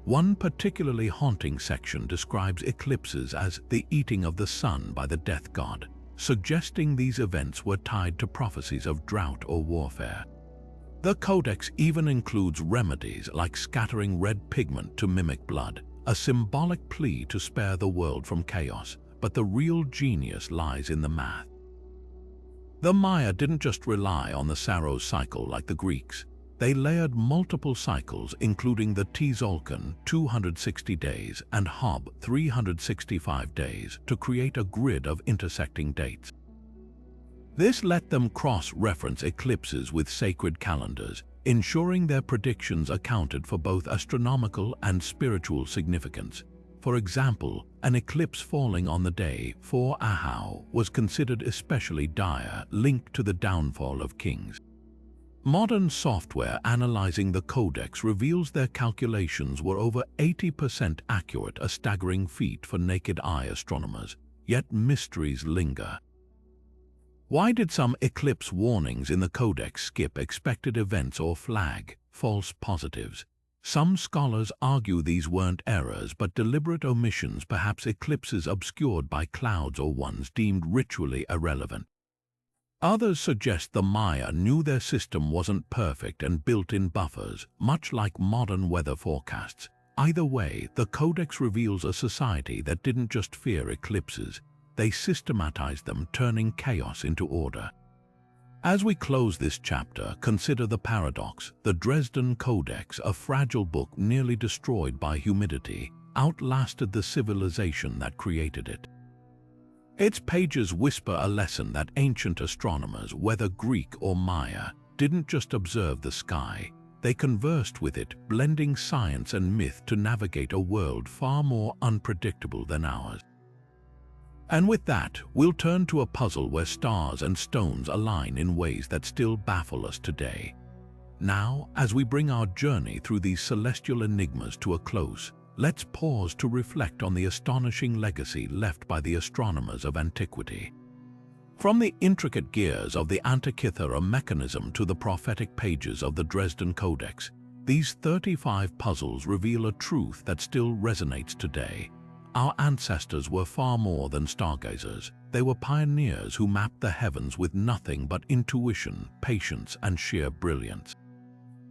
One particularly haunting section describes eclipses as the eating of the sun by the death god, suggesting these events were tied to prophecies of drought or warfare. The Codex even includes remedies like scattering red pigment to mimic blood, a symbolic plea to spare the world from chaos. But the real genius lies in the math. The Maya didn't just rely on the Saros cycle like the Greeks. They layered multiple cycles, including the Tzolk'in 260 days and Hob 365 days, to create a grid of intersecting dates. This let them cross-reference eclipses with sacred calendars, ensuring their predictions accounted for both astronomical and spiritual significance. For example, an eclipse falling on the day 4 Ahau was considered especially dire, linked to the downfall of kings. Modern software analyzing the Codex reveals their calculations were over 80% accurate, a staggering feat for naked-eye astronomers. Yet mysteries linger. Why did some eclipse warnings in the Codex skip expected events or flag false positives? Some scholars argue these weren't errors but deliberate omissions, perhaps eclipses obscured by clouds or ones deemed ritually irrelevant. Others suggest the Maya knew their system wasn't perfect and built in buffers, much like modern weather forecasts. Either way, the Codex reveals a society that didn't just fear eclipses, they systematized them, turning chaos into order. As we close this chapter, consider the paradox. The Dresden Codex, a fragile book nearly destroyed by humidity, outlasted the civilization that created it. Its pages whisper a lesson that ancient astronomers, whether Greek or Maya, didn't just observe the sky. They conversed with it, blending science and myth to navigate a world far more unpredictable than ours. And with that, we'll turn to a puzzle where stars and stones align in ways that still baffle us today. Now, as we bring our journey through these celestial enigmas to a close, let's pause to reflect on the astonishing legacy left by the astronomers of antiquity. From the intricate gears of the Antikythera Mechanism to the prophetic pages of the Dresden Codex, these 35 puzzles reveal a truth that still resonates today. Our ancestors were far more than stargazers. They were pioneers who mapped the heavens with nothing but intuition, patience, and sheer brilliance.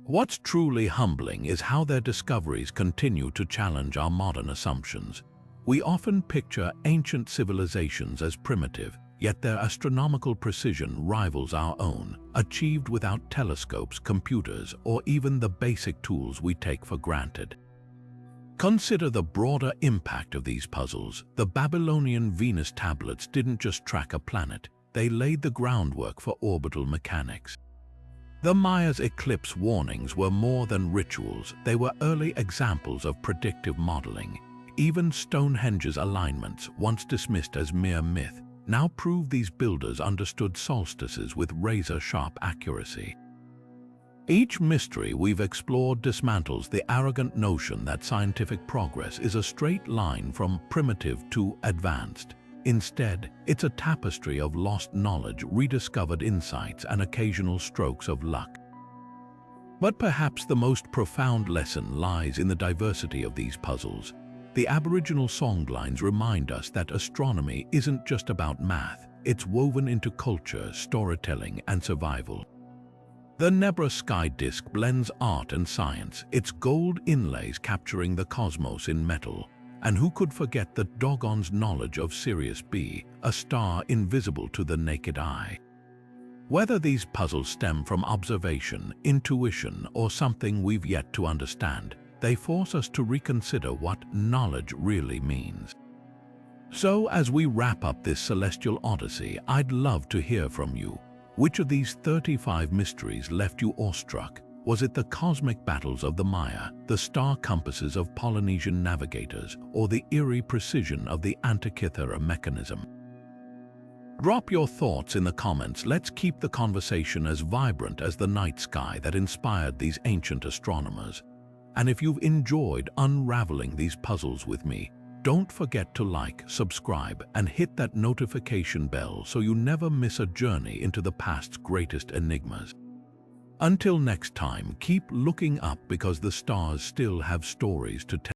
What's truly humbling is how their discoveries continue to challenge our modern assumptions. We often picture ancient civilizations as primitive, yet their astronomical precision rivals our own, achieved without telescopes, computers, or even the basic tools we take for granted. Consider the broader impact of these puzzles. The Babylonian Venus Tablets didn't just track a planet, they laid the groundwork for orbital mechanics. The Maya's eclipse warnings were more than rituals, they were early examples of predictive modeling. Even Stonehenge's alignments, once dismissed as mere myth, now prove these builders understood solstices with razor-sharp accuracy. Each mystery we've explored dismantles the arrogant notion that scientific progress is a straight line from primitive to advanced. Instead, it's a tapestry of lost knowledge, rediscovered insights, and occasional strokes of luck. But perhaps the most profound lesson lies in the diversity of these puzzles. The Aboriginal songlines remind us that astronomy isn't just about math, it's woven into culture, storytelling, and survival. The Nebra Sky Disk blends art and science, its gold inlays capturing the cosmos in metal. And who could forget the Dogon's knowledge of Sirius B, a star invisible to the naked eye? Whether these puzzles stem from observation, intuition, or something we've yet to understand, they force us to reconsider what knowledge really means. So, as we wrap up this celestial odyssey, I'd love to hear from you. Which of these 35 mysteries left you awestruck? Was it the cosmic battles of the Maya, the star compasses of Polynesian navigators, or the eerie precision of the Antikythera Mechanism? Drop your thoughts in the comments. Let's keep the conversation as vibrant as the night sky that inspired these ancient astronomers. And if you've enjoyed unraveling these puzzles with me, don't forget to like, subscribe, and hit that notification bell so you never miss a journey into the past's greatest enigmas. Until next time, keep looking up because the stars still have stories to tell.